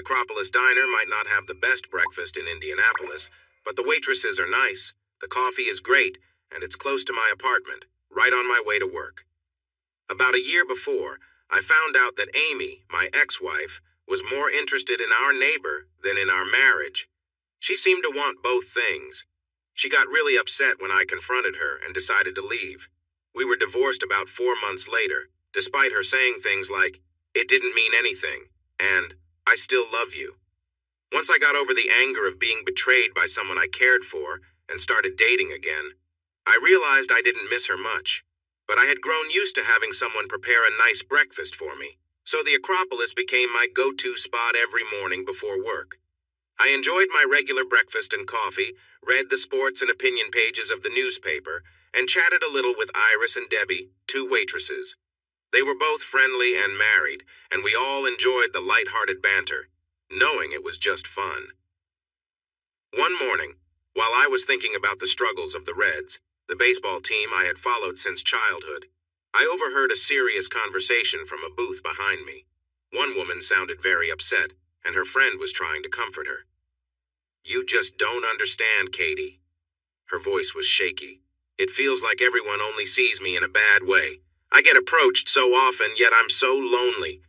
Acropolis Diner might not have the best breakfast in Indianapolis, but the waitresses are nice, the coffee is great, and it's close to my apartment, right on my way to work. About a year before, I found out that Amy, my ex-wife, was more interested in our neighbor than in our marriage. She seemed to want both things. She got really upset when I confronted her and decided to leave. We were divorced about 4 months later, despite her saying things like, "It didn't mean anything," and "I still love you." Once I got over the anger of being betrayed by someone I cared for and started dating again, I realized I didn't miss her much. But I had grown used to having someone prepare a nice breakfast for me, so the Acropolis became my go-to spot every morning before work. I enjoyed my regular breakfast and coffee, read the sports and opinion pages of the newspaper, and chatted a little with Iris and Debbie, 2 waitresses. They were both friendly and married, and we all enjoyed the light-hearted banter, knowing it was just fun. One morning, while I was thinking about the struggles of the Reds, the baseball team I had followed since childhood, I overheard a serious conversation from a booth behind me. One woman sounded very upset, and her friend was trying to comfort her. "You just don't understand, Katie." Her voice was shaky. "It feels like everyone only sees me in a bad way. I get approached so often, yet I'm so lonely.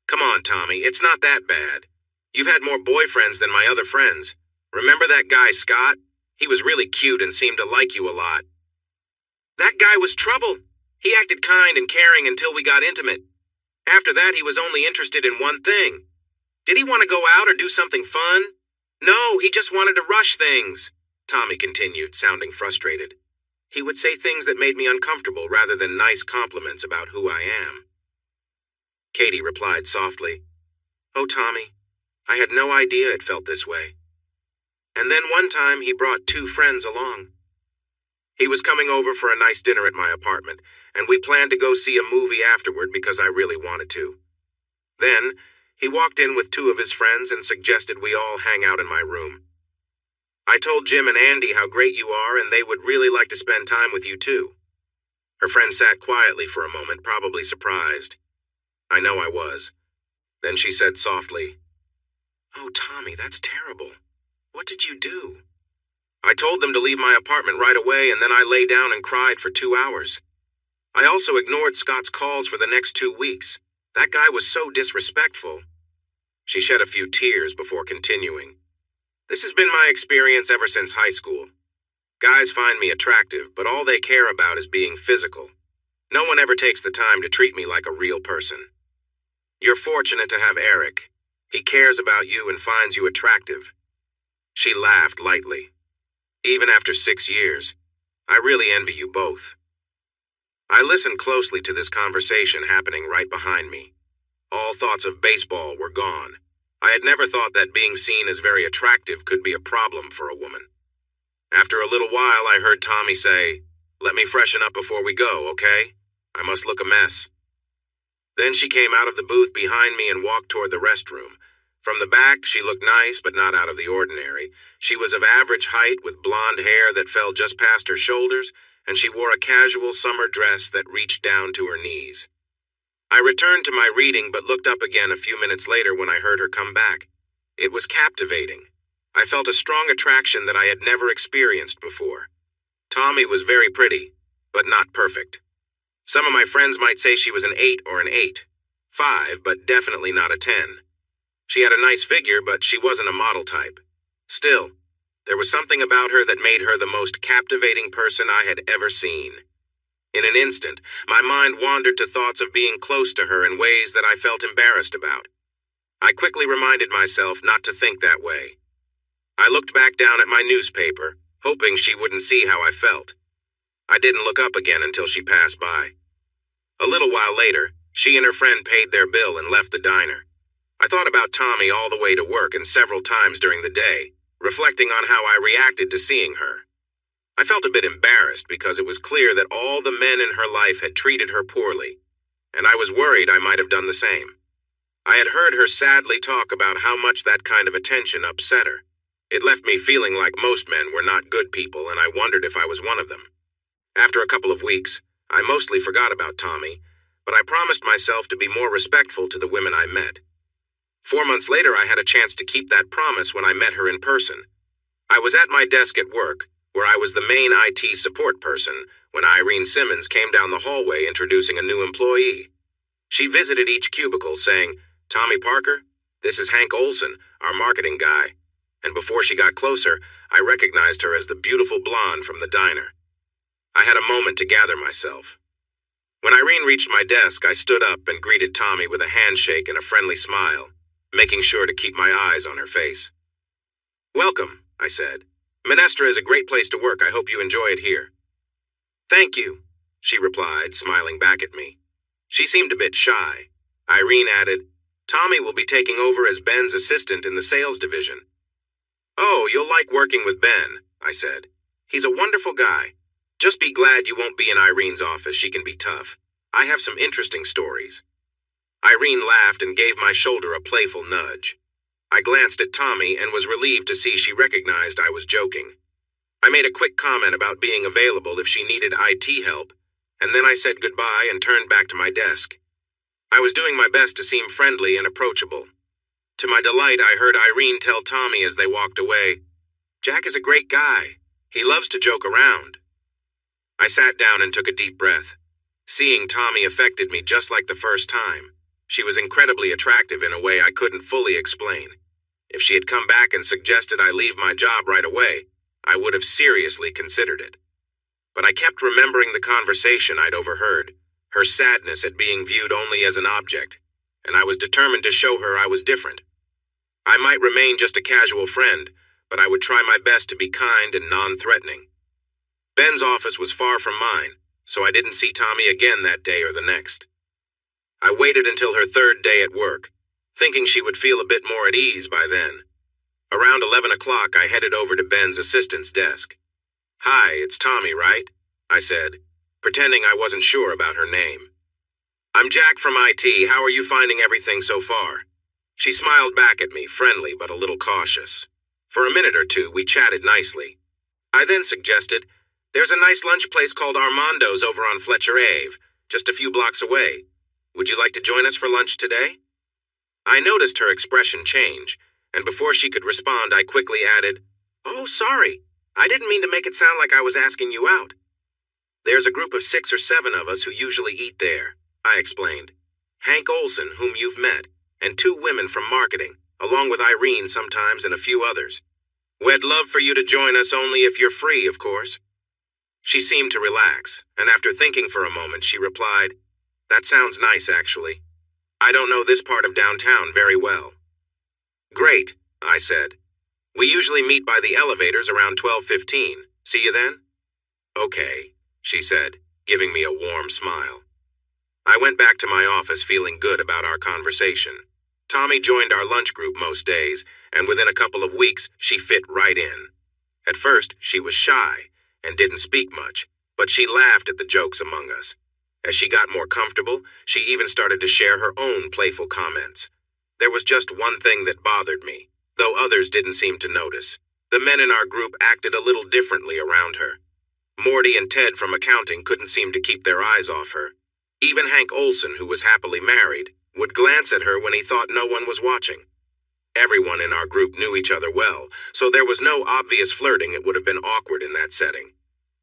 Come on, Tommy, it's not that bad. You've had more boyfriends than my other friends. Remember that guy, Scott? He was really cute and seemed to like you a lot." "That guy was trouble. He acted kind and caring until we got intimate. After that, he was only interested in one thing. Did he want to go out or do something fun? No, he just wanted to rush things," Tommy continued, sounding frustrated. He would say things that made me uncomfortable rather than nice compliments about who I am. Katie replied softly, "Oh, Tommy, I had no idea it felt this way." And then one time he brought 2 friends along. He was coming over for a nice dinner at my apartment, and we planned to go see a movie afterward because I really wanted to. Then, he walked in with 2 of his friends and suggested we all hang out in my room. I told Jim and Andy how great you are and they would really like to spend time with you too. Her friend sat quietly for a moment, probably surprised. I know I was. Then she said softly, "Oh, Tommy, that's terrible. What did you do?" I told them to leave my apartment right away, and then I lay down and cried for 2 hours. I also ignored Scott's calls for the next 2 weeks. That guy was so disrespectful. She shed a few tears before continuing. This has been my experience ever since high school. Guys find me attractive, but all they care about is being physical. No one ever takes the time to treat me like a real person. You're fortunate to have Eric. He cares about you and finds you attractive. She laughed lightly. Even after 6 years, I really envy you both. I listened closely to this conversation happening right behind me. All thoughts of baseball were gone. I had never thought that being seen as very attractive could be a problem for a woman. After a little while, I heard Tommy say, "Let me freshen up before we go, okay? I must look a mess." Then she came out of the booth behind me and walked toward the restroom. From the back, she looked nice, but not out of the ordinary. She was of average height with blonde hair that fell just past her shoulders, and she wore a casual summer dress that reached down to her knees. I returned to my reading but looked up again a few minutes later when I heard her come back. It was captivating. I felt a strong attraction that I had never experienced before. Tommy was very pretty, but not perfect. Some of my friends might say she was an 8 or an 8.5, but definitely not a 10. She had a nice figure, but she wasn't a model type. Still, there was something about her that made her the most captivating person I had ever seen. In an instant, my mind wandered to thoughts of being close to her in ways that I felt embarrassed about. I quickly reminded myself not to think that way. I looked back down at my newspaper, hoping she wouldn't see how I felt. I didn't look up again until she passed by. A little while later, she and her friend paid their bill and left the diner. I thought about Tommy all the way to work and several times during the day, reflecting on how I reacted to seeing her. I felt a bit embarrassed because it was clear that all the men in her life had treated her poorly, and I was worried I might have done the same. I had heard her sadly talk about how much that kind of attention upset her. It left me feeling like most men were not good people, and I wondered if I was one of them. After a couple of weeks, I mostly forgot about Tommy, but I promised myself to be more respectful to the women I met. 4 months later, I had a chance to keep that promise when I met her in person. I was at my desk at work, where I was the main IT support person, when Irene Simmons came down the hallway introducing a new employee. She visited each cubicle saying, "Tommy Parker, this is Hank Olson, our marketing guy." And before she got closer, I recognized her as the beautiful blonde from the diner. I had a moment to gather myself. When Irene reached my desk, I stood up and greeted Tommy with a handshake and a friendly smile, making sure to keep my eyes on her face. "Welcome," I said. "Minestra is a great place to work. I hope you enjoy it here." "Thank you," she replied, smiling back at me. She seemed a bit shy. Irene added, "Tommy will be taking over as Ben's assistant in the sales division." "Oh, you'll like working with Ben," I said. "He's a wonderful guy. Just be glad you won't be in Irene's office. She can be tough. I have some interesting stories." Irene laughed and gave my shoulder a playful nudge. I glanced at Tommy and was relieved to see she recognized I was joking. I made a quick comment about being available if she needed IT help, and then I said goodbye and turned back to my desk. I was doing my best to seem friendly and approachable. To my delight, I heard Irene tell Tommy as they walked away, "Jack is a great guy. He loves to joke around." I sat down and took a deep breath. Seeing Tommy affected me just like the first time. She was incredibly attractive in a way I couldn't fully explain. If she had come back and suggested I leave my job right away, I would have seriously considered it. But I kept remembering the conversation I'd overheard, her sadness at being viewed only as an object, and I was determined to show her I was different. I might remain just a casual friend, but I would try my best to be kind and non-threatening. Ben's office was far from mine, so I didn't see Tommy again that day or the next. I waited until her third day at work, thinking she would feel a bit more at ease by then. Around 11 o'clock, I headed over to Ben's assistant's desk. "Hi, it's Tommy, right?" I said, pretending I wasn't sure about her name. "I'm Jack from IT. How are you finding everything so far?" She smiled back at me, friendly but a little cautious. For a minute or two, we chatted nicely. I then suggested, "There's a nice lunch place called Armando's over on Fletcher Ave, just a few blocks away. Would you like to join us for lunch today?" I noticed her expression change, and before she could respond, I quickly added, "Oh, sorry. I didn't mean to make it sound like I was asking you out." "There's a group of 6 or 7 of us who usually eat there," I explained. "Hank Olson, whom you've met, and 2 women from marketing, along with Irene sometimes and a few others. We'd love for you to join us only if you're free, of course." She seemed to relax, and after thinking for a moment, she replied, "That sounds nice, actually. I don't know this part of downtown very well." "Great," I said. "We usually meet by the elevators around 12:15. See you then?" "Okay," she said, giving me a warm smile. I went back to my office feeling good about our conversation. Tommy joined our lunch group most days, and within a couple of weeks, she fit right in. At first, she was shy and didn't speak much, but she laughed at the jokes among us. As she got more comfortable, she even started to share her own playful comments. There was just one thing that bothered me, though others didn't seem to notice. The men in our group acted a little differently around her. Morty and Ted from accounting couldn't seem to keep their eyes off her. Even Hank Olson, who was happily married, would glance at her when he thought no one was watching. Everyone in our group knew each other well, so there was no obvious flirting. It would have been awkward in that setting.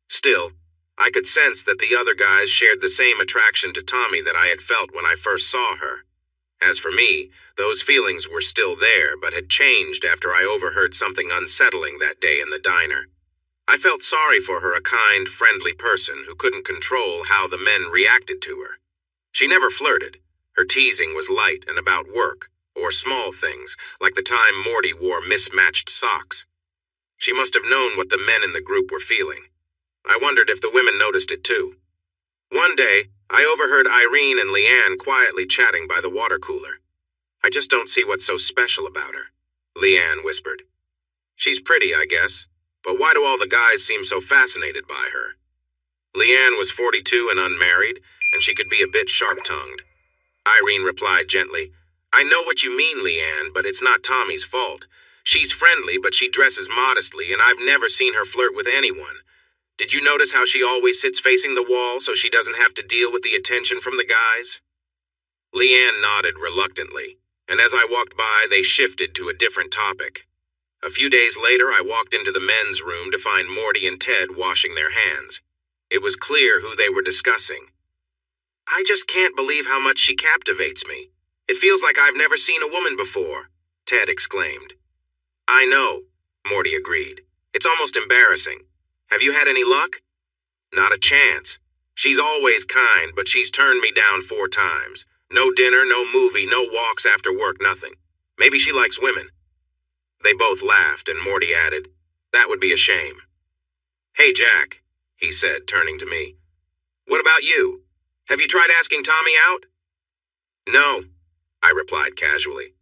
Still, I could sense that the other guys shared the same attraction to Tommy that I had felt when I first saw her. As for me, those feelings were still there, but had changed after I overheard something unsettling that day in the diner. I felt sorry for her, a kind, friendly person who couldn't control how the men reacted to her. She never flirted. Her teasing was light and about work, or small things, like the time Morty wore mismatched socks. She must have known what the men in the group were feeling. I wondered if the women noticed it too. One day, I overheard Irene and Leanne quietly chatting by the water cooler. "I just don't see what's so special about her," Leanne whispered. "She's pretty, I guess, but why do all the guys seem so fascinated by her?" Leanne was 42 and unmarried, and she could be a bit sharp-tongued. Irene replied gently, "I know what you mean, Leanne, but it's not Tommy's fault. She's friendly, but she dresses modestly, and I've never seen her flirt with anyone. Did you notice how she always sits facing the wall so she doesn't have to deal with the attention from the guys?" Leanne nodded reluctantly. and as I walked by, they shifted to a different topic. A few days later, I walked into the men's room to find Morty and Ted washing their hands. It was clear who they were discussing. "I just can't believe how much she captivates me. It feels like I've never seen a woman before," Ted exclaimed. "I know," Morty agreed. "It's almost embarrassing. Have you had any luck?" "Not a chance. She's always kind, but she's turned me down 4 times. No dinner, no movie, no walks after work, nothing. Maybe she likes women." They both laughed, and Morty added, "That would be a shame." "Hey, Jack," he said, turning to me. "What about you? Have you tried asking Tommy out?" "No," I replied casually.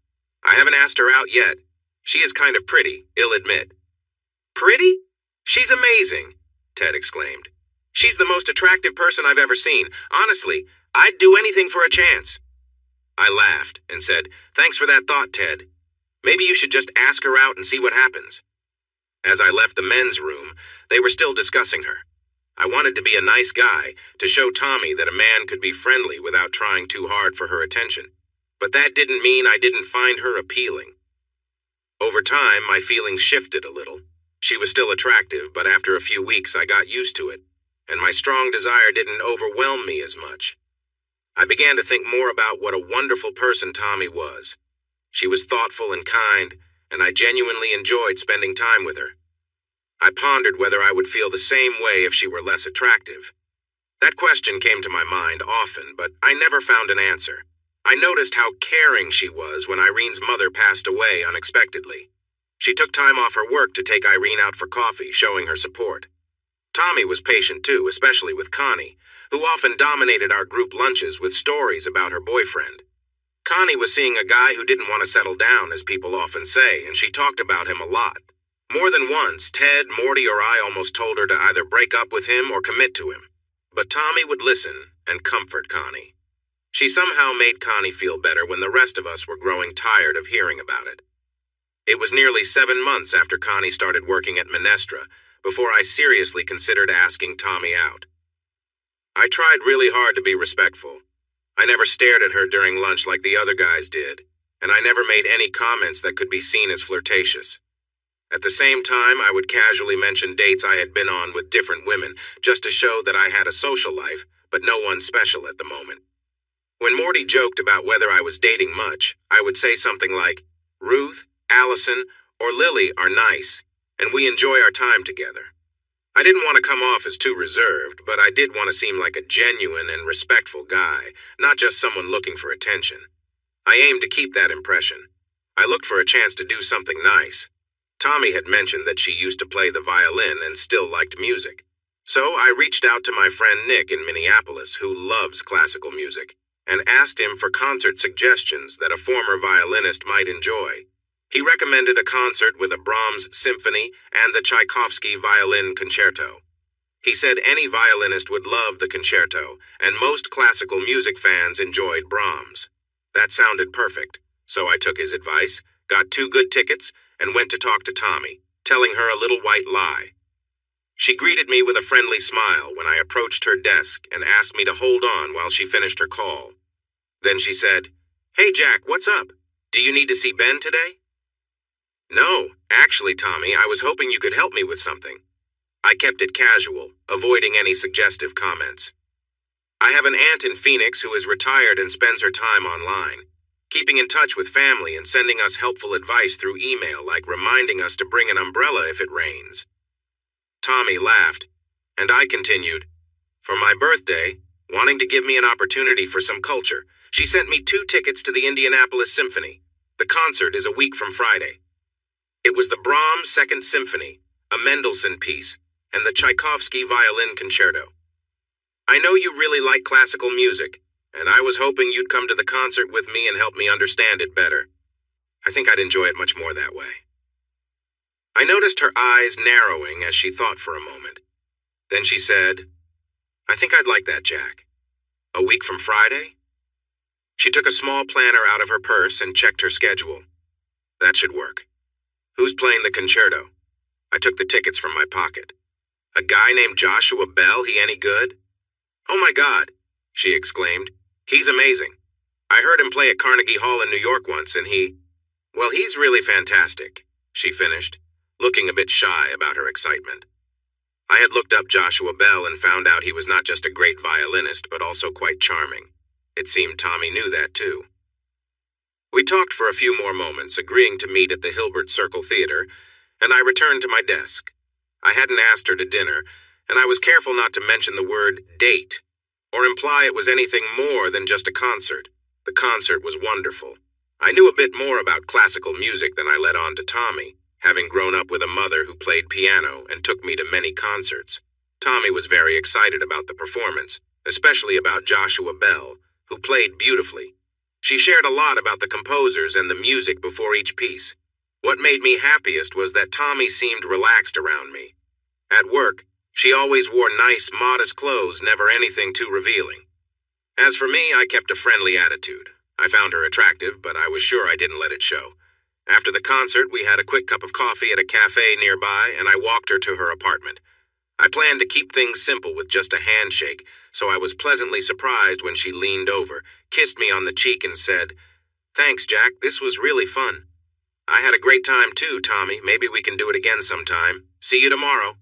"I haven't asked her out yet. She is kind of pretty, I'll admit." "Pretty? She's amazing," Ted exclaimed. "She's the most attractive person I've ever seen. Honestly, I'd do anything for a chance." I laughed and said, "Thanks for that thought, Ted. Maybe you should just ask her out and see what happens." As I left the men's room, they were still discussing her. I wanted to be a nice guy, to show Tommy that a man could be friendly without trying too hard for her attention. But that didn't mean I didn't find her appealing. Over time, my feelings shifted a little. She was still attractive, but after a few weeks I got used to it, and my strong desire didn't overwhelm me as much. I began to think more about what a wonderful person Tommy was. She was thoughtful and kind, and I genuinely enjoyed spending time with her. I pondered whether I would feel the same way if she were less attractive. That question came to my mind often, but I never found an answer. I noticed how caring she was when Irene's mother passed away unexpectedly. She took time off her work to take Irene out for coffee, showing her support. Tommy was patient too, especially with Connie, who often dominated our group lunches with stories about her boyfriend. Connie was seeing a guy who didn't want to settle down, as people often say, and she talked about him a lot. More than once, Ted, Morty, or I almost told her to either break up with him or commit to him. But Tommy would listen and comfort Connie. She somehow made Connie feel better when the rest of us were growing tired of hearing about it. It was nearly 7 months after Connie started working at Minestra before I seriously considered asking Tommy out. I tried really hard to be respectful. I never stared at her during lunch like the other guys did, and I never made any comments that could be seen as flirtatious. At the same time, I would casually mention dates I had been on with different women, just to show that I had a social life, but no one special at the moment. When Morty joked about whether I was dating much, I would say something like, "Ruth, Allison, or Lily are nice, and we enjoy our time together." I didn't want to come off as too reserved, but I did want to seem like a genuine and respectful guy, not just someone looking for attention. I aimed to keep that impression. I looked for a chance to do something nice. Tommy had mentioned that she used to play the violin and still liked music. So I reached out to my friend Nick in Minneapolis, who loves classical music, and asked him for concert suggestions that a former violinist might enjoy. He recommended a concert with a Brahms symphony and the Tchaikovsky violin concerto. He said any violinist would love the concerto, and most classical music fans enjoyed Brahms. That sounded perfect, so I took his advice, got 2 good tickets, and went to talk to Tommy, telling her a little white lie. She greeted me with a friendly smile when I approached her desk and asked me to hold on while she finished her call. Then she said, "Hey Jack, what's up? Do you need to see Ben today?" "No, actually, Tommy, I was hoping you could help me with something." I kept it casual, avoiding any suggestive comments. "I have an aunt in Phoenix who is retired and spends her time online, keeping in touch with family and sending us helpful advice through email, like reminding us to bring an umbrella if it rains." Tommy laughed, and I continued, "For my birthday, wanting to give me an opportunity for some culture, she sent me 2 tickets to the Indianapolis Symphony. The concert is a week from Friday. It was the Brahms Second Symphony, a Mendelssohn piece, and the Tchaikovsky violin concerto. I know you really like classical music, and I was hoping you'd come to the concert with me and help me understand it better. I think I'd enjoy it much more that way." I noticed her eyes narrowing as she thought for a moment. Then she said, "I think I'd like that, Jack. A week from Friday?" She took a small planner out of her purse and checked her schedule. "That should work. Who's playing the concerto?" I took the tickets from my pocket. "A guy named Joshua Bell, he any good?" "Oh my God," she exclaimed. "He's amazing. I heard him play at Carnegie Hall in New York once, and well, he's really fantastic, she finished, looking a bit shy about her excitement. I had looked up Joshua Bell and found out he was not just a great violinist, but also quite charming. It seemed Tommy knew that, too. We talked for a few more moments, agreeing to meet at the Hilbert Circle Theater, and I returned to my desk. I hadn't asked her to dinner, and I was careful not to mention the word date, or imply it was anything more than just a concert. The concert was wonderful. I knew a bit more about classical music than I let on to Tommy, having grown up with a mother who played piano and took me to many concerts. Tommy was very excited about the performance, especially about Joshua Bell, who played beautifully. She shared a lot about the composers and the music before each piece. What made me happiest was that Tommy seemed relaxed around me. At work, she always wore nice, modest clothes, never anything too revealing. As for me, I kept a friendly attitude. I found her attractive, but I was sure I didn't let it show. After the concert, we had a quick cup of coffee at a cafe nearby, and I walked her to her apartment. I planned to keep things simple with just a handshake, so I was pleasantly surprised when she leaned over, kissed me on the cheek, and said, "Thanks, Jack, this was really fun." "I had a great time too, Tommy. Maybe we can do it again sometime. See you tomorrow."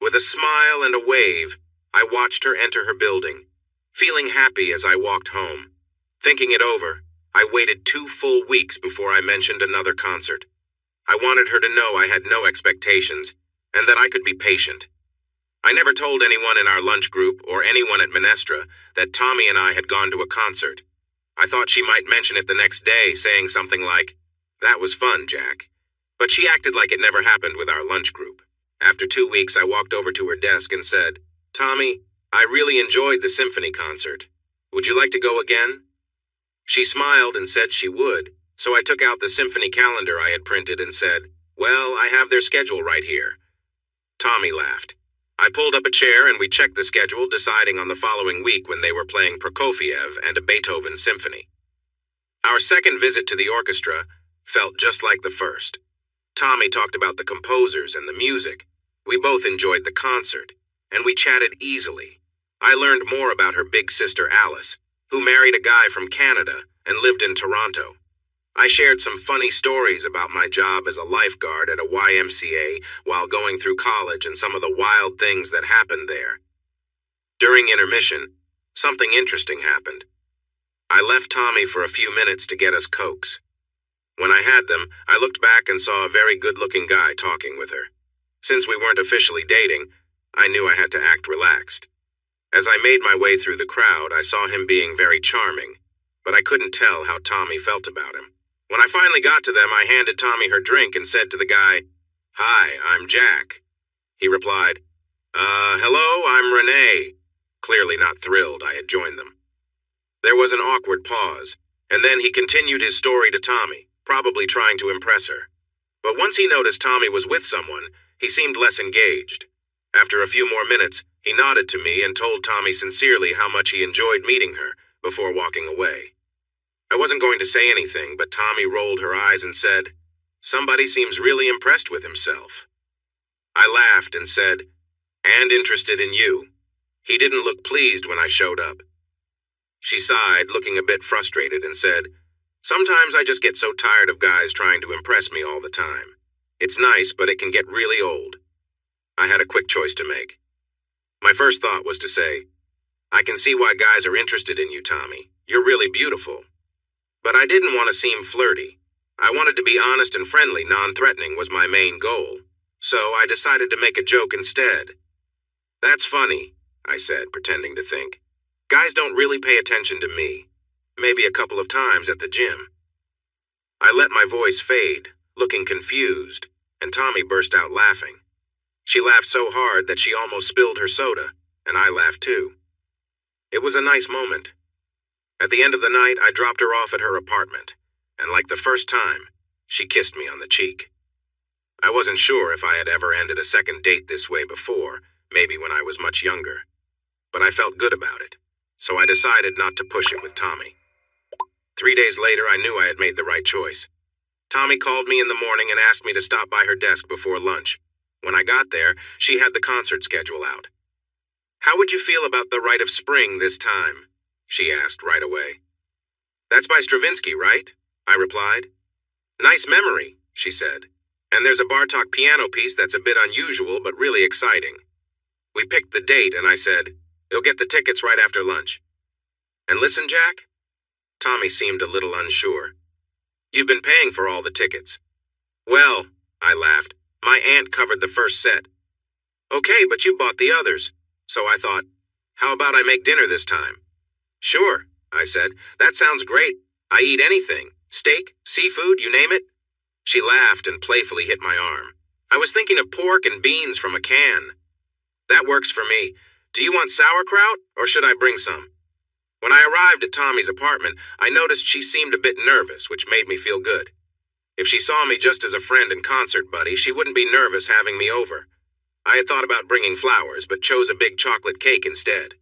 With a smile and a wave, I watched her enter her building, feeling happy as I walked home. Thinking it over, I waited 2 full weeks before I mentioned another concert. I wanted her to know I had no expectations, and that I could be patient. I never told anyone in our lunch group or anyone at Minestra that Tommy and I had gone to a concert. I thought she might mention it the next day, saying something like, "That was fun, Jack." But she acted like it never happened with our lunch group. After 2 weeks, I walked over to her desk and said, "Tommy, I really enjoyed the symphony concert. Would you like to go again?" She smiled and said she would, so I took out the symphony calendar I had printed and said, "Well, I have their schedule right here." Tommy laughed. I pulled up a chair and we checked the schedule, deciding on the following week when they were playing Prokofiev and a Beethoven symphony. Our second visit to the orchestra felt just like the first. Tommy talked about the composers and the music. We both enjoyed the concert, and we chatted easily. I learned more about her big sister Alice, who married a guy from Canada and lived in Toronto. I shared some funny stories about my job as a lifeguard at a YMCA while going through college and some of the wild things that happened there. During intermission, something interesting happened. I left Tommy for a few minutes to get us Cokes. When I had them, I looked back and saw a very good-looking guy talking with her. Since we weren't officially dating, I knew I had to act relaxed. As I made my way through the crowd, I saw him being very charming, but I couldn't tell how Tommy felt about him. When I finally got to them, I handed Tommy her drink and said to the guy, "Hi, I'm Jack." He replied, "Hello, I'm Renee," clearly not thrilled I had joined them. There was an awkward pause, and then he continued his story to Tommy, probably trying to impress her. But once he noticed Tommy was with someone, he seemed less engaged. After a few more minutes, he nodded to me and told Tommy sincerely how much he enjoyed meeting her before walking away. I wasn't going to say anything, but Tommy rolled her eyes and said, "Somebody seems really impressed with himself." I laughed and said, "And interested in you." He didn't look pleased when I showed up. She sighed, looking a bit frustrated, and said, "Sometimes I just get so tired of guys trying to impress me all the time. It's nice, but it can get really old." I had a quick choice to make. My first thought was to say, "I can see why guys are interested in you, Tommy. You're really beautiful." But I didn't want to seem flirty. I wanted to be honest and friendly, non-threatening was my main goal. So I decided to make a joke instead. "That's funny," I said, pretending to think. "Guys don't really pay attention to me. Maybe a couple of times at the gym." I let my voice fade, looking confused, and Tommy burst out laughing. She laughed so hard that she almost spilled her soda, and I laughed too. It was a nice moment. At the end of the night, I dropped her off at her apartment, and like the first time, she kissed me on the cheek. I wasn't sure if I had ever ended a second date this way before, maybe when I was much younger. But I felt good about it, so I decided not to push it with Tommy. 3 days later, I knew I had made the right choice. Tommy called me in the morning and asked me to stop by her desk before lunch. When I got there, she had the concert schedule out. "How would you feel about the Rite of Spring this time?" she asked right away. That's by Stravinsky, right? I replied. Nice memory, she said. And there's a Bartók piano piece that's a bit unusual but really exciting. We picked the date and I said, you'll get the tickets right after lunch. And listen, Jack? Tommy seemed a little unsure. You've been paying for all the tickets. Well, I laughed, my aunt covered the first set. Okay, but you bought the others. So I thought, how about I make dinner this time? Sure, I said. That sounds great. I eat anything. Steak, seafood, you name it. She laughed and playfully hit my arm. I was thinking of pork and beans from a can. That works for me. Do you want sauerkraut, or should I bring some? When I arrived at Tommy's apartment, I noticed she seemed a bit nervous, which made me feel good. If she saw me just as a friend and concert buddy, she wouldn't be nervous having me over. I had thought about bringing flowers, but chose a big chocolate cake instead.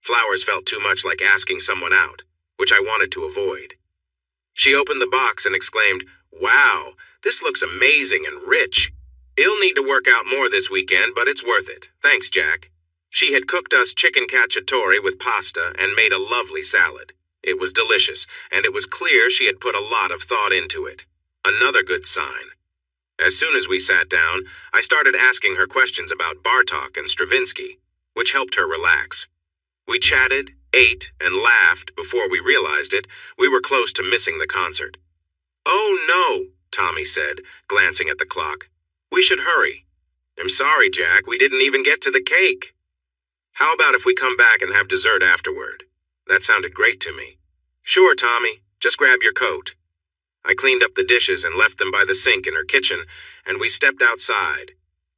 Flowers felt too much like asking someone out, which I wanted to avoid. She opened the box and exclaimed, "Wow, this looks amazing and rich. I'll need to work out more this weekend, but it's worth it. Thanks, Jack." She had cooked us chicken cacciatore with pasta and made a lovely salad. It was delicious, and it was clear she had put a lot of thought into it. Another good sign. As soon as we sat down, I started asking her questions about Bartók and Stravinsky, which helped her relax. We chatted, ate, and laughed before we realized it. We were close to missing the concert. "Oh no," Tommy said, glancing at the clock. "We should hurry." "I'm sorry, Jack, we didn't even get to the cake." "How about if we come back and have dessert afterward?" That sounded great to me. "Sure, Tommy, just grab your coat." I cleaned up the dishes and left them by the sink in her kitchen, and we stepped outside.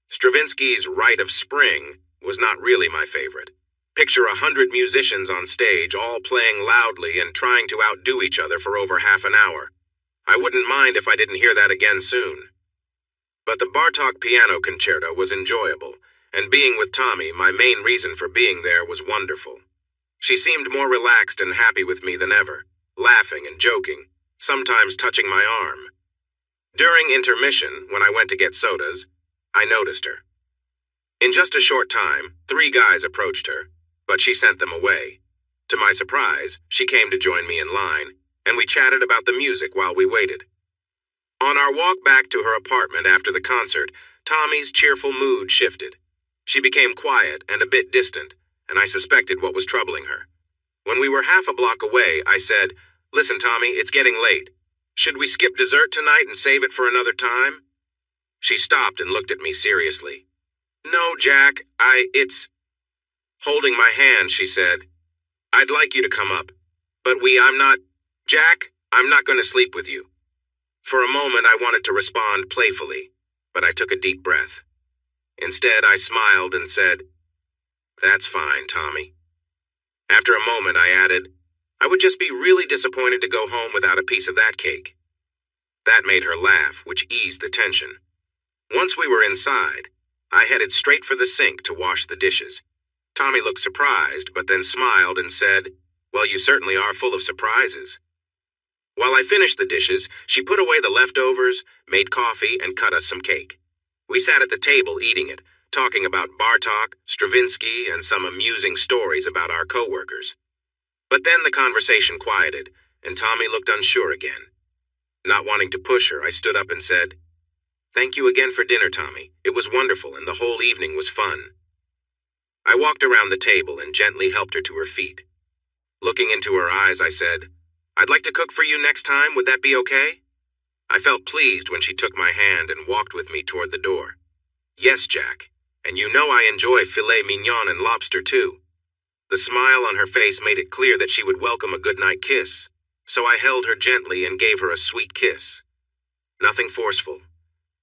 Stravinsky's Rite of Spring was not really my favorite. Picture 100 musicians on stage, all playing loudly and trying to outdo each other for over half an hour. I wouldn't mind if I didn't hear that again soon. But the Bartók piano concerto was enjoyable, and being with Tommy, my main reason for being there, was wonderful. She seemed more relaxed and happy with me than ever, laughing and joking, sometimes touching my arm. During intermission, when I went to get sodas, I noticed her. In just a short time, 3 guys approached her, but she sent them away. To my surprise, she came to join me in line, and we chatted about the music while we waited. On our walk back to her apartment after the concert, Tommy's cheerful mood shifted. She became quiet and a bit distant, and I suspected what was troubling her. When we were half a block away, I said, "Listen, Tommy, it's getting late. Should we skip dessert tonight and save it for another time?" She stopped and looked at me seriously. "No, Jack, it's..." Holding my hand, she said, "I'd like you to come up, but Jack, I'm not going to sleep with you." For a moment, I wanted to respond playfully, but I took a deep breath. Instead, I smiled and said, "That's fine, Tommy." After a moment, I added, "I would just be really disappointed to go home without a piece of that cake." That made her laugh, which eased the tension. Once we were inside, I headed straight for the sink to wash the dishes. Tommy looked surprised, but then smiled and said, "Well, you certainly are full of surprises." While I finished the dishes, she put away the leftovers, made coffee, and cut us some cake. We sat at the table eating it, talking about Bartók, Stravinsky, and some amusing stories about our co-workers. But then the conversation quieted, and Tommy looked unsure again. Not wanting to push her, I stood up and said, "Thank you again for dinner, Tommy. It was wonderful, and the whole evening was fun." I walked around the table and gently helped her to her feet. Looking into her eyes, I said, "I'd like to cook for you next time. Would that be okay?" I felt pleased when she took my hand and walked with me toward the door. "Yes, Jack, and you know I enjoy filet mignon and lobster too." The smile on her face made it clear that she would welcome a goodnight kiss, so I held her gently and gave her a sweet kiss. Nothing forceful,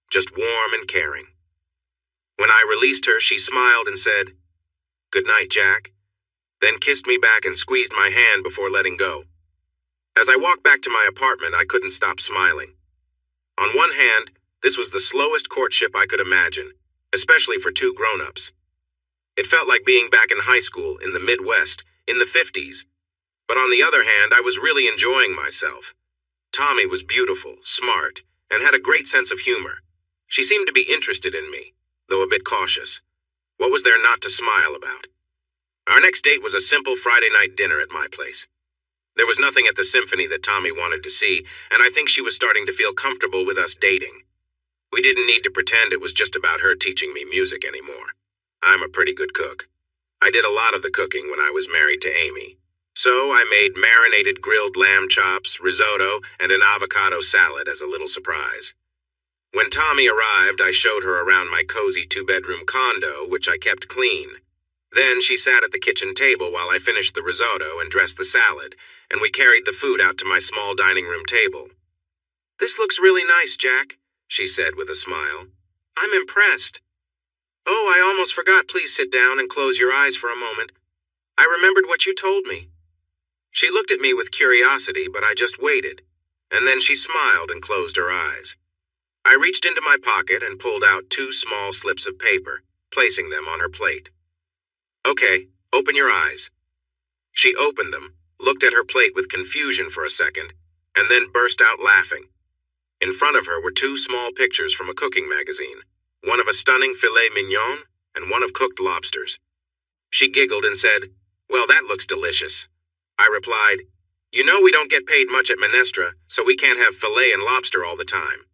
just warm and caring. When I released her, she smiled and said, "Good night, Jack," then kissed me back and squeezed my hand before letting go. As I walked back to my apartment, I couldn't stop smiling. On one hand, this was the slowest courtship I could imagine, especially for 2 grown-ups. It felt like being back in high school in the Midwest, in the 50s. But on the other hand, I was really enjoying myself. Tommy was beautiful, smart, and had a great sense of humor. She seemed to be interested in me, though a bit cautious. What was there not to smile about? Our next date was a simple Friday night dinner at my place. There was nothing at the symphony that Tommy wanted to see, and I think she was starting to feel comfortable with us dating. We didn't need to pretend it was just about her teaching me music anymore. I'm a pretty good cook. I did a lot of the cooking when I was married to Amy. So I made marinated grilled lamb chops, risotto, and an avocado salad as a little surprise. When Tommy arrived, I showed her around my cozy two-bedroom condo, which I kept clean. Then she sat at the kitchen table while I finished the risotto and dressed the salad, and we carried the food out to my small dining room table. "This looks really nice, Jack," she said with a smile. "I'm impressed." "Oh, I almost forgot. Please sit down and close your eyes for a moment. I remembered what you told me." She looked at me with curiosity, but I just waited, and then she smiled and closed her eyes. I reached into my pocket and pulled out 2 small slips of paper, placing them on her plate. "Okay, open your eyes." She opened them, looked at her plate with confusion for a second, and then burst out laughing. In front of her were 2 small pictures from a cooking magazine, one of a stunning filet mignon and one of cooked lobsters. She giggled and said, "Well, that looks delicious." I replied, "You know we don't get paid much at Minestra, so we can't have filet and lobster all the time.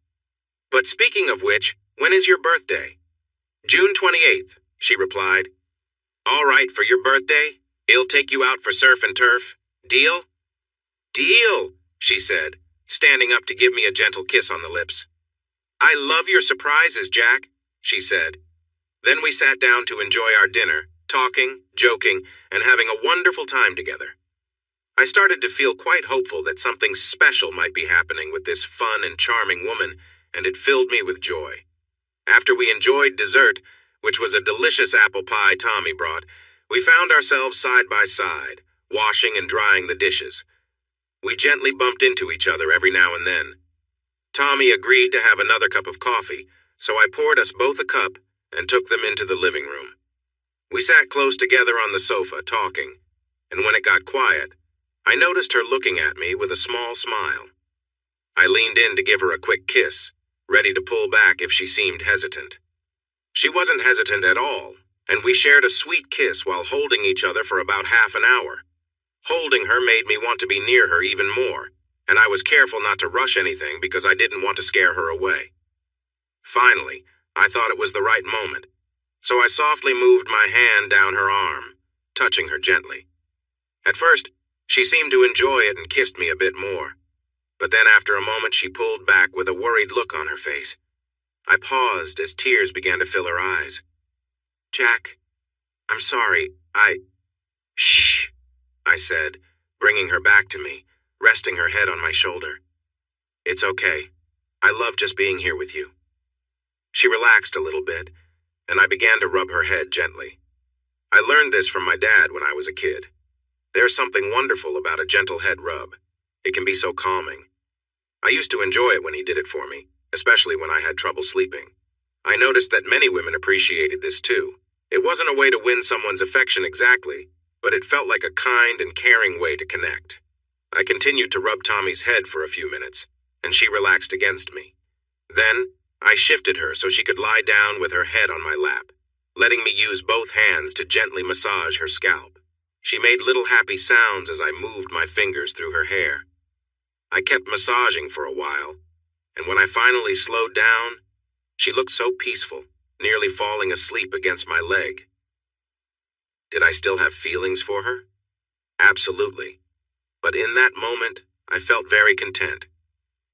But speaking of which, when is your birthday?" "June 28th, she replied. "All right, for your birthday, I'll take you out for surf and turf. Deal?" "Deal," she said, standing up to give me a gentle kiss on the lips. "I love your surprises, Jack," she said. Then we sat down to enjoy our dinner, talking, joking, and having a wonderful time together. I started to feel quite hopeful that something special might be happening with this fun and charming woman, and it filled me with joy. After we enjoyed dessert, which was a delicious apple pie Tommy brought, we found ourselves side by side, washing and drying the dishes. We gently bumped into each other every now and then. Tommy agreed to have another cup of coffee, so I poured us both a cup and took them into the living room. We sat close together on the sofa, talking, and when it got quiet, I noticed her looking at me with a small smile. I leaned in to give her a quick kiss, ready to pull back if she seemed hesitant. She wasn't hesitant at all, and we shared a sweet kiss while holding each other for about half an hour. Holding her made me want to be near her even more, and I was careful not to rush anything because I didn't want to scare her away. Finally, I thought it was the right moment, so I softly moved my hand down her arm, touching her gently. At first, she seemed to enjoy it and kissed me a bit more, but then after a moment she pulled back with a worried look on her face. I paused as tears began to fill her eyes. "Jack, I'm sorry, Shh, I said, bringing her back to me, resting her head on my shoulder. "It's okay. I love just being here with you." She relaxed a little bit, and I began to rub her head gently. I learned this from my dad when I was a kid. There's something wonderful about a gentle head rub. It can be so calming. I used to enjoy it when he did it for me, especially when I had trouble sleeping. I noticed that many women appreciated this too. It wasn't a way to win someone's affection exactly, but it felt like a kind and caring way to connect. I continued to rub Tommy's head for a few minutes, and she relaxed against me. Then, I shifted her so she could lie down with her head on my lap, letting me use both hands to gently massage her scalp. She made little happy sounds as I moved my fingers through her hair. I kept massaging for a while, and when I finally slowed down, she looked so peaceful, nearly falling asleep against my leg. Did I still have feelings for her? Absolutely. But in that moment, I felt very content.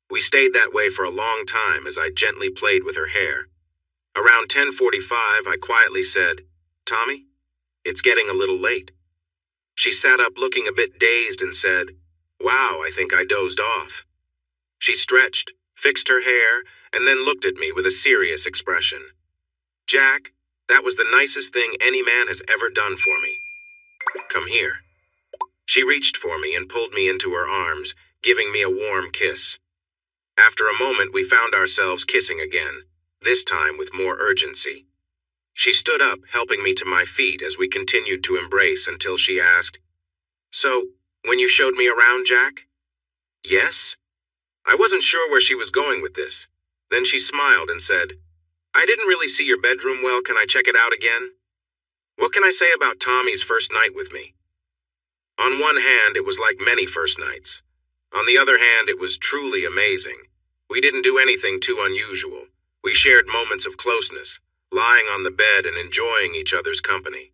We stayed that way for a long time as I gently played with her hair. Around 10:45, I quietly said, "Tommy, it's getting a little late." She sat up looking a bit dazed and said, "Wow, I think I dozed off." She stretched, fixed her hair, and then looked at me with a serious expression. "Jack, that was the nicest thing any man has ever done for me. Come here." She reached for me and pulled me into her arms, giving me a warm kiss. After a moment, we found ourselves kissing again, this time with more urgency. She stood up, helping me to my feet as we continued to embrace until she asked, "So, when you showed me around, Jack?" "Yes?" I wasn't sure where she was going with this. Then she smiled and said, "I didn't really see your bedroom well. Can I check it out again?" What can I say about Tommy's first night with me? On one hand, it was like many first nights. On the other hand, it was truly amazing. We didn't do anything too unusual. We shared moments of closeness, lying on the bed and enjoying each other's company.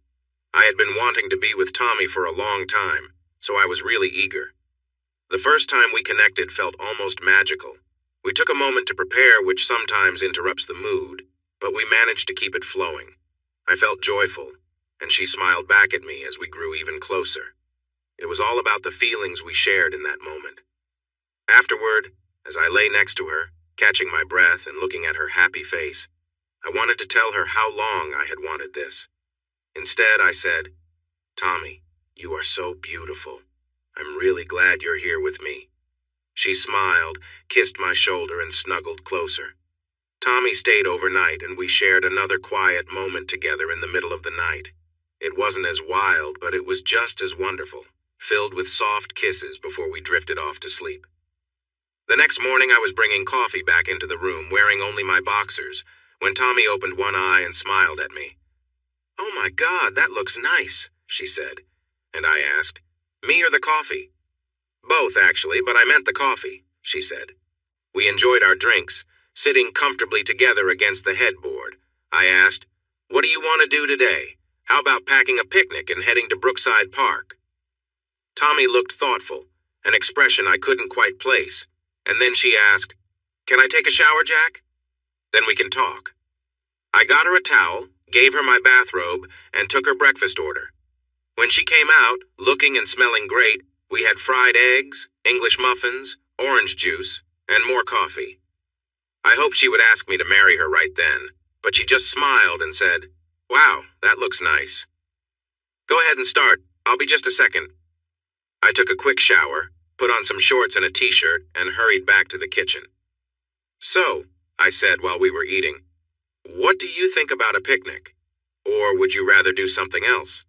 I had been wanting to be with Tommy for a long time, so I was really eager. The first time we connected felt almost magical. We took a moment to prepare, which sometimes interrupts the mood, but we managed to keep it flowing. I felt joyful, and she smiled back at me as we grew even closer. It was all about the feelings we shared in that moment. Afterward, as I lay next to her, catching my breath and looking at her happy face, I wanted to tell her how long I had wanted this. Instead, I said, "Tommy, you are so beautiful. I'm really glad you're here with me." She smiled, kissed my shoulder, and snuggled closer. Tommy stayed overnight, and we shared another quiet moment together in the middle of the night. It wasn't as wild, but it was just as wonderful, filled with soft kisses before we drifted off to sleep. The next morning, I was bringing coffee back into the room, wearing only my boxers, when Tommy opened one eye and smiled at me. "Oh my God, that looks nice," she said. And I asked, "Me or the coffee?" "Both, actually, but I meant the coffee," she said. We enjoyed our drinks, sitting comfortably together against the headboard. I asked, "What do you want to do today? How about packing a picnic and heading to Brookside Park?" Tommy looked thoughtful, an expression I couldn't quite place, and then she asked, "Can I take a shower, Jack? Then we can talk." I got her a towel, gave her my bathrobe, and took her breakfast order. When she came out, looking and smelling great, we had fried eggs, English muffins, orange juice, and more coffee. I hoped she would ask me to marry her right then, but she just smiled and said, "Wow, that looks nice." "Go ahead and start. I'll be just a second." I took a quick shower, put on some shorts and a t-shirt, and hurried back to the kitchen. "So," I said while we were eating, "what do you think about a picnic? Or would you rather do something else?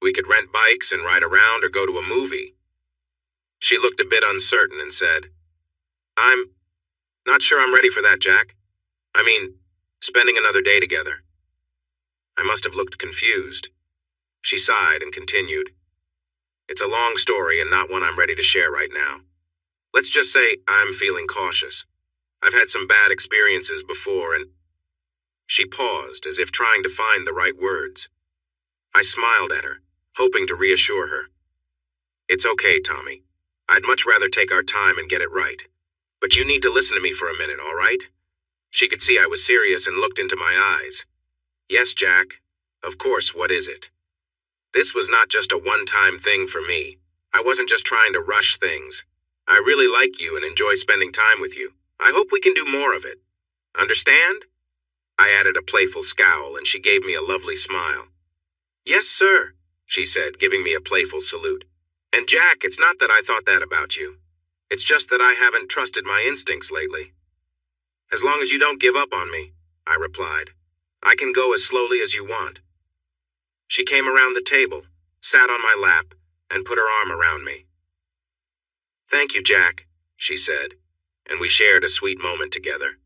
We could rent bikes and ride around or go to a movie." She looked a bit uncertain and said, "I'm not sure I'm ready for that, Jack. I mean, spending another day together." I must have looked confused. She sighed and continued, "It's a long story and not one I'm ready to share right now. Let's just say I'm feeling cautious. I've had some bad experiences before and—" She paused, as if trying to find the right words. I smiled at her, hoping to reassure her. "It's okay, Tommy. I'd much rather take our time and get it right. But you need to listen to me for a minute, all right?" She could see I was serious and looked into my eyes. "Yes, Jack. Of course, what is it?" This was not just a one-time thing for me. I wasn't just trying to rush things. I really like you and enjoy spending time with you. I hope we can do more of it. Understand? I added a playful scowl, and she gave me a lovely smile. "Yes, sir," she said, giving me a playful salute. "And Jack, it's not that I thought that about you. It's just that I haven't trusted my instincts lately." "As long as you don't give up on me," I replied. "I can go as slowly as you want." She came around the table, sat on my lap, and put her arm around me. "Thank you, Jack," she said, and we shared a sweet moment together.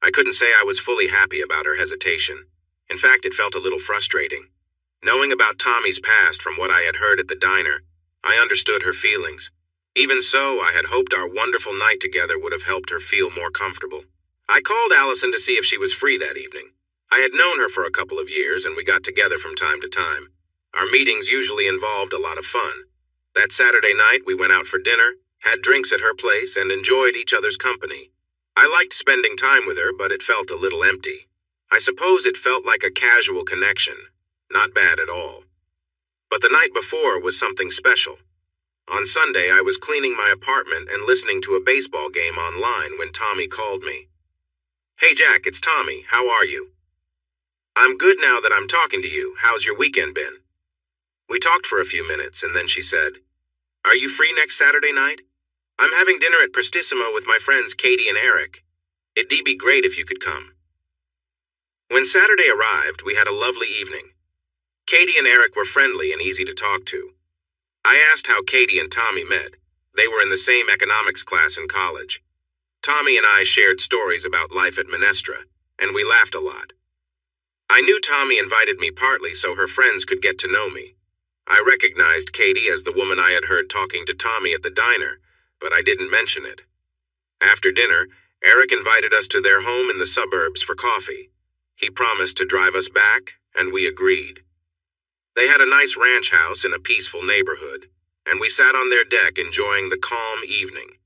I couldn't say I was fully happy about her hesitation. In fact, it felt a little frustrating. Knowing about Tommy's past from what I had heard at the diner, I understood her feelings. Even so, I had hoped our wonderful night together would have helped her feel more comfortable. I called Allison to see if she was free that evening. I had known her for a couple of years, and we got together from time to time. Our meetings usually involved a lot of fun. That Saturday night, we went out for dinner, had drinks at her place, and enjoyed each other's company. I liked spending time with her, but it felt a little empty. I suppose it felt like a casual connection. Not bad at all. But the night before was something special. On Sunday, I was cleaning my apartment and listening to a baseball game online when Tommy called me. "Hey, Jack, it's Tommy. How are you?" "I'm good now that I'm talking to you. How's your weekend been?" We talked for a few minutes, and then she said, "Are you free next Saturday night? I'm having dinner at Prestissimo with my friends Katie and Eric. It'd be great if you could come." When Saturday arrived, we had a lovely evening. Katie and Eric were friendly and easy to talk to. I asked how Katie and Tommy met. They were in the same economics class in college. Tommy and I shared stories about life at Minestra, and we laughed a lot. I knew Tommy invited me partly so her friends could get to know me. I recognized Katie as the woman I had heard talking to Tommy at the diner, but I didn't mention it. After dinner, Eric invited us to their home in the suburbs for coffee. He promised to drive us back, and we agreed. They had a nice ranch house in a peaceful neighborhood, and we sat on their deck enjoying the calm evening.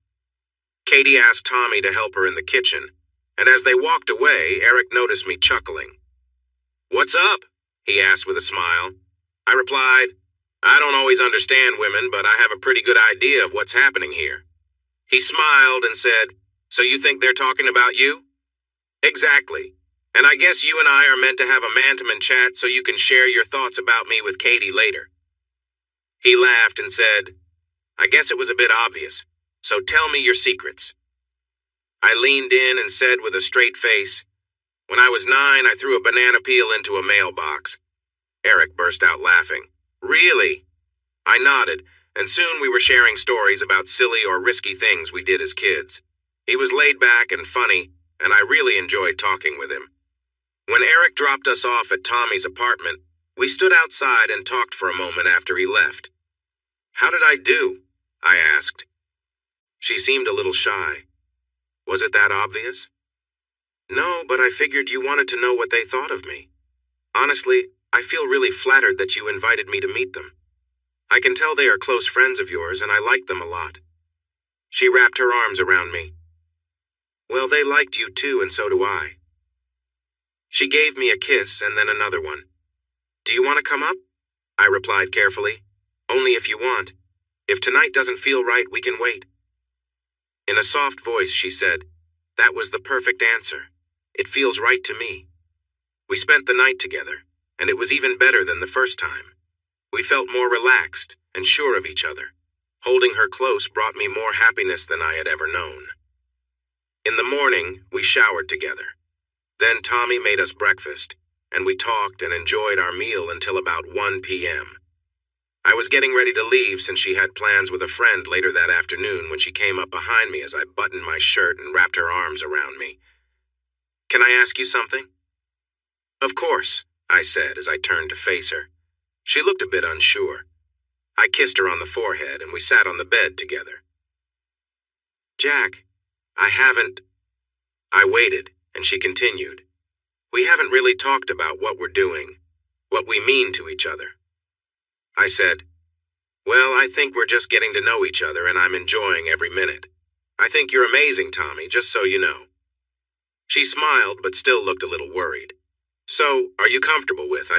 Katie asked Tommy to help her in the kitchen, and as they walked away, Eric noticed me chuckling. "What's up?" he asked with a smile. I replied, "I don't always understand women, but I have a pretty good idea of what's happening here." He smiled and said, "So you think they're talking about you?" "Exactly. And I guess you and I are meant to have a man-to-man chat so you can share your thoughts about me with Katie later." He laughed and said, "I guess it was a bit obvious. So tell me your secrets." I leaned in and said with a straight face, "When I was 9, I threw a banana peel into a mailbox." Eric burst out laughing. "Really?" I nodded, and soon we were sharing stories about silly or risky things we did as kids. He was laid back and funny, and I really enjoyed talking with him. When Eric dropped us off at Tommy's apartment, we stood outside and talked for a moment after he left. "How did I do?" I asked. She seemed a little shy. "Was it that obvious?" "No, but I figured you wanted to know what they thought of me. Honestly, I feel really flattered that you invited me to meet them. I can tell they are close friends of yours, and I like them a lot." She wrapped her arms around me. "Well, they liked you too, and so do I." She gave me a kiss and then another one. "Do you want to come up?" I replied carefully. "Only if you want. If tonight doesn't feel right, we can wait." In a soft voice, she said, "That was the perfect answer. It feels right to me." We spent the night together, and it was even better than the first time. We felt more relaxed and sure of each other. Holding her close brought me more happiness than I had ever known. In the morning, we showered together. Then Tommy made us breakfast, and we talked and enjoyed our meal until about 1 p.m. I was getting ready to leave since she had plans with a friend later that afternoon when she came up behind me as I buttoned my shirt and wrapped her arms around me. "Can I ask you something?" "Of course," I said as I turned to face her. She looked a bit unsure. I kissed her on the forehead and we sat on the bed together. "Jack, I haven't—" I waited, and she continued. "We haven't really talked about what we're doing, what we mean to each other." I said, "Well, I think we're just getting to know each other, and I'm enjoying every minute. I think you're amazing, Tommy, just so you know." She smiled, but still looked a little worried. "So, are you comfortable with,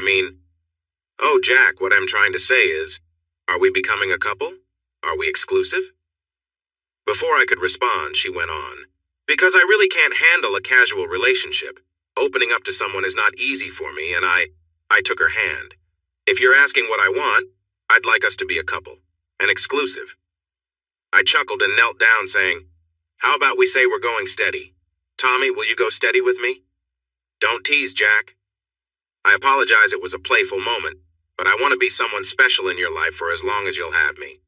"Oh, Jack, what I'm trying to say is, are we becoming a couple? Are we exclusive?" Before I could respond, she went on, "Because I really can't handle a casual relationship. Opening up to someone is not easy for me, and I took her hand. If you're asking what I want, I'd like us to be a couple, an exclusive." I chuckled and knelt down, saying, "How about we say we're going steady? Tommy, will you go steady with me?" "Don't tease, Jack." I apologize it was a playful moment, but I want to be someone special in your life for as long as you'll have me.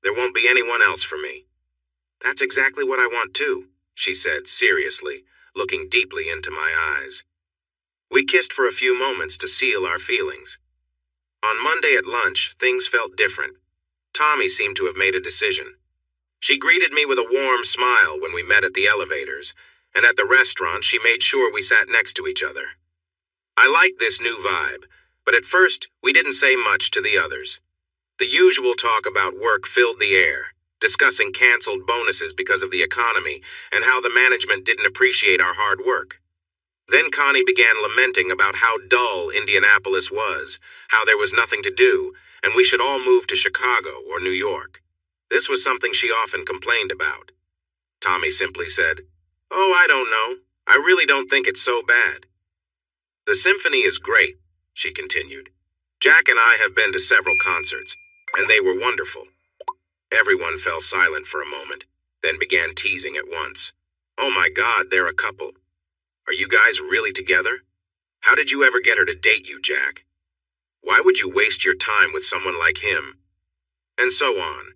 There won't be anyone else for me. "That's exactly what I want too," she said seriously, looking deeply into my eyes. We kissed for a few moments to seal our feelings. On Monday at lunch, things felt different. Tommy seemed to have made a decision. She greeted me with a warm smile when we met at the elevators, and at the restaurant she made sure we sat next to each other. I liked this new vibe, but at first we didn't say much to the others. The usual talk about work filled the air, discussing canceled bonuses because of the economy and how the management didn't appreciate our hard work. Then Connie began lamenting about how dull Indianapolis was, how there was nothing to do, and we should all move to Chicago or New York. This was something she often complained about. Tommy simply said, "Oh, I don't know. I really don't think it's so bad." "The symphony is great," she continued. "Jack and I have been to several concerts, and they were wonderful." Everyone fell silent for a moment, then began teasing at once. "Oh my God, they're a couple. Are you guys really together? How did you ever get her to date you, Jack? Why would you waste your time with someone like him?" And so on.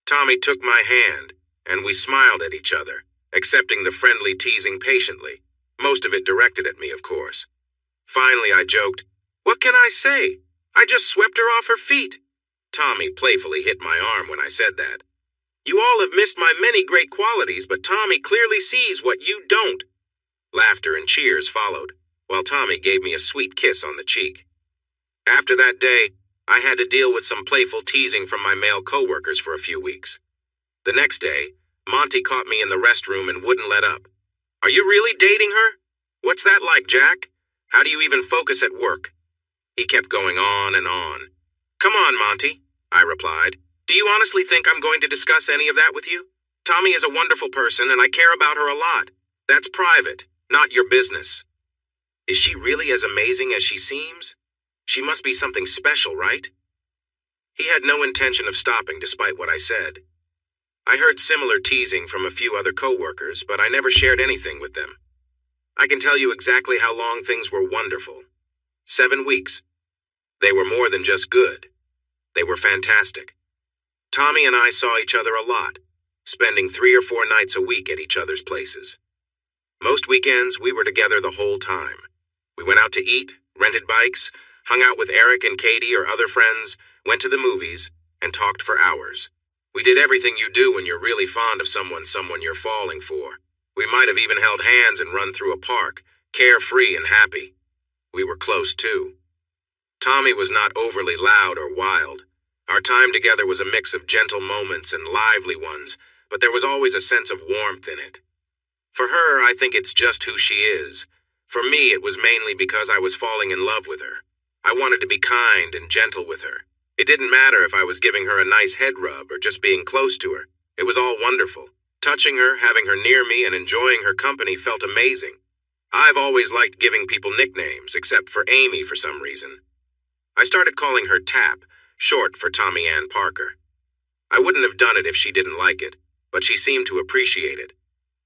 Tommy took my hand, and we smiled at each other, accepting the friendly teasing patiently, most of it directed at me, of course. Finally, I joked, "What can I say? I just swept her off her feet." Tommy playfully hit my arm when I said that. You all have missed my many great qualities, but Tommy clearly sees what you don't. Laughter and cheers followed, while Tommy gave me a sweet kiss on the cheek. After that day, I had to deal with some playful teasing from my male coworkers for a few weeks. The next day, Monty caught me in the restroom and wouldn't let up. Are you really dating her? What's that like, Jack? How do you even focus at work? He kept going on and on. Come on, Monty, I replied. Do you honestly think I'm going to discuss any of that with you? Tommy is a wonderful person and I care about her a lot. That's private, not your business. Is she really as amazing as she seems? She must be something special, right? He had no intention of stopping despite what I said. I heard similar teasing from a few other coworkers, but I never shared anything with them. I can tell you exactly how long things were wonderful. 7 weeks. They were more than just good. They were fantastic. Tommy and I saw each other a lot, spending 3 or 4 nights a week at each other's places. Most weekends, we were together the whole time. We went out to eat, rented bikes, hung out with Eric and Katie or other friends, went to the movies, and talked for hours. We did everything you do when you're really fond of someone you're falling for. We might have even held hands and run through a park, carefree and happy. We were close, too. Tommy was not overly loud or wild. Our time together was a mix of gentle moments and lively ones, but there was always a sense of warmth in it. For her, I think it's just who she is. For me, it was mainly because I was falling in love with her. I wanted to be kind and gentle with her. It didn't matter if I was giving her a nice head rub or just being close to her. It was all wonderful. Touching her, having her near me, and enjoying her company felt amazing. I've always liked giving people nicknames, except for Amy for some reason. I started calling her Tap, short for Tommy Ann Parker. I wouldn't have done it if she didn't like it, but she seemed to appreciate it.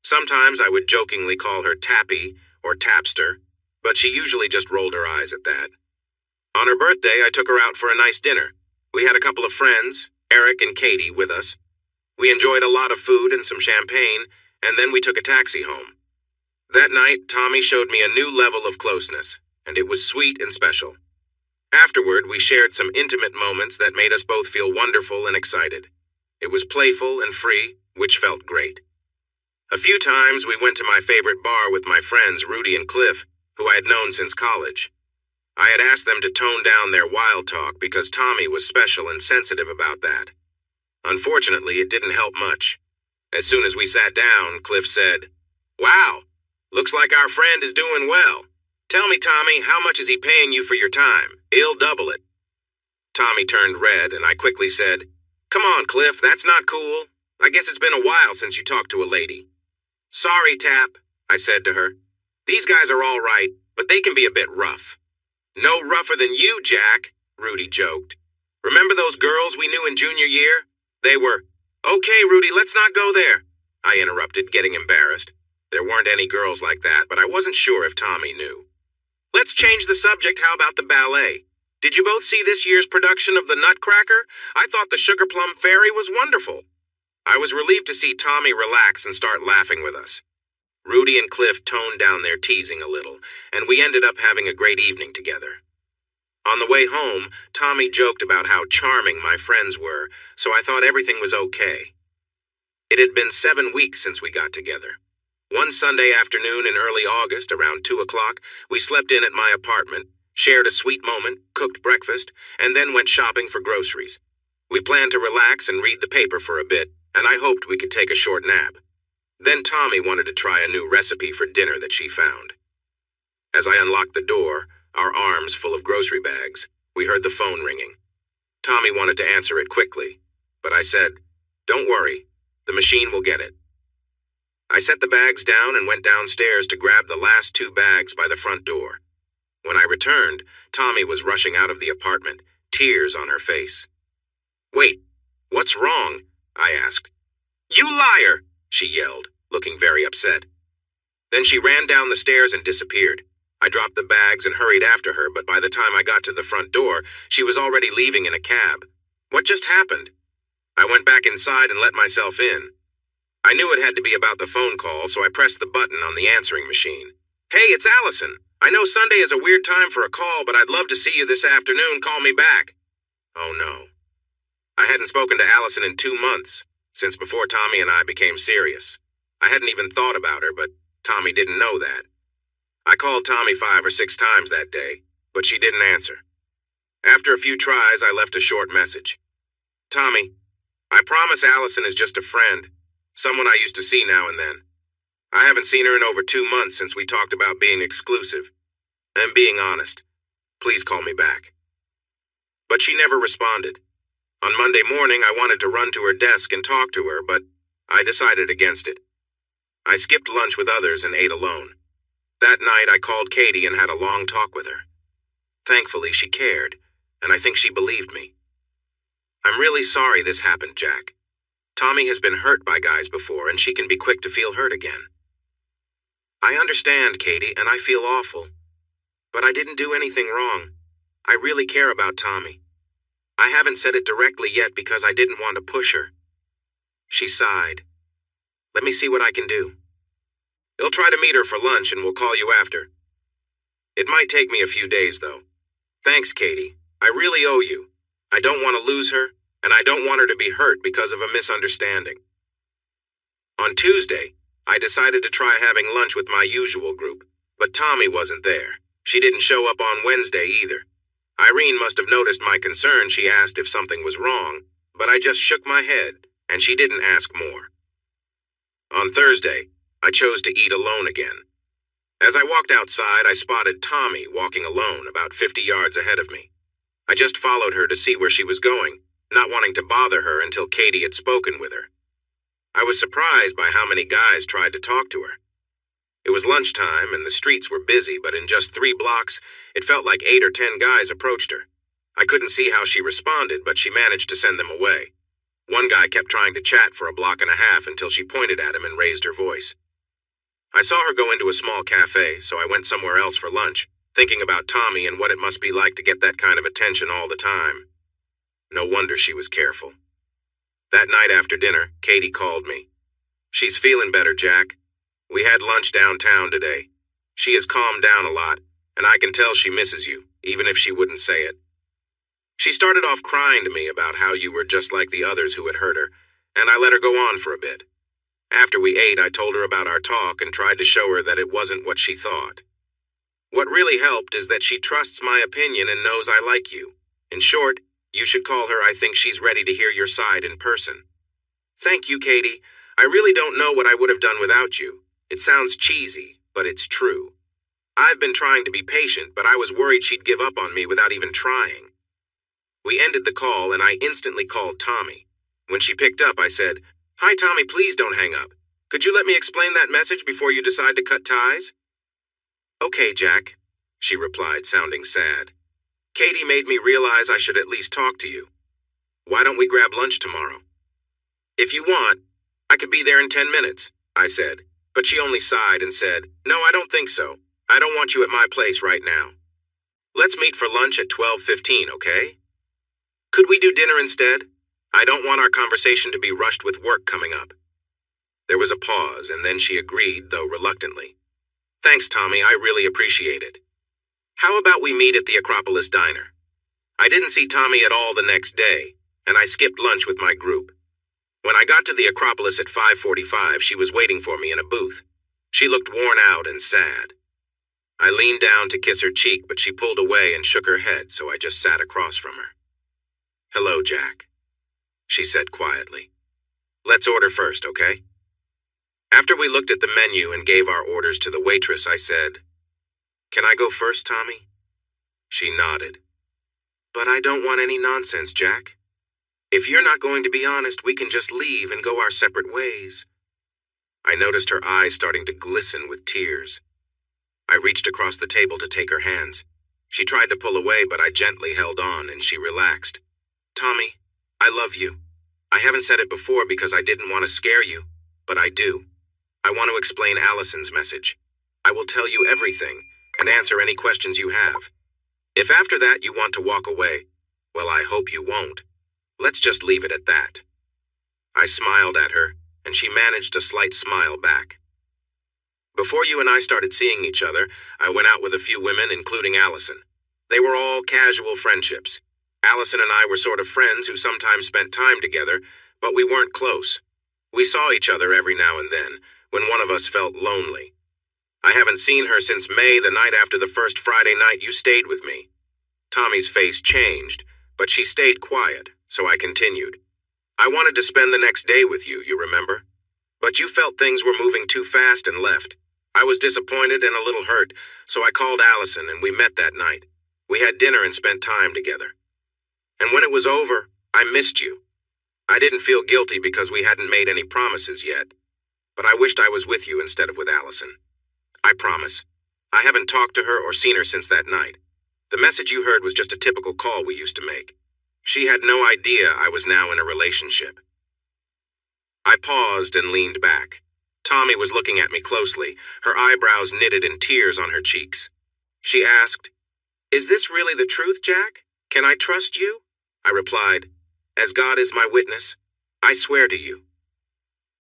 Sometimes I would jokingly call her Tappy or Tapster, but she usually just rolled her eyes at that. On her birthday, I took her out for a nice dinner. We had a couple of friends, Eric and Katie, with us. We enjoyed a lot of food and some champagne, and then we took a taxi home. That night, Tommy showed me a new level of closeness, and it was sweet and special. Afterward, we shared some intimate moments that made us both feel wonderful and excited. It was playful and free, which felt great. A few times, we went to my favorite bar with my friends Rudy and Cliff, who I had known since college. I had asked them to tone down their wild talk because Tommy was special and sensitive about that. Unfortunately, it didn't help much. As soon as we sat down, Cliff said, "Wow, looks like our friend is doing well. Tell me, Tommy, how much is he paying you for your time? He'll double it." Tommy turned red, and I quickly said, "Come on, Cliff, that's not cool. I guess it's been a while since you talked to a lady." "Sorry, Tap," I said to her. "These guys are all right, but they can be a bit rough." "No rougher than you, Jack," Rudy joked. "Remember those girls we knew in junior year? They were—" "Okay, Rudy, let's not go there," I interrupted, getting embarrassed. There weren't any girls like that, but I wasn't sure if Tommy knew. "Let's change the subject. How about the ballet? Did you both see this year's production of The Nutcracker? I thought the Sugar Plum Fairy was wonderful." I was relieved to see Tommy relax and start laughing with us. Rudy and Cliff toned down their teasing a little, and we ended up having a great evening together. On the way home, Tommy joked about how charming my friends were, so I thought everything was okay. It had been 7 weeks since we got together. One Sunday afternoon in early August, around 2 o'clock, we slept in at my apartment, shared a sweet moment, cooked breakfast, and then went shopping for groceries. We planned to relax and read the paper for a bit, and I hoped we could take a short nap. Then Tommy wanted to try a new recipe for dinner that she found. As I unlocked the door, our arms full of grocery bags, we heard the phone ringing. Tommy wanted to answer it quickly, but I said, "Don't worry, the machine will get it." I set the bags down and went downstairs to grab the last 2 bags by the front door. When I returned, Tommy was rushing out of the apartment, tears on her face. "Wait, what's wrong?" I asked. "You liar!" she yelled, looking very upset. Then she ran down the stairs and disappeared. I dropped the bags and hurried after her, but by the time I got to the front door, she was already leaving in a cab. What just happened? I went back inside and let myself in. I knew it had to be about the phone call, so I pressed the button on the answering machine. "Hey, it's Allison. I know Sunday is a weird time for a call, but I'd love to see you this afternoon. Call me back." Oh no. I hadn't spoken to Allison in 2 months, since before Tommy and I became serious. I hadn't even thought about her, but Tommy didn't know that. I called Tommy 5 or 6 times that day, but she didn't answer. After a few tries, I left a short message. Tommy, I promise Allison is just a friend, someone I used to see now and then. I haven't seen her in over 2 months since we talked about being exclusive. And being honest, please call me back. But she never responded. On Monday morning, I wanted to run to her desk and talk to her, but I decided against it. I skipped lunch with others and ate alone. That night, I called Katie and had a long talk with her. Thankfully, she cared, and I think she believed me. I'm really sorry this happened, Jack. Tommy has been hurt by guys before, and she can be quick to feel hurt again. I understand, Katie, and I feel awful. But I didn't do anything wrong. I really care about Tommy. I haven't said it directly yet because I didn't want to push her. She sighed. Let me see what I can do. You'll try to meet her for lunch and we'll call you after. It might take me a few days, though. Thanks, Katie. I really owe you. I don't want to lose her, and I don't want her to be hurt because of a misunderstanding. On Tuesday, I decided to try having lunch with my usual group, but Tommy wasn't there. She didn't show up on Wednesday either. Irene must have noticed my concern. She asked if something was wrong, but I just shook my head, and she didn't ask more. On Thursday, I chose to eat alone again. As I walked outside, I spotted Tommy walking alone about 50 yards ahead of me. I just followed her to see where she was going, not wanting to bother her until Katie had spoken with her. I was surprised by how many guys tried to talk to her. It was lunchtime and the streets were busy, but in just 3 blocks, it felt like 8 or 10 guys approached her. I couldn't see how she responded, but she managed to send them away. One guy kept trying to chat for a block and a half until she pointed at him and raised her voice. I saw her go into a small cafe, so I went somewhere else for lunch, thinking about Tommy and what it must be like to get that kind of attention all the time. No wonder she was careful. That night after dinner, Katie called me. She's feeling better, Jack. We had lunch downtown today. She has calmed down a lot, and I can tell she misses you, even if she wouldn't say it. She started off crying to me about how you were just like the others who had hurt her, and I let her go on for a bit. After we ate, I told her about our talk and tried to show her that it wasn't what she thought. What really helped is that she trusts my opinion and knows I like you. In short, you should call her. I think she's ready to hear your side in person. Thank you, Katie. I really don't know what I would have done without you. It sounds cheesy, but it's true. I've been trying to be patient, but I was worried she'd give up on me without even trying. We ended the call, and I instantly called Tommy. When she picked up, I said, "Hi, Tommy, please don't hang up. Could you let me explain that message before you decide to cut ties?" "Okay, Jack," she replied, sounding sad. "Katie made me realize I should at least talk to you. Why don't we grab lunch tomorrow?" "If you want, I could be there in 10 minutes, I said, but she only sighed and said, "No, I don't think so. I don't want you at my place right now. Let's meet for lunch at 12:15, okay? Could we do dinner instead? I don't want our conversation to be rushed with work coming up." There was a pause, and then she agreed, though reluctantly. "Thanks, Tommy, I really appreciate it. How about we meet at the Acropolis Diner?" I didn't see Tommy at all the next day, and I skipped lunch with my group. When I got to the Acropolis at 5:45, she was waiting for me in a booth. She looked worn out and sad. I leaned down to kiss her cheek, but she pulled away and shook her head, so I just sat across from her. "Hello, Jack," she said quietly. "Let's order first, okay?" After we looked at the menu and gave our orders to the waitress, I said, "Can I go first, Tommy?" She nodded. "But I don't want any nonsense, Jack. If you're not going to be honest, we can just leave and go our separate ways." I noticed her eyes starting to glisten with tears. I reached across the table to take her hands. She tried to pull away, but I gently held on, and she relaxed. "Tommy, I love you. I haven't said it before because I didn't want to scare you, but I do. I want to explain Allison's message. I will tell you everything and answer any questions you have. If after that you want to walk away, well, I hope you won't. Let's just leave it at that." I smiled at her, and she managed a slight smile back. Before you and I started seeing each other, I went out with a few women, including Allison. They were all casual friendships. Allison and I were sort of friends who sometimes spent time together, but we weren't close. We saw each other every now and then, when one of us felt lonely. I haven't seen her since May, the night after the first Friday night you stayed with me. Tommy's face changed, but she stayed quiet, so I continued. I wanted to spend the next day with you, you remember? But you felt things were moving too fast and left. I was disappointed and a little hurt, so I called Allison and we met that night. We had dinner and spent time together. And when it was over, I missed you. I didn't feel guilty because we hadn't made any promises yet, but I wished I was with you instead of with Allison. I promise. I haven't talked to her or seen her since that night. The message you heard was just a typical call we used to make. She had no idea I was now in a relationship. I paused and leaned back. Tommy was looking at me closely, her eyebrows knitted and tears on her cheeks. She asked, "Is this really the truth, Jack? Can I trust you?" I replied, "As God is my witness, I swear to you."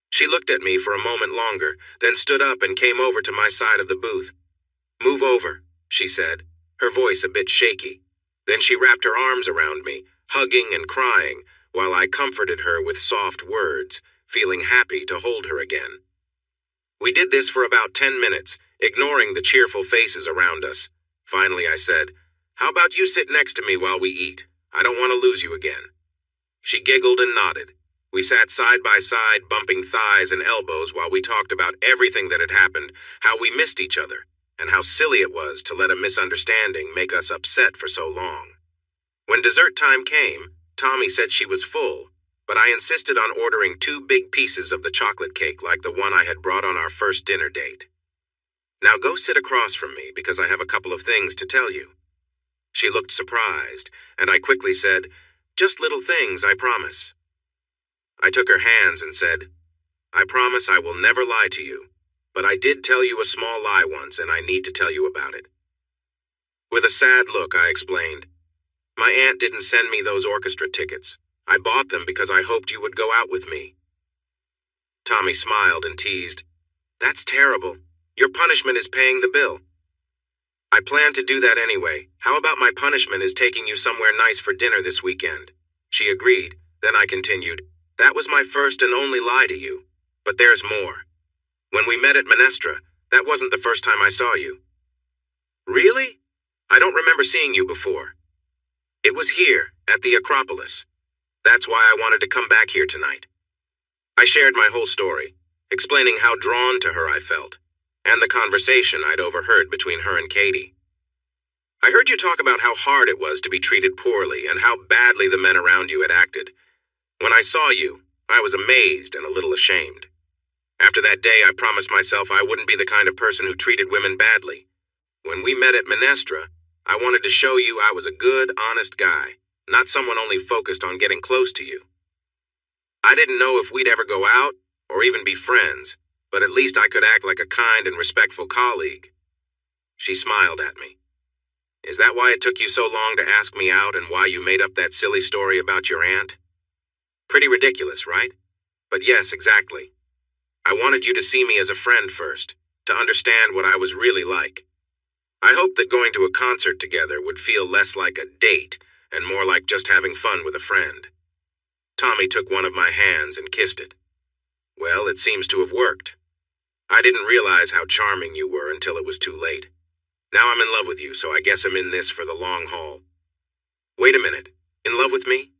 She looked at me for a moment longer, then stood up and came over to my side of the booth. "Move over," she said, her voice a bit shaky. Then she wrapped her arms around me, hugging and crying, while I comforted her with soft words, feeling happy to hold her again. We did this for about 10 minutes, ignoring the cheerful faces around us. Finally, I said, "How about you sit next to me while we eat? I don't want to lose you again." She giggled and nodded. We sat side by side, bumping thighs and elbows while we talked about everything that had happened, how we missed each other, and how silly it was to let a misunderstanding make us upset for so long. When dessert time came, Tommy said she was full, but I insisted on ordering 2 big pieces of the chocolate cake like the one I had brought on our first dinner date. "Now go sit across from me because I have a couple of things to tell you." She looked surprised, and I quickly said, "Just little things, I promise." I took her hands and said, "I promise I will never lie to you, but I did tell you a small lie once and I need to tell you about it." With a sad look, I explained, "My aunt didn't send me those orchestra tickets. I bought them because I hoped you would go out with me." Tommy smiled and teased, "That's terrible. Your punishment is paying the bill." "I plan to do that anyway. How about my punishment is taking you somewhere nice for dinner this weekend?" She agreed. Then I continued, "That was my first and only lie to you. But there's more. When we met at Menestra, that wasn't the first time I saw you." "Really? I don't remember seeing you before." "It was here, at the Acropolis. That's why I wanted to come back here tonight." I shared my whole story, explaining how drawn to her I felt, and the conversation I'd overheard between her and Katie. "I heard you talk about how hard it was to be treated poorly and how badly the men around you had acted. When I saw you, I was amazed and a little ashamed. After that day, I promised myself I wouldn't be the kind of person who treated women badly. When we met at Menestra, I wanted to show you I was a good, honest guy, not someone only focused on getting close to you. I didn't know if we'd ever go out or even be friends, but at least I could act like a kind and respectful colleague." She smiled at me. "Is that why it took you so long to ask me out and why you made up that silly story about your aunt? Pretty ridiculous, right? But yes, exactly. I wanted you to see me as a friend first, to understand what I was really like. I hoped that going to a concert together would feel less like a date and more like just having fun with a friend." Tommy took one of my hands and kissed it. "Well, it seems to have worked. I didn't realize how charming you were until it was too late. Now I'm in love with you, so I guess I'm in this for the long haul." "Wait a minute. In love with me?"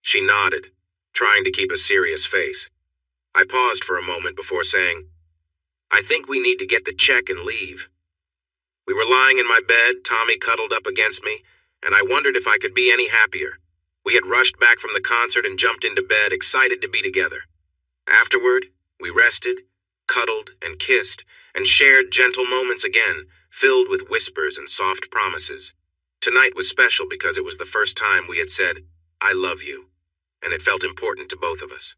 She nodded, trying to keep a serious face. I paused for a moment before saying, "I think we need to get the check and leave." We were lying in my bed, Tommy cuddled up against me, and I wondered if I could be any happier. We had rushed back from the concert and jumped into bed, excited to be together. Afterward, we rested, cuddled, and kissed, and shared gentle moments again, filled with whispers and soft promises. Tonight was special because it was the first time we had said, "I love you," and it felt important to both of us.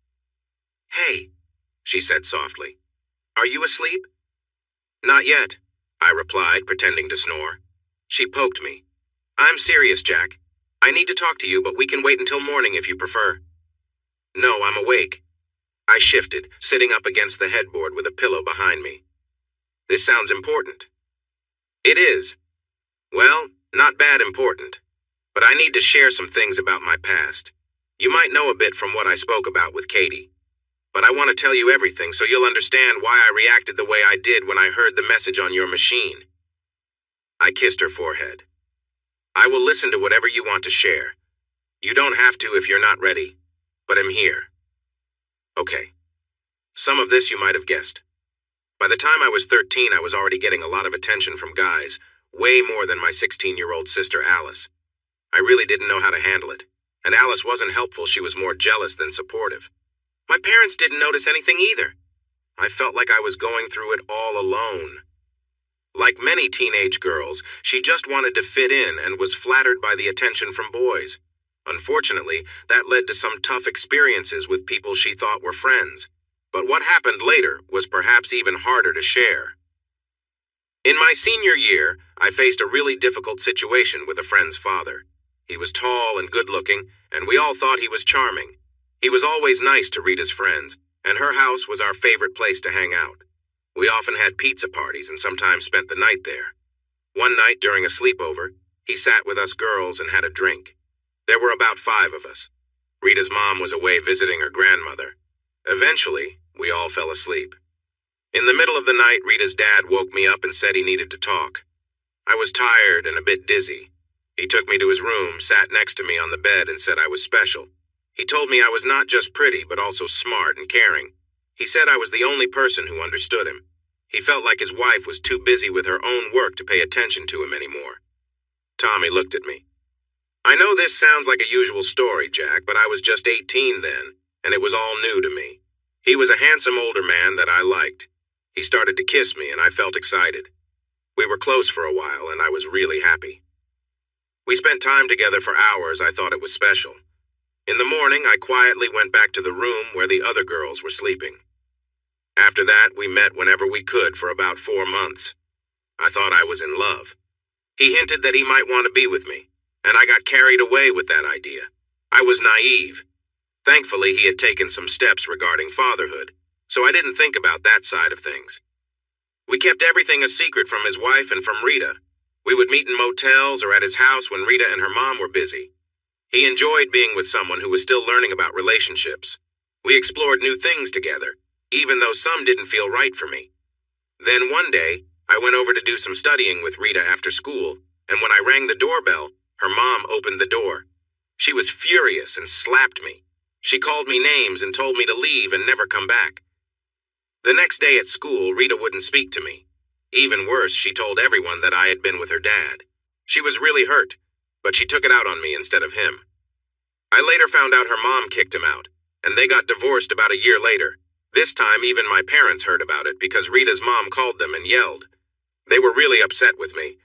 "Hey," she said softly, "are you asleep?" "Not yet," I replied, pretending to snore. She poked me. "I'm serious, Jack. I need to talk to you, but we can wait until morning if you prefer." "No, I'm awake." I shifted, sitting up against the headboard with a pillow behind me. "This sounds important." "It is. Well, not bad important. but I need to share some things about my past. You might know a bit from what I spoke about with Katie, but I want to tell you everything so you'll understand why I reacted the way I did when I heard the message on your machine. I kissed her forehead. I will listen to whatever you want to share. You don't have to if you're not ready, but I'm here. Okay. Some of this you might have guessed. By the time I was 13, I was already getting a lot of attention from guys, way more than my 16-year-old sister Alice. I really didn't know how to handle it, and Alice wasn't helpful. She was more jealous than supportive. My parents didn't notice anything either. I felt like I was going through it all alone. Like many teenage girls, she just wanted to fit in and was flattered by the attention from boys. Unfortunately, that led to some tough experiences with people she thought were friends. But what happened later was perhaps even harder to share. In my senior year, I faced a really difficult situation with a friend's father. He was tall and good-looking, and we all thought he was charming. He was always nice to Rita's friends, and her house was our favorite place to hang out. We often had pizza parties and sometimes spent the night there. One night during a sleepover, he sat with us girls and had a drink. There were about 5 of us. Rita's mom was away visiting her grandmother. Eventually, we all fell asleep. In the middle of the night, Rita's dad woke me up and said he needed to talk. I was tired and a bit dizzy. He took me to his room, sat next to me on the bed, and said I was special. He told me I was not just pretty, but also smart and caring. He said I was the only person who understood him. He felt like his wife was too busy with her own work to pay attention to him anymore. Tommy looked at me. I know this sounds like a usual story, Jack, but I was just 18 then, and it was all new to me. He was a handsome older man that I liked. He started to kiss me, and I felt excited. We were close for a while, and I was really happy. We spent time together for hours. I thought it was special. In the morning, I quietly went back to the room where the other girls were sleeping. After that, we met whenever we could for about 4 months. I thought I was in love. He hinted that he might want to be with me, and I got carried away with that idea. I was naive. Thankfully, he had taken some steps regarding fatherhood, so I didn't think about that side of things. We kept everything a secret from his wife and from Rita. We would meet in motels or at his house when Rita and her mom were busy. He enjoyed being with someone who was still learning about relationships. We explored new things together, even though some didn't feel right for me. Then one day, I went over to do some studying with Rita after school, and when I rang the doorbell, her mom opened the door. She was furious and slapped me. She called me names and told me to leave and never come back. The next day at school, Rita wouldn't speak to me. Even worse, she told everyone that I had been with her dad. She was really hurt, but she took it out on me instead of him. I later found out her mom kicked him out, and they got divorced about a year later. This time, even my parents heard about it because Rita's mom called them and yelled. They were really upset with me.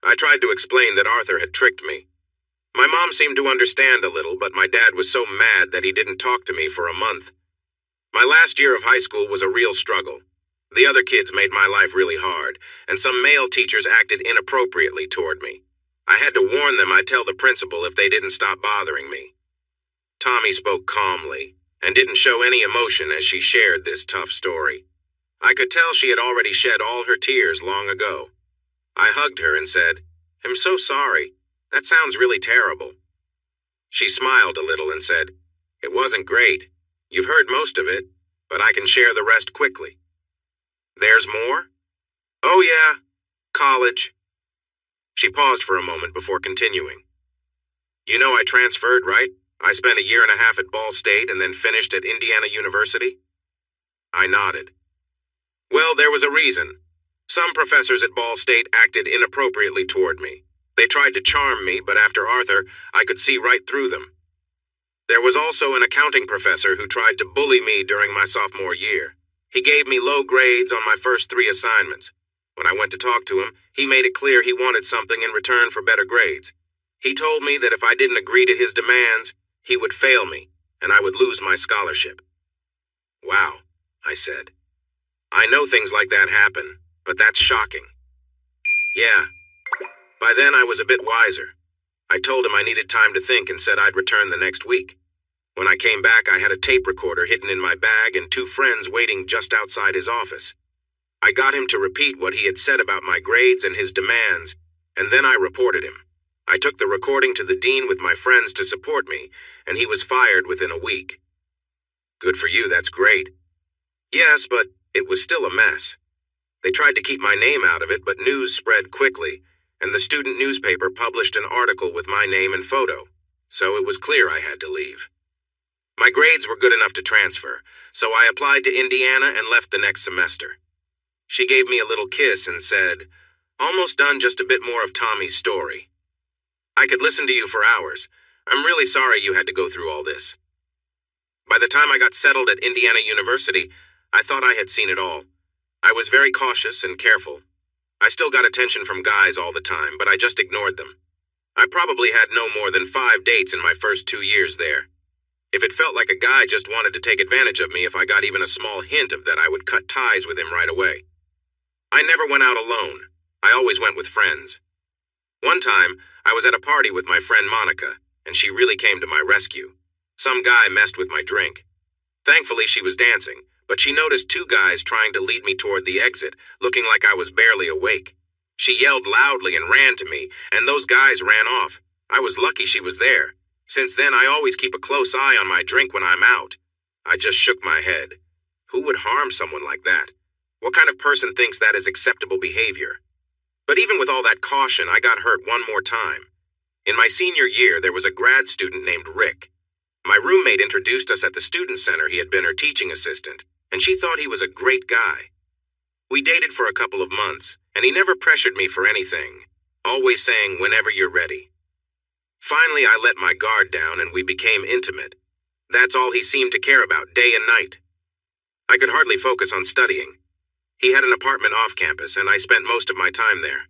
I tried to explain that Arthur had tricked me. My mom seemed to understand a little, but my dad was so mad that he didn't talk to me for a month. My last year of high school was a real struggle. The other kids made my life really hard, and some male teachers acted inappropriately toward me. I had to warn them I'd tell the principal if they didn't stop bothering me. Tommy spoke calmly and didn't show any emotion as she shared this tough story. I could tell she had already shed all her tears long ago. I hugged her and said, "I'm so sorry. That sounds really terrible." She smiled a little and said, "It wasn't great. You've heard most of it, but I can share the rest quickly." "There's more?" "Oh yeah, college." She paused for a moment before continuing. "You know I transferred, right? I spent a year and a half at Ball State and then finished at Indiana University?" I nodded. "Well, there was a reason. Some professors at Ball State acted inappropriately toward me. They tried to charm me, but after Arthur, I could see right through them. There was also an accounting professor who tried to bully me during my sophomore year. He gave me low grades on my first 3 assignments. When I went to talk to him, he made it clear he wanted something in return for better grades. He told me that if I didn't agree to his demands, he would fail me, and I would lose my scholarship." "Wow," I said. "I know things like that happen, but that's shocking." "Yeah." By then I was a bit wiser. I told him I needed time to think and said I'd return the next week. When I came back, I had a tape recorder hidden in my bag and 2 friends waiting just outside his office. I got him to repeat what he had said about my grades and his demands, and then I reported him. I took the recording to the dean with my friends to support me, and he was fired within a week. Good for you, that's great. Yes, but it was still a mess. They tried to keep my name out of it, but news spread quickly, and the student newspaper published an article with my name and photo, so it was clear I had to leave. My grades were good enough to transfer, so I applied to Indiana and left the next semester. She gave me a little kiss and said, "Almost done, just a bit more of Tommy's story. I could listen to you for hours. I'm really sorry you had to go through all this." By the time I got settled at Indiana University, I thought I had seen it all. I was very cautious and careful. I still got attention from guys all the time, but I just ignored them. I probably had no more than 5 dates in my first 2 years there. If it felt like a guy just wanted to take advantage of me if I got even a small hint of that, I would cut ties with him right away. I never went out alone. I always went with friends. One time, I was at a party with my friend Monica, and she really came to my rescue. Some guy messed with my drink. Thankfully, she was dancing, but she noticed 2 guys trying to lead me toward the exit, looking like I was barely awake. She yelled loudly and ran to me, and those guys ran off. I was lucky she was there. Since then, I always keep a close eye on my drink when I'm out. I just shook my head. Who would harm someone like that? What kind of person thinks that is acceptable behavior? But even with all that caution, I got hurt one more time. In my senior year, there was a grad student named Rick. My roommate introduced us at the student center. He had been her teaching assistant, and she thought he was a great guy. We dated for a couple of months, and he never pressured me for anything, always saying, "Whenever you're ready." Finally, I let my guard down and we became intimate. That's all he seemed to care about, day and night. I could hardly focus on studying. He had an apartment off campus, and I spent most of my time there.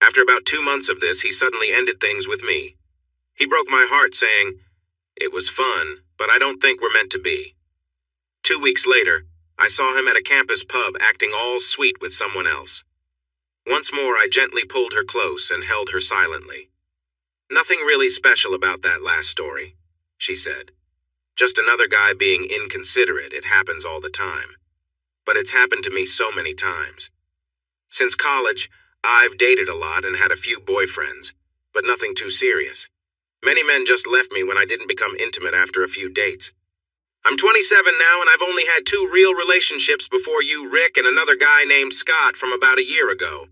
After about 2 months of this, he suddenly ended things with me. He broke my heart, saying, "It was fun, but I don't think we're meant to be." 2 weeks later, I saw him at a campus pub acting all sweet with someone else. Once more, I gently pulled her close and held her silently. "Nothing really special about that last story," she said. "Just another guy being inconsiderate. It happens all the time. But it's happened to me so many times. Since college, I've dated a lot and had a few boyfriends, but nothing too serious. Many men just left me when I didn't become intimate after a few dates. I'm 27 now, and I've only had 2 real relationships before you, Rick, and another guy named Scott from about a year ago."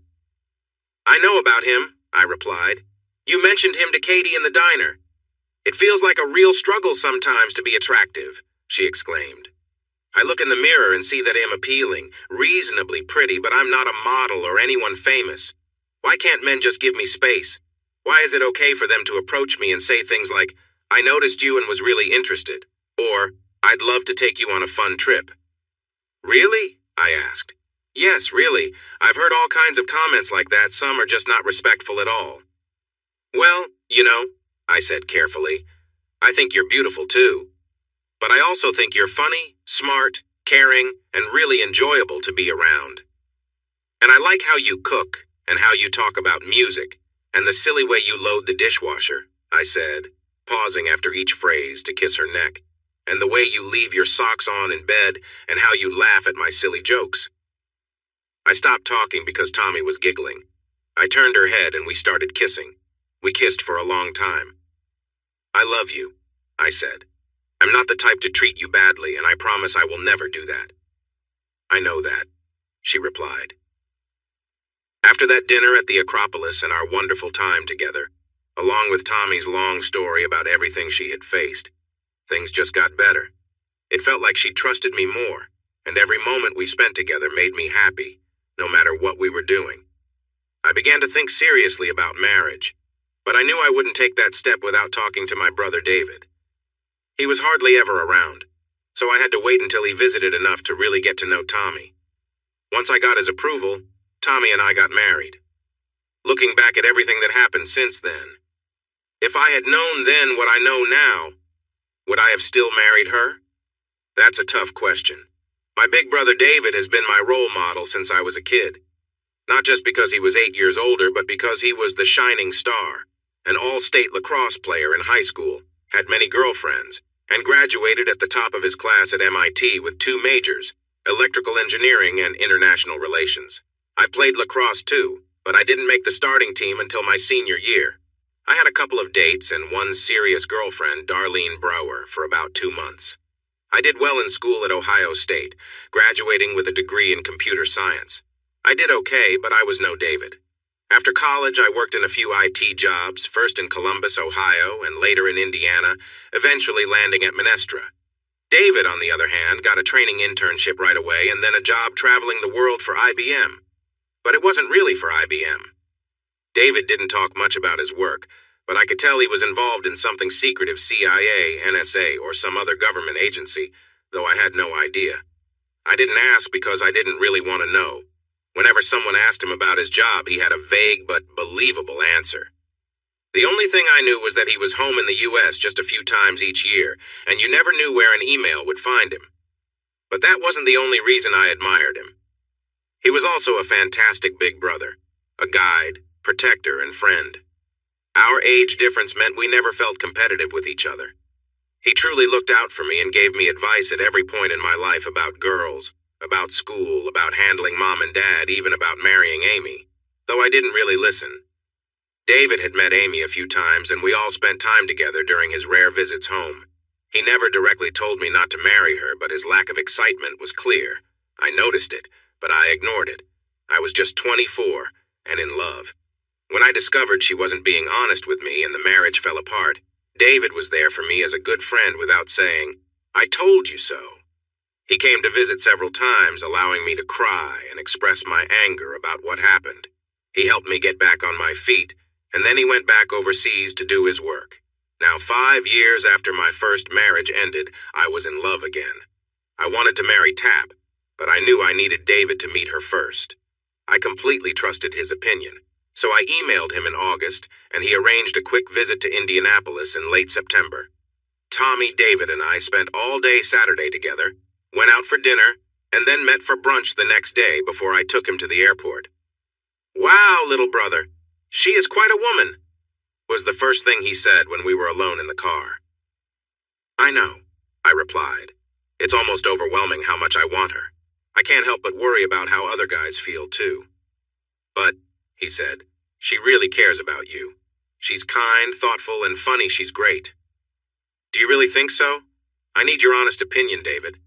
"I know about him," I replied. "You mentioned him to Katie in the diner. It feels like a real struggle sometimes to be attractive," she exclaimed. "I look in the mirror and see that I am appealing, reasonably pretty, but I'm not a model or anyone famous. Why can't men just give me space? Why is it okay for them to approach me and say things like, 'I noticed you and was really interested,' or 'I'd love to take you on a fun trip'?" "Really?" I asked. "Yes, really. I've heard all kinds of comments like that. Some are just not respectful at all." "Well, I said carefully, I think you're beautiful too. But I also think you're funny, smart, caring, and really enjoyable to be around. And I like how you cook, and how you talk about music, and the silly way you load the dishwasher," I said, pausing after each phrase to kiss her neck, "and the way you leave your socks on in bed, and how you laugh at my silly jokes." I stopped talking because Tommy was giggling. I turned her head and we started kissing. We kissed for a long time. "I love you," I said. "I'm not the type to treat you badly, and I promise I will never do that." "I know that," she replied. After that dinner at the Acropolis and our wonderful time together, along with Tommy's long story about everything she had faced, things just got better. It felt like she trusted me more, and every moment we spent together made me happy, no matter what we were doing. I began to think seriously about marriage, but I knew I wouldn't take that step without talking to my brother David. He was hardly ever around, so I had to wait until he visited enough to really get to know Tommy. Once I got his approval, Tommy and I got married. Looking back at everything that happened since then, if I had known then what I know now, would I have still married her? That's a tough question. My big brother David has been my role model since I was a kid. Not just because he was 8 years older, but because he was the shining star, an all-state lacrosse player in high school, had many girlfriends, and graduated at the top of his class at MIT with 2 majors, electrical engineering and international relations. I played lacrosse too, but I didn't make the starting team until my senior year. I had a couple of dates and one serious girlfriend, Darlene Brower, for about 2 months. I did well in school at Ohio State, graduating with a degree in computer science. I did okay, but I was no David. After college, I worked in a few IT jobs, first in Columbus, Ohio, and later in Indiana, eventually landing at Minestra. David, on the other hand, got a training internship right away and then a job traveling the world for IBM. But it wasn't really for IBM. David didn't talk much about his work, but I could tell he was involved in something secretive, CIA, NSA, or some other government agency, though I had no idea. I didn't ask because I didn't really want to know. Whenever someone asked him about his job, he had a vague but believable answer. The only thing I knew was that he was home in the U.S. just a few times each year, and you never knew where an email would find him. But that wasn't the only reason I admired him. He was also a fantastic big brother, a guide, protector, and friend. Our age difference meant we never felt competitive with each other. He truly looked out for me and gave me advice at every point in my life about girls, about school, about handling mom and dad, even about marrying Amy, though I didn't really listen. David had met Amy a few times, and we all spent time together during his rare visits home. He never directly told me not to marry her, but his lack of excitement was clear. I noticed it, but I ignored it. I was just 24, and in love. When I discovered she wasn't being honest with me and the marriage fell apart, David was there for me as a good friend without saying, "I told you so." He came to visit several times, allowing me to cry and express my anger about what happened. He helped me get back on my feet, and then he went back overseas to do his work. Now, 5 years after my first marriage ended, I was in love again. I wanted to marry Tap, but I knew I needed David to meet her first. I completely trusted his opinion, so I emailed him in August, and he arranged a quick visit to Indianapolis in late September. Tommy, David, and I spent all day Saturday together, went out for dinner, and then met for brunch the next day before I took him to the airport. "Wow, little brother, she is quite a woman," was the first thing he said when we were alone in the car. "I know," I replied. "It's almost overwhelming how much I want her. I can't help but worry about how other guys feel, too." "But," he said, "she really cares about you. She's kind, thoughtful, and funny. She's great." "Do you really think so? I need your honest opinion, David.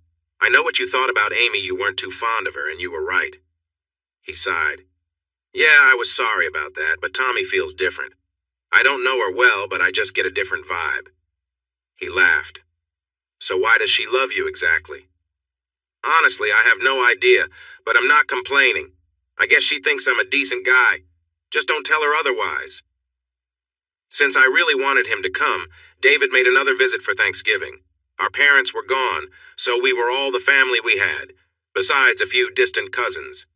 I know what you thought about Amy. You weren't too fond of her, and you were right." He sighed. "Yeah, I was sorry about that, but Tommy feels different. I don't know her well, but I just get a different vibe." He laughed. "So why does she love you exactly?" "Honestly, I have no idea, but I'm not complaining. I guess she thinks I'm a decent guy. Just don't tell her otherwise." Since I really wanted him to come, David made another visit for Thanksgiving. Our parents were gone, so we were all the family we had, besides a few distant cousins.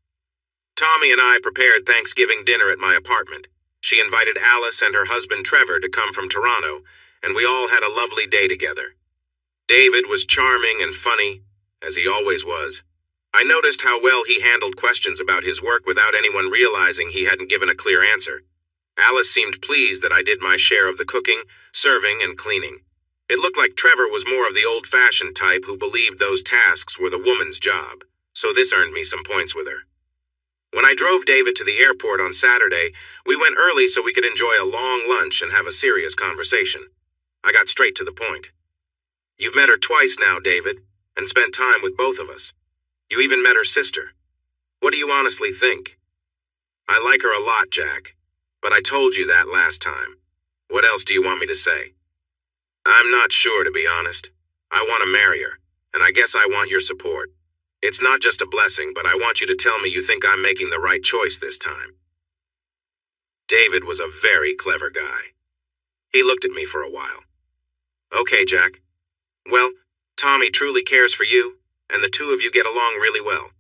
Tommy and I prepared Thanksgiving dinner at my apartment. She invited Alice and her husband Trevor to come from Toronto, and we all had a lovely day together. David was charming and funny, as he always was. I noticed how well he handled questions about his work without anyone realizing he hadn't given a clear answer. Alice seemed pleased that I did my share of the cooking, serving, and cleaning. It looked like Trevor was more of the old-fashioned type who believed those tasks were the woman's job, so this earned me some points with her. When I drove David to the airport on Saturday, we went early so we could enjoy a long lunch and have a serious conversation. I got straight to the point. "You've met her twice now, David, and spent time with both of us. You even met her sister. What do you honestly think?" "I like her a lot, Jack, but I told you that last time. What else do you want me to say?" "I'm not sure, to be honest. I want to marry her, and I guess I want your support. It's not just a blessing, but I want you to tell me you think I'm making the right choice this time." David was a very clever guy. He looked at me for a while. "Okay, Jack. Well, Tommy truly cares for you, and the two of you get along really well.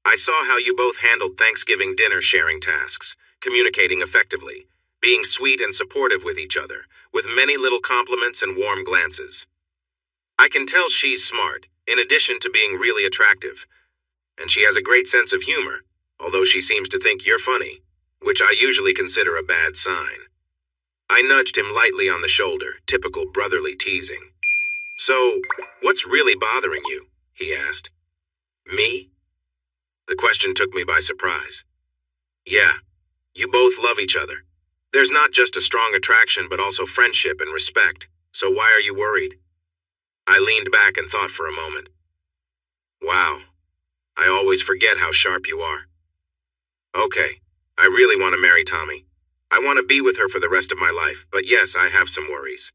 I saw how you both handled Thanksgiving dinner sharing tasks, communicating effectively, being sweet and supportive with each other, with many little compliments and warm glances. I can tell she's smart, in addition to being really attractive. And she has a great sense of humor, although she seems to think you're funny, which I usually consider a bad sign." I nudged him lightly on the shoulder, typical brotherly teasing. "So, what's really bothering you?" he asked. "Me?" The question took me by surprise. "Yeah, you both love each other. There's not just a strong attraction, but also friendship and respect. So why are you worried? I leaned back and thought for a moment. Wow, I always forget how sharp you are. Okay, I really want to marry Tommy. I want to be with her for the rest of my life, but yes, I have some worries.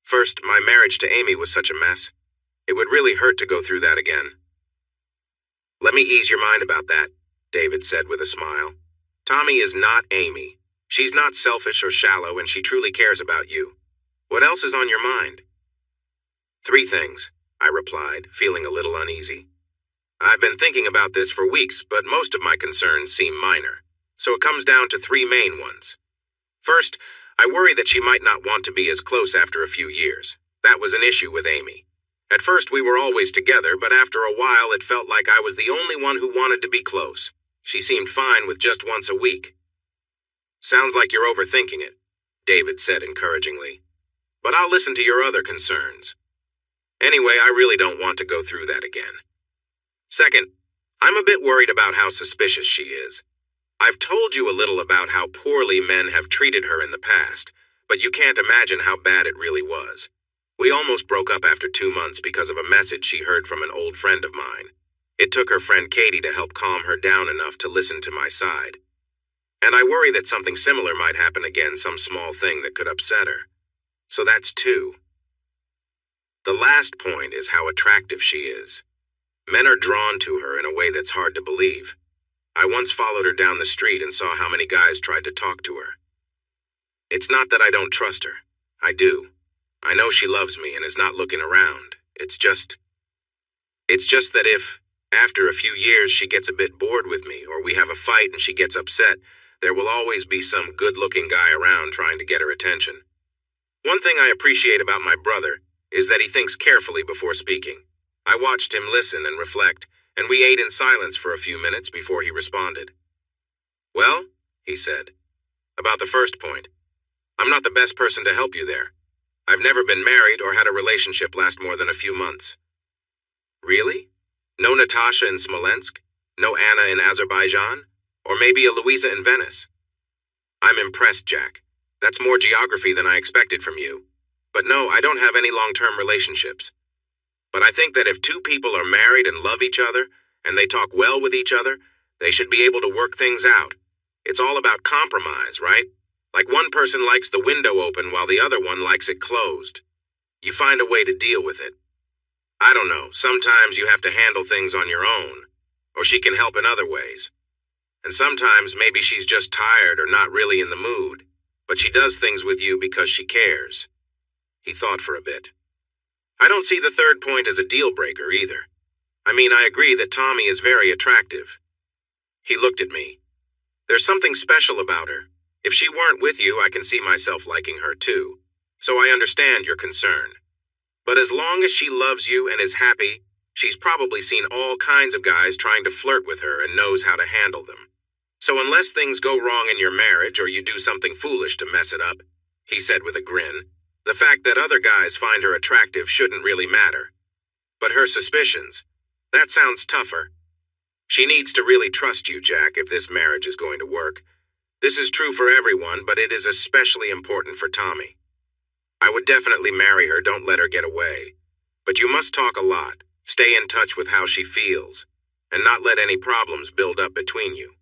First, my marriage to Amy was such a mess. It would really hurt to go through that again. Let me ease your mind about that, David said with a smile. Tommy is not Amy. She's not selfish or shallow, and she truly cares about you. What else is on your mind? 3 things, I replied, feeling a little uneasy. I've been thinking about this for weeks, but most of my concerns seem minor, so it comes down to 3 main ones. First, I worry that she might not want to be as close after a few years. That was an issue with Amy. At first we were always together, but after a while it felt like I was the only one who wanted to be close. She seemed fine with just once a week. Sounds like you're overthinking it, David said encouragingly. But I'll listen to your other concerns. Anyway, I really don't want to go through that again. Second, I'm a bit worried about how suspicious she is. I've told you a little about how poorly men have treated her in the past, but you can't imagine how bad it really was. We almost broke up after 2 months because of a message she heard from an old friend of mine. It took her friend Katie to help calm her down enough to listen to my side. And I worry that something similar might happen again, some small thing that could upset her. So that's 2. The last point is how attractive she is. Men are drawn to her in a way that's hard to believe. I once followed her down the street and saw how many guys tried to talk to her. It's not that I don't trust her. I do. I know she loves me and is not looking around. It's just that if, after a few years, she gets a bit bored with me, or we have a fight and she gets upset, there will always be some good-looking guy around trying to get her attention. One thing I appreciate about my brother is that he thinks carefully before speaking. I watched him listen and reflect, and we ate in silence for a few minutes before he responded. Well, he said, about the first point, I'm not the best person to help you there. I've never been married or had a relationship last more than a few months. Really? No Natasha in Smolensk? No Anna in Azerbaijan? Or maybe a Louisa in Venice? I'm impressed, Jack. That's more geography than I expected from you. But no, I don't have any long-term relationships. But I think that if 2 people are married and love each other, and they talk well with each other, they should be able to work things out. It's all about compromise, right? Like one person likes the window open while the other one likes it closed. You find a way to deal with it. I don't know, sometimes you have to handle things on your own, or she can help in other ways. And sometimes maybe she's just tired or not really in the mood, but she does things with you because she cares. He thought for a bit. I don't see the third point as a deal breaker either. I mean, I agree that Tommy is very attractive. He looked at me. There's something special about her. If she weren't with you, I can see myself liking her too. So I understand your concern. But as long as she loves you and is happy, she's probably seen all kinds of guys trying to flirt with her and knows how to handle them. So unless things go wrong in your marriage or you do something foolish to mess it up, he said with a grin, the fact that other guys find her attractive shouldn't really matter. But her suspicions, that sounds tougher. She needs to really trust you, Jack, if this marriage is going to work. This is true for everyone, but it is especially important for Tommy. I would definitely marry her, don't let her get away. But you must talk a lot, stay in touch with how she feels, and not let any problems build up between you.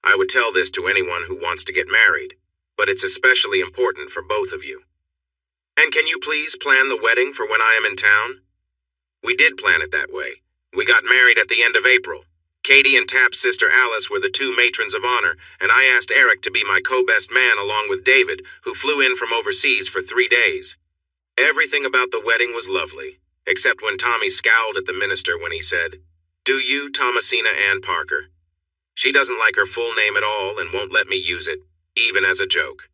I would tell this to anyone who wants to get married, but it's especially important for both of you. And can you please plan the wedding for when I am in town? We did plan it that way. We got married at the end of April. Katie and Tap's sister Alice were the 2 matrons of honor, and I asked Eric to be my co-best man along with David, who flew in from overseas for 3 days. Everything about the wedding was lovely, except when Tommy scowled at the minister when he said, "Do you, Thomasina Ann Parker?" She doesn't like her full name at all and won't let me use it, even as a joke.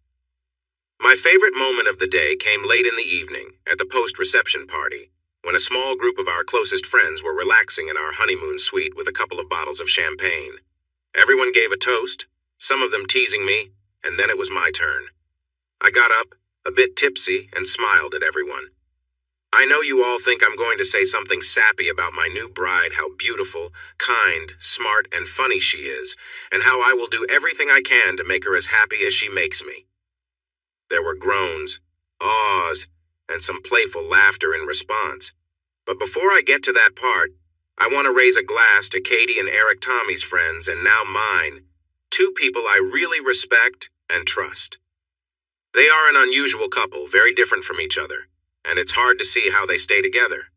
My favorite moment of the day came late in the evening, at the post-reception party, when a small group of our closest friends were relaxing in our honeymoon suite with a couple of bottles of champagne. Everyone gave a toast, some of them teasing me, and then it was my turn. I got up, a bit tipsy, and smiled at everyone. I know you all think I'm going to say something sappy about my new bride, how beautiful, kind, smart, and funny she is, and how I will do everything I can to make her as happy as she makes me. There were groans, ahs, and some playful laughter in response. But before I get to that part, I want to raise a glass to Katie and Eric Tommy's friends, and now mine, two people I really respect and trust. They are an unusual couple, very different from each other, and it's hard to see how they stay together.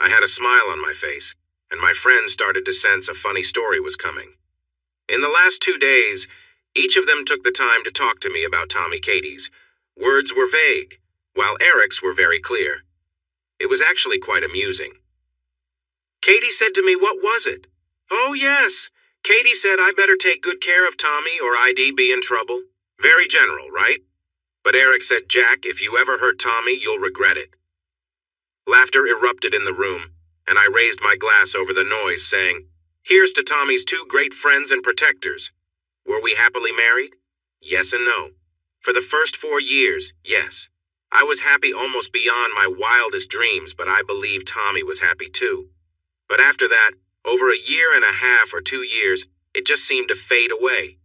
I had a smile on my face, and my friends started to sense a funny story was coming. In the last 2 days, each of them took the time to talk to me about Tommy Katie's. Words were vague, while Eric's were very clear. It was actually quite amusing. Katie said to me, "What was it?" "Oh, yes. Katie said I better take good care of Tommy or I'd be in trouble." Very general, right? But Eric said, "Jack, if you ever hurt Tommy, you'll regret it." Laughter erupted in the room, and I raised my glass over the noise, saying, "Here's to Tommy's two great friends and protectors." Were we happily married? Yes and no. For the first 4 years, yes. I was happy almost beyond my wildest dreams, but I believe Tommy was happy too. But after that, over a year and a half or 2 years, it just seemed to fade away,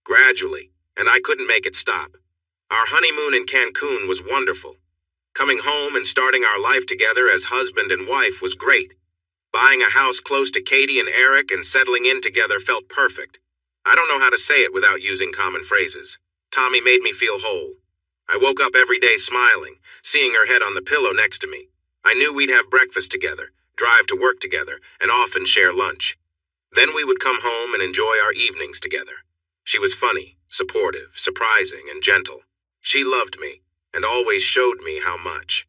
gradually, and I couldn't make it stop. Our honeymoon in Cancun was wonderful. Coming home and starting our life together as husband and wife was great. Buying a house close to Katie and Eric and settling in together felt perfect. I don't know how to say it without using common phrases. Tommy made me feel whole. I woke up every day smiling, seeing her head on the pillow next to me. I knew we'd have breakfast together, drive to work together, and often share lunch. Then we would come home and enjoy our evenings together. She was funny, supportive, surprising, and gentle. She loved me, and always showed me how much.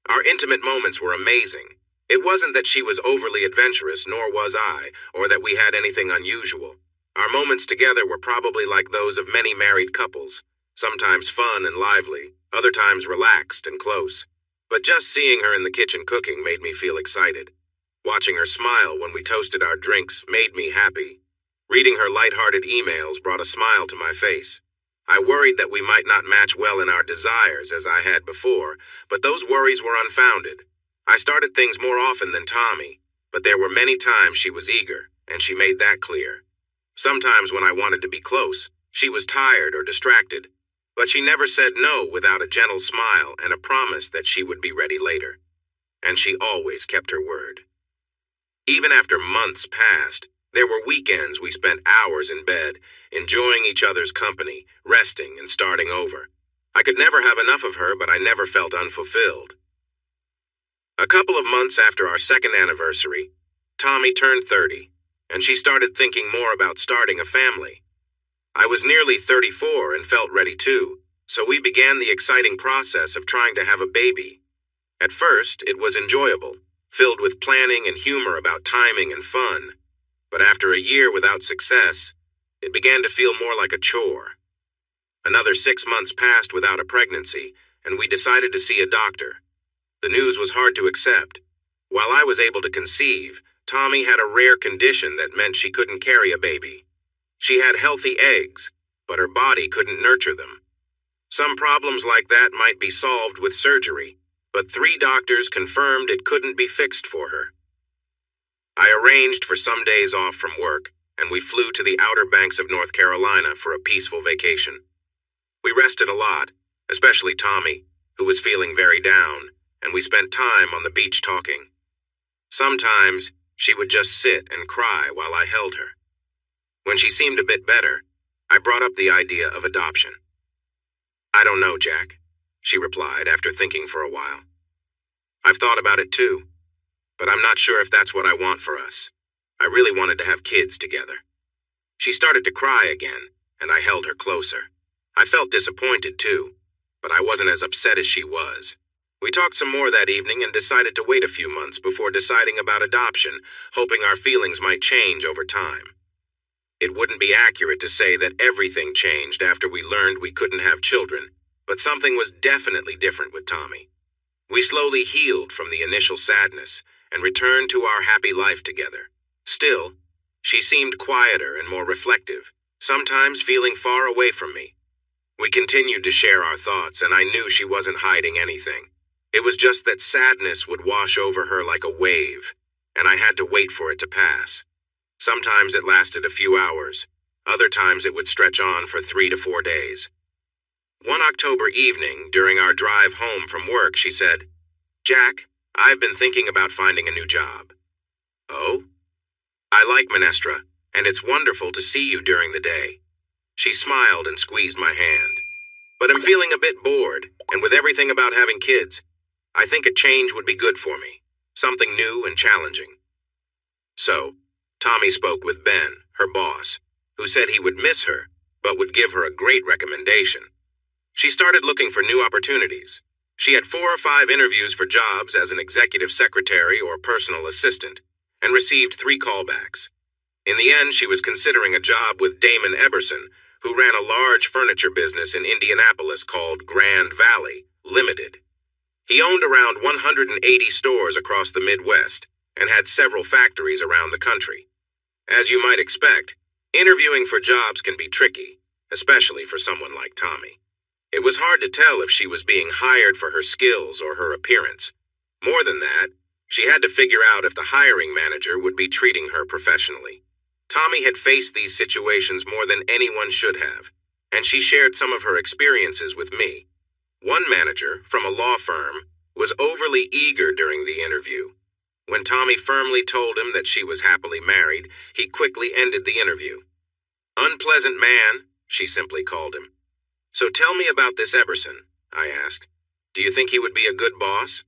Our intimate moments were amazing. It wasn't that she was overly adventurous, nor was I, or that we had anything unusual. Our moments together were probably like those of many married couples, sometimes fun and lively, other times relaxed and close. But just seeing her in the kitchen cooking made me feel excited. Watching her smile when we toasted our drinks made me happy. Reading her light-hearted emails brought a smile to my face. I worried that we might not match well in our desires as I had before, but those worries were unfounded. I started things more often than Tommy, but there were many times she was eager, and she made that clear. Sometimes when I wanted to be close, she was tired or distracted, but she never said no without a gentle smile and a promise that she would be ready later. And she always kept her word. Even after months passed, there were weekends we spent hours in bed, enjoying each other's company, resting and starting over. I could never have enough of her, but I never felt unfulfilled. A couple of months after our second anniversary, Tommy turned 30, and she started thinking more about starting a family. I was nearly 34 and felt ready too, so we began the exciting process of trying to have a baby. At first, it was enjoyable, filled with planning and humor about timing and fun. But after a year without success, it began to feel more like a chore. Another 6 months passed without a pregnancy, and we decided to see a doctor. The news was hard to accept. While I was able to conceive, Tommy had a rare condition that meant she couldn't carry a baby. She had healthy eggs, but her body couldn't nurture them. Some problems like that might be solved with surgery, but 3 doctors confirmed it couldn't be fixed for her. I arranged for some days off from work, and we flew to the Outer Banks of North Carolina for a peaceful vacation. We rested a lot, especially Tommy, who was feeling very down, and we spent time on the beach talking. Sometimes, she would just sit and cry while I held her. When she seemed a bit better, I brought up the idea of adoption. "I don't know, Jack," she replied after thinking for a while. "I've thought about it too, but I'm not sure if that's what I want for us. I really wanted to have kids together." She started to cry again, and I held her closer. I felt disappointed too, but I wasn't as upset as she was. We talked some more that evening and decided to wait a few months before deciding about adoption, hoping our feelings might change over time. It wouldn't be accurate to say that everything changed after we learned we couldn't have children, but something was definitely different with Tommy. We slowly healed from the initial sadness and returned to our happy life together. Still, she seemed quieter and more reflective, sometimes feeling far away from me. We continued to share our thoughts, and I knew she wasn't hiding anything. It was just that sadness would wash over her like a wave, and I had to wait for it to pass. Sometimes it lasted a few hours. Other times it would stretch on for 3 to 4 days. One October evening, during our drive home from work, she said, "Jack, I've been thinking about finding a new job." "Oh?" "I like Menestra, and it's wonderful to see you during the day." She smiled and squeezed my hand. "But I'm feeling a bit bored, and with everything about having kids, I think a change would be good for me. Something new and challenging." So, Tommy spoke with Ben, her boss, who said he would miss her, but would give her a great recommendation. She started looking for new opportunities. She had 4 or 5 interviews for jobs as an executive secretary or personal assistant, and received 3 callbacks. In the end, she was considering a job with Damon Eberson, who ran a large furniture business in Indianapolis called Grand Valley Limited. He owned around 180 stores across the Midwest and had several factories around the country. As you might expect, interviewing for jobs can be tricky, especially for someone like Tommy. It was hard to tell if she was being hired for her skills or her appearance. More than that, she had to figure out if the hiring manager would be treating her professionally. Tommy had faced these situations more than anyone should have, and she shared some of her experiences with me. One manager, from a law firm, was overly eager during the interview. When Tommy firmly told him that she was happily married, he quickly ended the interview. "Unpleasant man," she simply called him. "So tell me about this Eberson," I asked. "Do you think he would be a good boss?"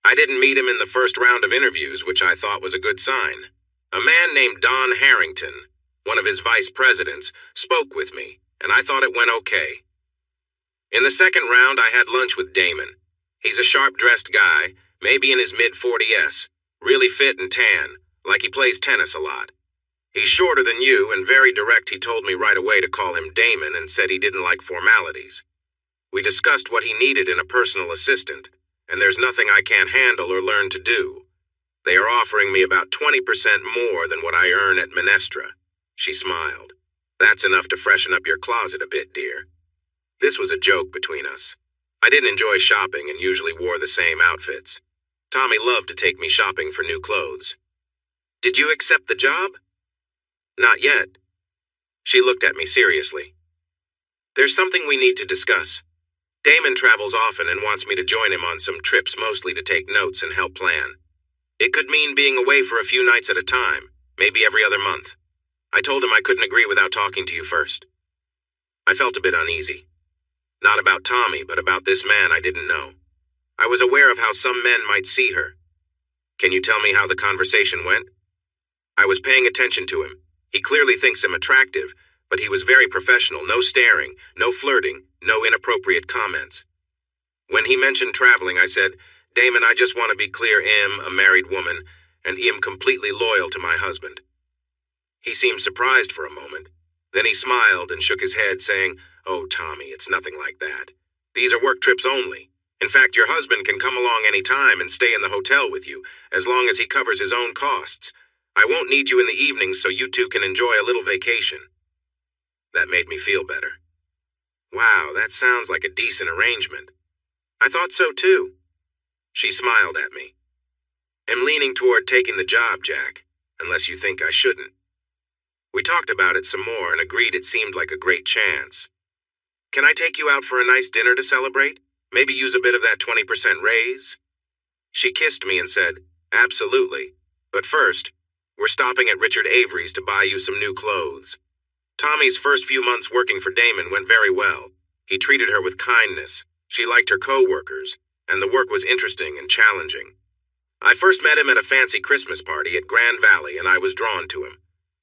"I didn't meet him in the first round of interviews, which I thought was a good sign. A man named Don Harrington, one of his vice presidents, spoke with me, and I thought it went okay. In the second round, I had lunch with Damon. He's a sharp-dressed guy, maybe in his mid-40s, really fit and tan, like he plays tennis a lot. He's shorter than you and very direct. He told me right away to call him Damon and said he didn't like formalities. We discussed what he needed in a personal assistant, and there's nothing I can't handle or learn to do. They are offering me about 20% more than what I earn at Menestra." She smiled. "That's enough to freshen up your closet a bit, dear." This was a joke between us. I didn't enjoy shopping and usually wore the same outfits. Tommy loved to take me shopping for new clothes. "Did you accept the job?" "Not yet." She looked at me seriously. "There's something we need to discuss. Damon travels often and wants me to join him on some trips, mostly to take notes and help plan. It could mean being away for a few nights at a time, maybe every other month. I told him I couldn't agree without talking to you first." I felt a bit uneasy. Not about Tommy, but about this man I didn't know. I was aware of how some men might see her. "Can you tell me how the conversation went?" I was paying attention to him. He clearly thinks I'm attractive, but he was very professional, no staring, no flirting, no inappropriate comments. When he mentioned traveling, I said, "Damon, I just want to be clear, I'm a married woman, and I'm completely loyal to my husband." He seemed surprised for a moment. Then he smiled and shook his head, saying, "Oh, Tommy, it's nothing like that. These are work trips only. In fact, your husband can come along any time and stay in the hotel with you, as long as he covers his own costs. I won't need you in the evenings, so you two can enjoy a little vacation." That made me feel better. Wow, that sounds like a decent arrangement. I thought so too. She smiled at me. "I'm leaning toward taking the job, Jack, unless you think I shouldn't." We talked about it some more and agreed it seemed like a great chance. "Can I take you out for a nice dinner to celebrate? Maybe use a bit of that 20% raise?" She kissed me and said, "Absolutely. But first, we're stopping at Richard Avery's to buy you some new clothes." Tommy's first few months working for Damon went very well. He treated her with kindness. She liked her co-workers, and the work was interesting and challenging. I first met him at a fancy Christmas party at Grand Valley, and I was drawn to him.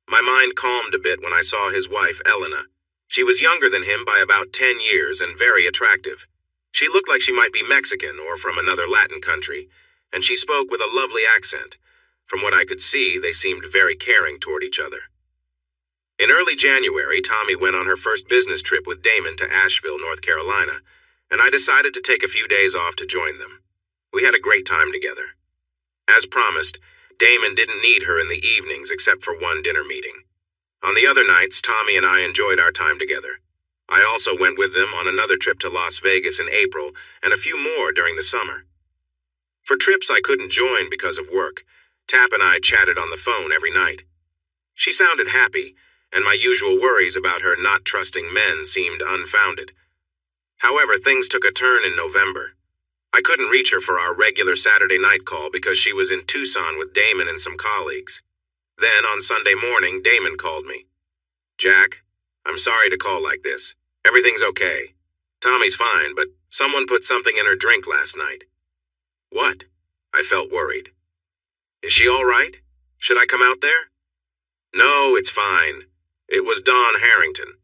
My mind calmed a bit when I saw his wife, Elena. She was younger than him by about 10 years and very attractive. She looked like she might be Mexican or from another Latin country, and she spoke with a lovely accent. From what I could see, they seemed very caring toward each other. In early January, Tommy went on her first business trip with Damon to Asheville, North Carolina, and I decided to take a few days off to join them. We had a great time together. As promised, Damon didn't need her in the evenings except for one dinner meeting. On the other nights, Tommy and I enjoyed our time together. I also went with them on another trip to Las Vegas in April and a few more during the summer. For trips I couldn't join because of work, Tap and I chatted on the phone every night. She sounded happy, and my usual worries about her not trusting men seemed unfounded. However, things took a turn in November. I couldn't reach her for our regular Saturday night call because she was in Tucson with Damon and some colleagues. Then, on Sunday morning, Damon called me. "Jack, I'm sorry to call like this. Everything's okay. Tommy's fine, but someone put something in her drink last night." "What?" I felt worried. "Is she all right? Should I come out there?" "No, it's fine. It was Don Harrington.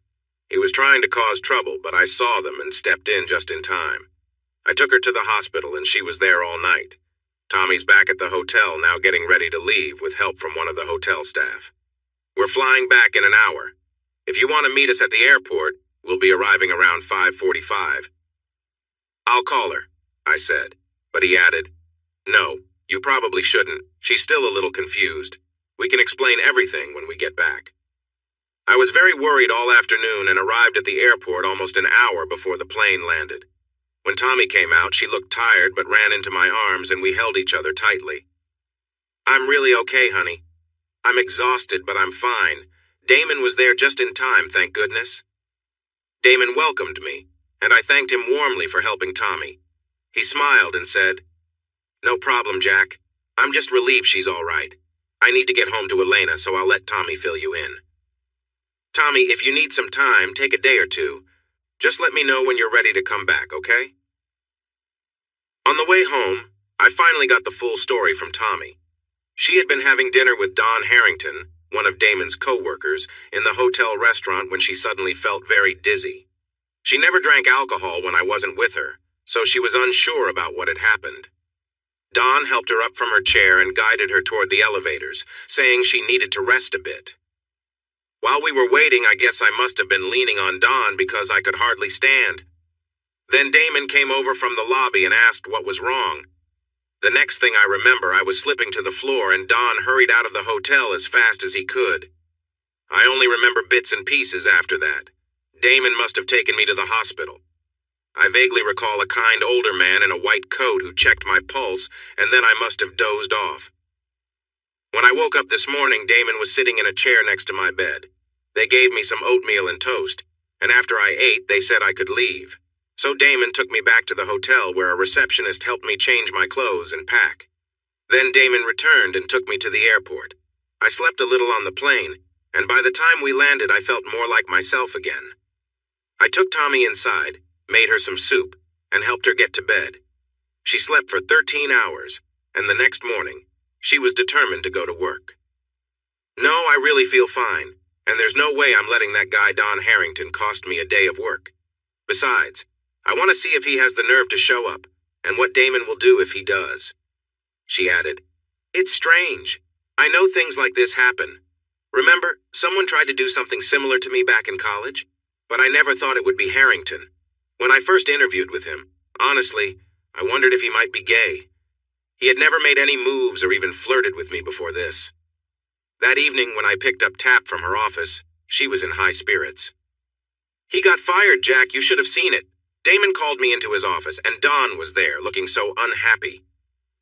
He was trying to cause trouble, but I saw them and stepped in just in time. I took her to the hospital and she was there all night. Tommy's back at the hotel now getting ready to leave with help from one of the hotel staff. We're flying back in an hour. If you want to meet us at the airport, we'll be arriving around 5:45. "I'll call her," I said, but he added, "No, you probably shouldn't. She's still a little confused. We can explain everything when we get back." I was very worried all afternoon and arrived at the airport almost an hour before the plane landed. When Tommy came out, she looked tired but ran into my arms and we held each other tightly. "I'm really okay, honey. I'm exhausted, but I'm fine. Damon was there just in time, thank goodness." Damon welcomed me, and I thanked him warmly for helping Tommy. He smiled and said, "No problem, Jack. I'm just relieved she's all right. I need to get home to Elena, so I'll let Tommy fill you in. Tommy, if you need some time, take a day or two. Just let me know when you're ready to come back, okay?" On the way home, I finally got the full story from Tommy. She had been having dinner with Don Harrington, one of Damon's co-workers, in the hotel restaurant when she suddenly felt very dizzy. She never drank alcohol when I wasn't with her, so she was unsure about what had happened. Don helped her up from her chair and guided her toward the elevators, saying she needed to rest a bit. While we were waiting, I guess I must have been leaning on Don because I could hardly stand. Then Damon came over from the lobby and asked what was wrong. The next thing I remember, I was slipping to the floor and Don hurried out of the hotel as fast as he could. I only remember bits and pieces after that. Damon must have taken me to the hospital. I vaguely recall a kind older man in a white coat who checked my pulse, and then I must have dozed off. When I woke up this morning, Damon was sitting in a chair next to my bed. They gave me some oatmeal and toast, and after I ate, they said I could leave. So Damon took me back to the hotel where a receptionist helped me change my clothes and pack. Then Damon returned and took me to the airport. I slept a little on the plane, and by the time we landed, I felt more like myself again. I took Tommy inside, made her some soup, and helped her get to bed. She slept for 13 hours, and the next morning, she was determined to go to work. No, I really feel fine, and there's no way I'm letting that guy Don Harrington cost me a day of work. Besides, I want to see if he has the nerve to show up, and what Damon will do if he does. She added, "It's strange. I know things like this happen. Remember, someone tried to do something similar to me back in college? But I never thought it would be Harrington. When I first interviewed with him, honestly, I wondered if he might be gay. He had never made any moves or even flirted with me before this." That evening, when I picked up Tap from her office, she was in high spirits. "He got fired, Jack. You should have seen it. Damon called me into his office, and Don was there, looking so unhappy.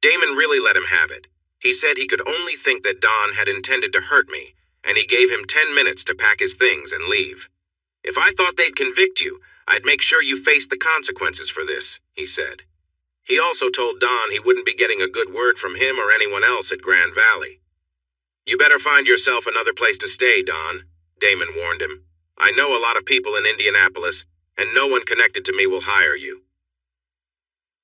Damon really let him have it. He said he could only think that Don had intended to hurt me, and he gave him 10 minutes to pack his things and leave. 'If I thought they'd convict you, I'd make sure you faced the consequences for this,' he said. He also told Don he wouldn't be getting a good word from him or anyone else at Grand Valley. 'You better find yourself another place to stay, Don,' Damon warned him. 'I know a lot of people in Indianapolis, and no one connected to me will hire you.'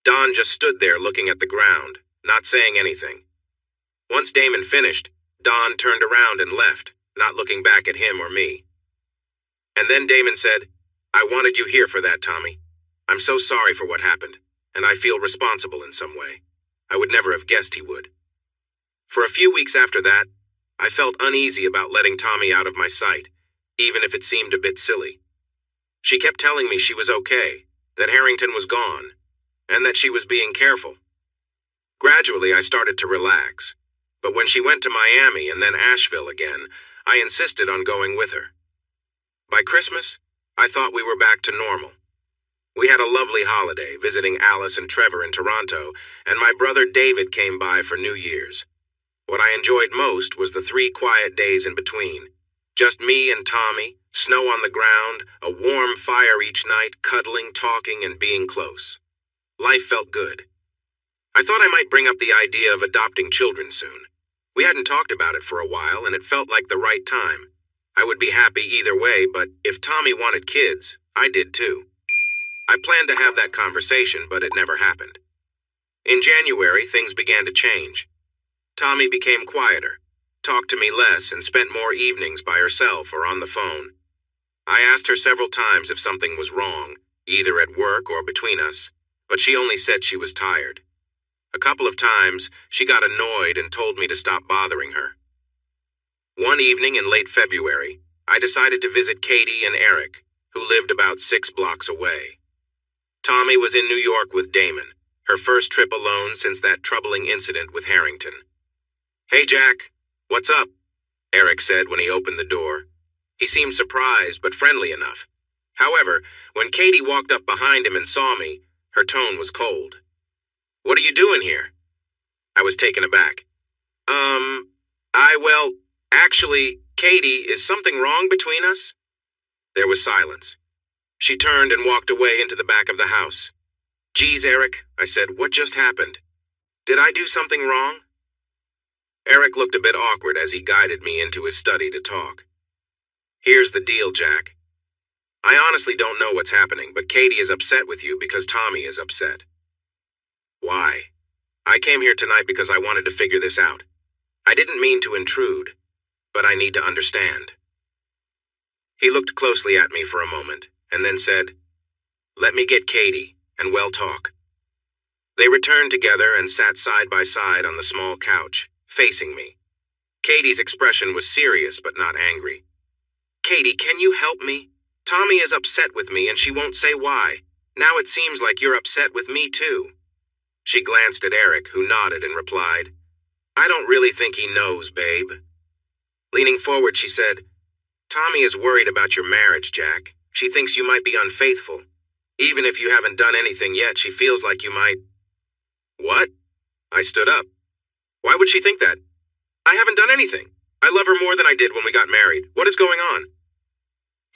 Don just stood there looking at the ground, not saying anything. Once Damon finished, Don turned around and left, not looking back at him or me. And then Damon said, 'I wanted you here for that, Tommy. I'm so sorry for what happened, and I feel responsible in some way. I would never have guessed he would.' For a few weeks after that, I felt uneasy about letting Tommy out of my sight, even if it seemed a bit silly. She kept telling me she was okay, that Harrington was gone, and that she was being careful. Gradually, I started to relax, but when she went to Miami and then Asheville again, I insisted on going with her. By Christmas, I thought we were back to normal. We had a lovely holiday, visiting Alice and Trevor in Toronto, and my brother David came by for New Year's. What I enjoyed most was the 3 quiet days in between. Just me and Tommy, snow on the ground, a warm fire each night, cuddling, talking, and being close. Life felt good. I thought I might bring up the idea of adopting children soon. We hadn't talked about it for a while, and it felt like the right time. I would be happy either way, but if Tommy wanted kids, I did too. I planned to have that conversation, but it never happened. In January, things began to change. Tommy became quieter, talked to me less, and spent more evenings by herself or on the phone. I asked her several times if something was wrong, either at work or between us, but she only said she was tired. A couple of times, she got annoyed and told me to stop bothering her. One evening in late February, I decided to visit Katie and Eric, who lived about 6 blocks away. Tommy was in New York with Damon, her first trip alone since that troubling incident with Harrington. "Hey, Jack, what's up?" Eric said when he opened the door. He seemed surprised but friendly enough. However, when Katie walked up behind him and saw me, her tone was cold. "What are you doing here?" I was taken aback. Actually, Katie, is something wrong between us?" There was silence. She turned and walked away into the back of the house. "Geez, Eric," I said, "what just happened? Did I do something wrong?" Eric looked a bit awkward as he guided me into his study to talk. "Here's the deal, Jack. I honestly don't know what's happening, but Katie is upset with you because Tommy is upset." "Why?" "I came here tonight because I wanted to figure this out. I didn't mean to intrude, but I need to understand." He looked closely at me for a moment, and then said, "Let me get Katie, and we'll talk." They returned together and sat side by side on the small couch, facing me. Katie's expression was serious but not angry. "Katie, can you help me? Tommy is upset with me and she won't say why. Now it seems like you're upset with me too." She glanced at Eric, who nodded and replied, "I don't really think he knows, babe." Leaning forward, she said, "Tommy is worried about your marriage, Jack. She thinks you might be unfaithful. Even if you haven't done anything yet, she feels like you might—" "What?" I stood up. "Why would she think that? I haven't done anything. I love her more than I did when we got married. What is going on?"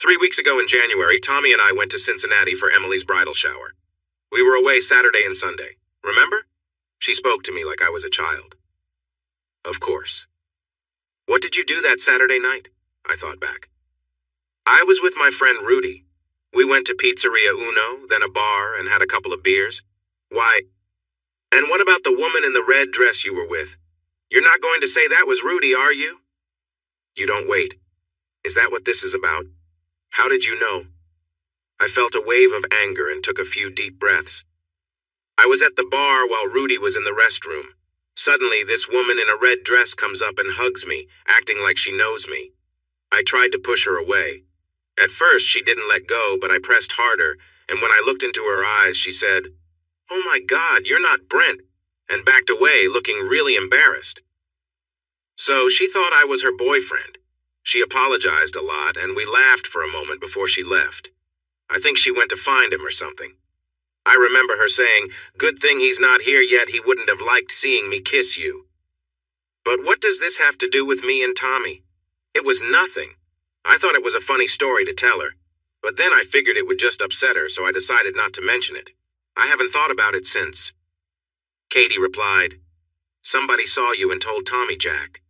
3 weeks ago in January, Tommy and I went to Cincinnati for Emily's bridal shower. We were away Saturday and Sunday. Remember? She spoke to me like I was a child. "Of course." "What did you do that Saturday night?" I thought back. "I was with my friend Rudy. We went to Pizzeria Uno, then a bar, and had a couple of beers." "Why? And what about the woman in the red dress you were with? You're not going to say that was Rudy, are you?" "You don't wait. Is that what this is about? How did you know?" I felt a wave of anger and took a few deep breaths. "I was at the bar while Rudy was in the restroom. Suddenly, this woman in a red dress comes up and hugs me, acting like she knows me. I tried to push her away. At first, she didn't let go, but I pressed harder, and when I looked into her eyes, she said, 'Oh my God, you're not Brent,' and backed away, looking really embarrassed. So she thought I was her boyfriend. She apologized a lot, and we laughed for a moment before she left. I think she went to find him or something. I remember her saying, 'Good thing he's not here yet, he wouldn't have liked seeing me kiss you.' But what does this have to do with me and Tommy? It was nothing. I thought it was a funny story to tell her, but then I figured it would just upset her, so I decided not to mention it. I haven't thought about it since." Katie replied, "Somebody saw you and told Tommy, Jack.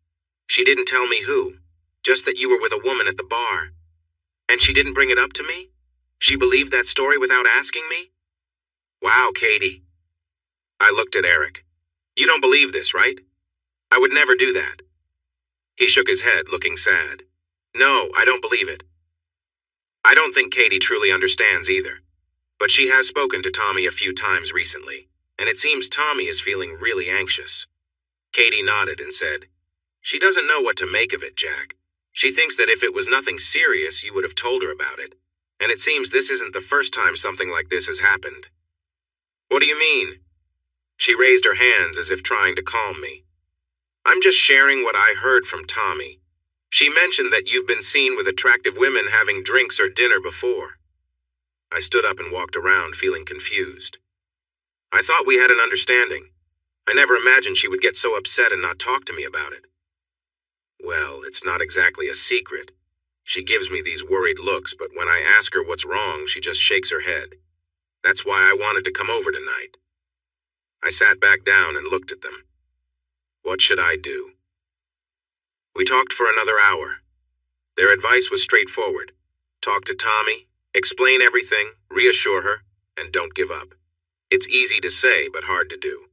She didn't tell me who, just that you were with a woman at the bar. And she didn't bring it up to me? She believed that story without asking me? Wow, Katie." I looked at Eric. "You don't believe this, right?" "I would never do that." He shook his head, looking sad. "No, I don't believe it." I don't think Katie truly understands either, but she has spoken to Tommy a few times recently, and it seems Tommy is feeling really anxious. Katie nodded and said, "She doesn't know what to make of it, Jack. She thinks that if it was nothing serious, you would have told her about it, and it seems this isn't the first time something like this has happened." "What do you mean?" She raised her hands as if trying to calm me. "I'm just sharing what I heard from Tommy. She mentioned that you've been seen with attractive women having drinks or dinner before." I stood up and walked around, feeling confused. I thought we had an understanding. I never imagined she would get so upset and not talk to me about it. Well, it's not exactly a secret. She gives me these worried looks, but when I ask her what's wrong, she just shakes her head. That's why I wanted to come over tonight. I sat back down and looked at them. What should I do? We talked for another hour. Their advice was straightforward. Talk to Tommy, explain everything, reassure her, and don't give up. It's easy to say, but hard to do.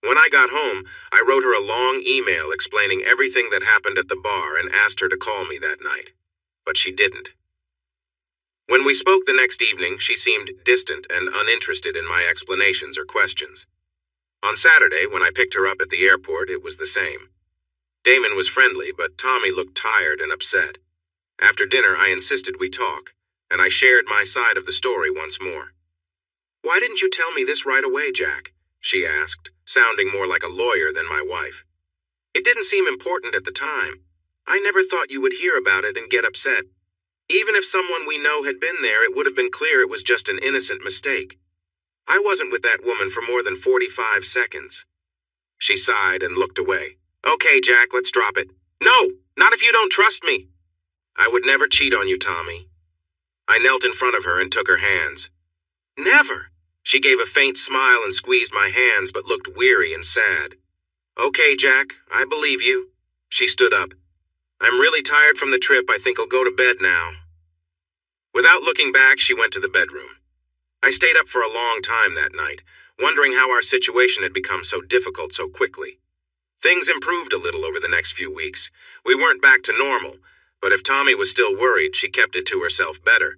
When I got home, I wrote her a long email explaining everything that happened at the bar and asked her to call me that night. But she didn't. When we spoke the next evening, she seemed distant and uninterested in my explanations or questions. On Saturday, when I picked her up at the airport, it was the same. Damon was friendly, but Tommy looked tired and upset. After dinner, I insisted we talk, and I shared my side of the story once more. "Why didn't you tell me this right away, Jack?" she asked, sounding more like a lawyer than my wife. "It didn't seem important at the time. I never thought you would hear about it and get upset. Even if someone we know had been there, it would have been clear it was just an innocent mistake. I wasn't with that woman for more than 45 seconds. She sighed and looked away. "Okay, Jack, let's drop it." "No, not if you don't trust me." "I would never cheat on you, Tommy." I knelt in front of her and took her hands. "Never." She gave a faint smile and squeezed my hands but looked weary and sad. "Okay, Jack, I believe you." She stood up. "I'm really tired from the trip. I think I'll go to bed now." Without looking back, she went to the bedroom. I stayed up for a long time that night, wondering how our situation had become so difficult so quickly. Things improved a little over the next few weeks. We weren't back to normal, but if Tommy was still worried, she kept it to herself better.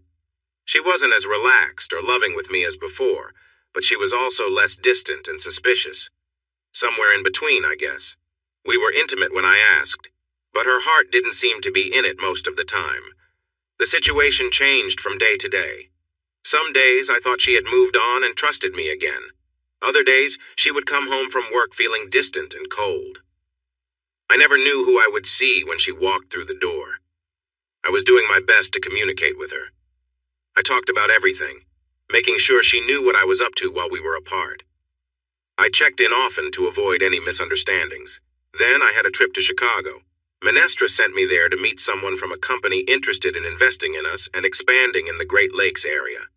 She wasn't as relaxed or loving with me as before, but she was also less distant and suspicious. Somewhere in between, I guess. We were intimate when I asked, but her heart didn't seem to be in it most of the time. The situation changed from day to day. Some days I thought she had moved on and trusted me again. Other days she would come home from work feeling distant and cold. I never knew who I would see when she walked through the door. I was doing my best to communicate with her. I talked about everything, making sure she knew what I was up to while we were apart. I checked in often to avoid any misunderstandings. Then I had a trip to Chicago. Menestra sent me there to meet someone from a company interested in investing in us and expanding in the Great Lakes area.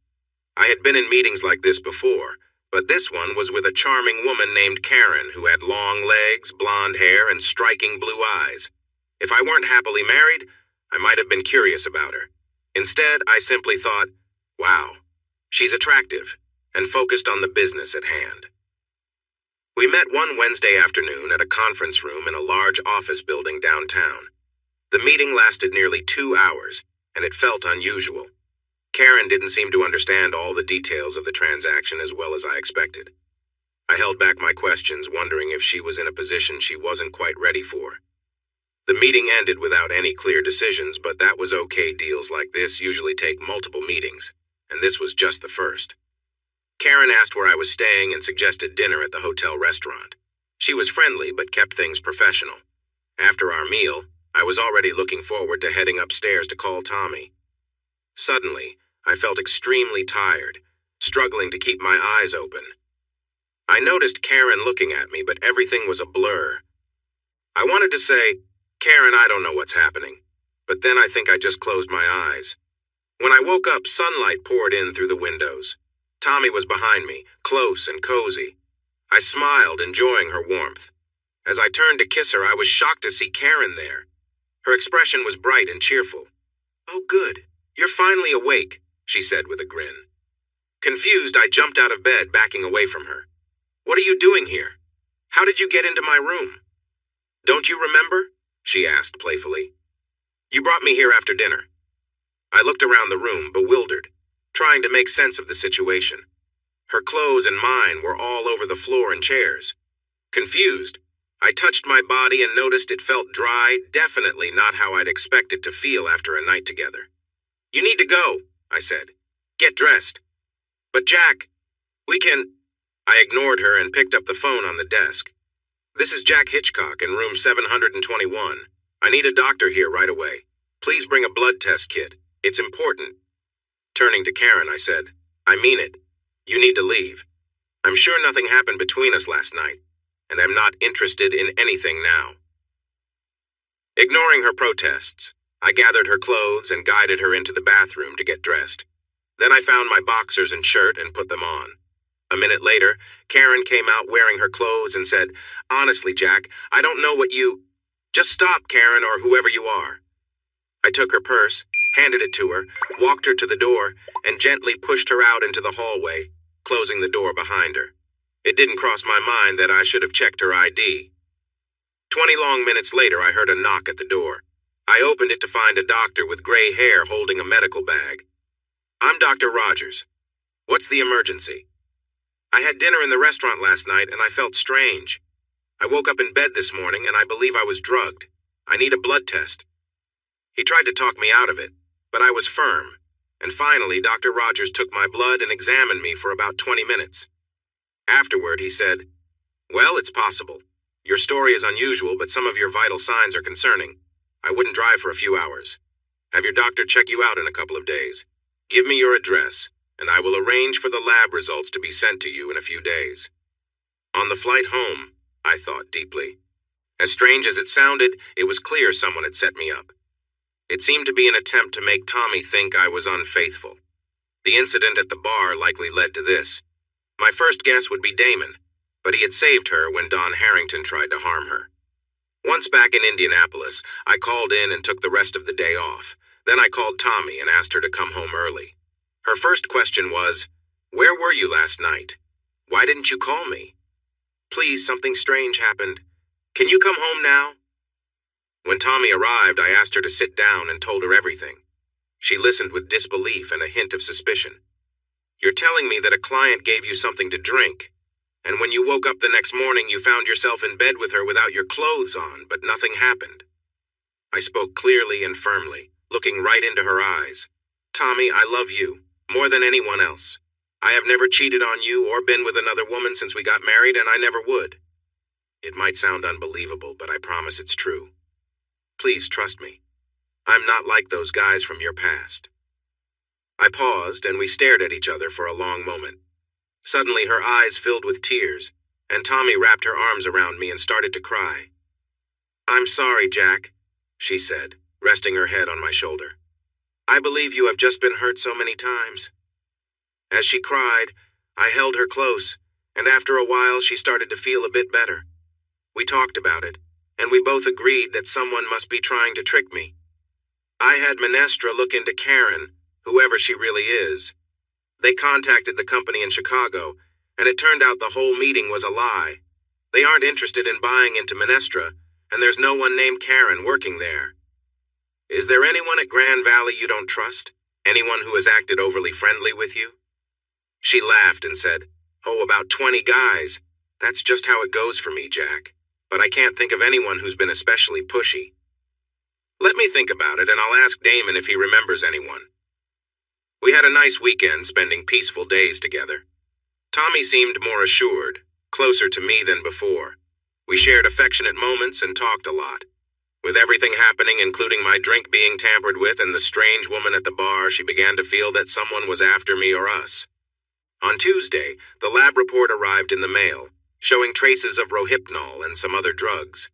I had been in meetings like this before, but this one was with a charming woman named Karen who had long legs, blonde hair, and striking blue eyes. If I weren't happily married, I might have been curious about her. Instead, I simply thought, wow, she's attractive, and focused on the business at hand. We met one Wednesday afternoon at a conference room in a large office building downtown. The meeting lasted nearly 2 hours, and it felt unusual. Karen didn't seem to understand all the details of the transaction as well as I expected. I held back my questions, wondering if she was in a position she wasn't quite ready for. The meeting ended without any clear decisions, but that was okay. Deals like this usually take multiple meetings, and this was just the first. Karen asked where I was staying and suggested dinner at the hotel restaurant. She was friendly but kept things professional. After our meal, I was already looking forward to heading upstairs to call Tommy. Suddenly, I felt extremely tired, struggling to keep my eyes open. I noticed Karen looking at me, but everything was a blur. I wanted to say, "Karen, I don't know what's happening," but then I think I just closed my eyes. When I woke up, sunlight poured in through the windows. Tommy was behind me, close and cozy. I smiled, enjoying her warmth. As I turned to kiss her, I was shocked to see Karen there. Her expression was bright and cheerful. "Oh, good. You're finally awake," she said with a grin. Confused, I jumped out of bed, backing away from her. "What are you doing here? How did you get into my room?" "Don't you remember?" she asked playfully. "You brought me here after dinner." I looked around the room, bewildered, trying to make sense of the situation. Her clothes and mine were all over the floor and chairs. Confused, I touched my body and noticed it felt dry, definitely not how I'd expect it to feel after a night together. "You need to go," I said. "Get dressed." "But Jack, we can—" I ignored her and picked up the phone on the desk. "This is Jack Hitchcock in room 721. I need a doctor here right away. Please bring a blood test kit. It's important." Turning to Karen, I said, "I mean it. You need to leave. I'm sure nothing happened between us last night, and I'm not interested in anything now." Ignoring her protests, I gathered her clothes and guided her into the bathroom to get dressed. Then I found my boxers and shirt and put them on. A minute later, Karen came out wearing her clothes and said, "Honestly, Jack, I don't know what you—" "Just stop, Karen, or whoever you are." I took her purse, handed it to her, walked her to the door, and gently pushed her out into the hallway, closing the door behind her. It didn't cross my mind that I should have checked her ID. 20 long minutes later, I heard a knock at the door. I opened it to find a doctor with gray hair holding a medical bag. "I'm Dr. Rogers. What's the emergency?" "I had dinner in the restaurant last night and I felt strange. I woke up in bed this morning and I believe I was drugged. I need a blood test." He tried to talk me out of it, but I was firm. And finally, Dr. Rogers took my blood and examined me for about 20 minutes. Afterward, he said, "Well, it's possible. Your story is unusual, but some of your vital signs are concerning. I wouldn't drive for a few hours. Have your doctor check you out in a couple of days. Give me your address, and I will arrange for the lab results to be sent to you in a few days." On the flight home, I thought deeply. As strange as it sounded, it was clear someone had set me up. It seemed to be an attempt to make Tommy think I was unfaithful. The incident at the bar likely led to this. My first guess would be Damon, but he had saved her when Don Harrington tried to harm her. Once back in Indianapolis, I called in and took the rest of the day off. Then I called Tommy and asked her to come home early. Her first question was, "Where were you last night? Why didn't you call me? Please, something strange happened. Can you come home now?" When Tommy arrived, I asked her to sit down and told her everything. She listened with disbelief and a hint of suspicion. "You're telling me that a client gave you something to drink, and when you woke up the next morning you found yourself in bed with her without your clothes on, but nothing happened." I spoke clearly and firmly, looking right into her eyes. "Tommy, I love you, more than anyone else. I have never cheated on you or been with another woman since we got married, and I never would. It might sound unbelievable, but I promise it's true. Please trust me. I'm not like those guys from your past." I paused, and we stared at each other for a long moment. Suddenly, her eyes filled with tears, and Tommy wrapped her arms around me and started to cry. "I'm sorry, Jack," she said, resting her head on my shoulder. "I believe you have just been hurt so many times." As she cried, I held her close, and after a while she started to feel a bit better. We talked about it, and we both agreed that someone must be trying to trick me. I had Minestra look into Karen, whoever she really is. They contacted the company in Chicago, and it turned out the whole meeting was a lie. They aren't interested in buying into Minestra, and there's no one named Karen working there. Is there anyone at Grand Valley you don't trust? Anyone who has acted overly friendly with you?" She laughed and said, "Oh, about 20 guys. That's just how it goes for me, Jack. But I can't think of anyone who's been especially pushy. Let me think about it, and I'll ask Damon if he remembers anyone." We had a nice weekend, spending peaceful days together. Tommy seemed more assured, closer to me than before. We shared affectionate moments and talked a lot. With everything happening, including my drink being tampered with and the strange woman at the bar, she began to feel that someone was after me or us. On Tuesday, the lab report arrived in the mail, showing traces of Rohypnol and some other drugs.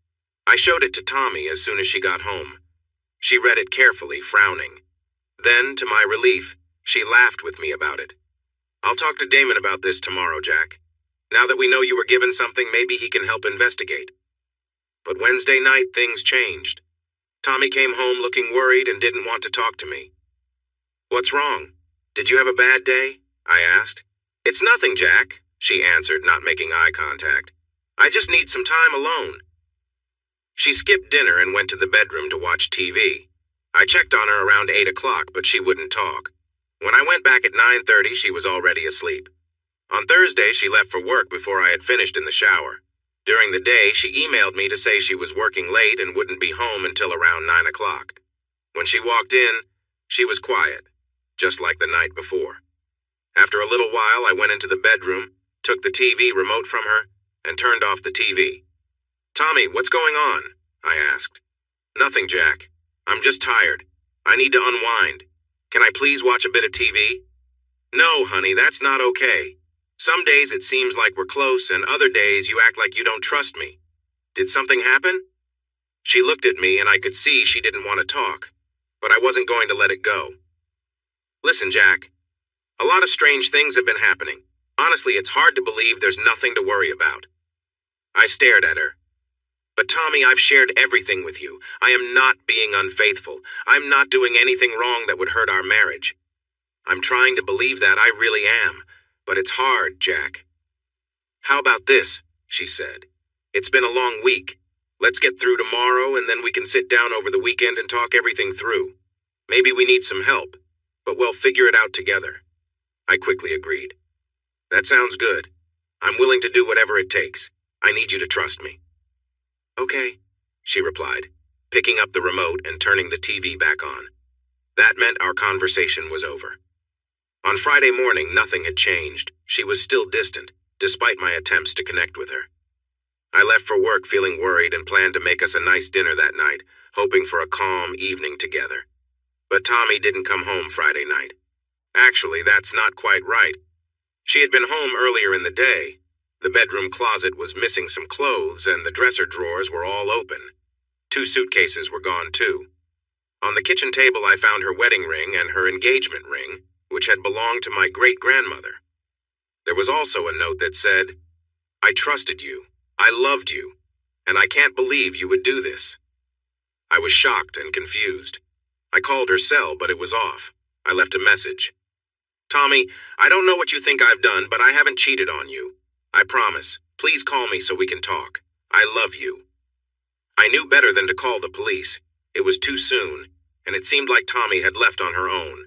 I showed it to Tommy as soon as she got home. She read it carefully, frowning. Then, to my relief, she laughed with me about it. "I'll talk to Damon about this tomorrow, Jack. Now that we know you were given something, maybe he can help investigate." But Wednesday night, things changed. Tommy came home looking worried and didn't want to talk to me. "What's wrong? Did you have a bad day?" I asked. "It's nothing, Jack," she answered, not making eye contact. "I just need some time alone." She skipped dinner and went to the bedroom to watch TV. I checked on her around 8 o'clock, but she wouldn't talk. When I went back at 9:30, she was already asleep. On Thursday, she left for work before I had finished in the shower. During the day, she emailed me to say she was working late and wouldn't be home until around 9 o'clock. When she walked in, she was quiet, just like the night before. After a little while, I went into the bedroom, took the TV remote from her, and turned off the TV. "Tommy, what's going on?" I asked. "Nothing, Jack. I'm just tired. I need to unwind. Can I please watch a bit of TV? No, honey, that's not okay. Some days it seems like we're close, and other days you act like you don't trust me. Did something happen? She looked at me, and I could see she didn't want to talk, but I wasn't going to let it go. Listen, Jack, a lot of strange things have been happening. Honestly, it's hard to believe there's nothing to worry about. I stared at her. But Tommy, I've shared everything with you. I am not being unfaithful. I'm not doing anything wrong that would hurt our marriage. I'm trying to believe that, I really am. But it's hard, Jack. How about this? She said. It's been a long week. Let's get through tomorrow, and then we can sit down over the weekend and talk everything through. Maybe we need some help, but we'll figure it out together. I quickly agreed. That sounds good. I'm willing to do whatever it takes. I need you to trust me. Okay, she replied, picking up the remote and turning the TV back on. That meant our conversation was over. On Friday morning, nothing had changed. She was still distant, despite my attempts to connect with her. I left for work feeling worried and planned to make us a nice dinner that night, hoping for a calm evening together. But Tommy didn't come home Friday night. Actually, that's not quite right. She had been home earlier in the day. The bedroom closet was missing some clothes, and the dresser drawers were all open. 2 suitcases were gone, too. On the kitchen table, I found her wedding ring and her engagement ring, which had belonged to my great-grandmother. There was also a note that said, I trusted you, I loved you, and I can't believe you would do this. I was shocked and confused. I called her cell, but it was off. I left a message. Tommy, I don't know what you think I've done, but I haven't cheated on you. I promise. Please call me so we can talk. I love you. I knew better than to call the police. It was too soon, and it seemed like Tommy had left on her own.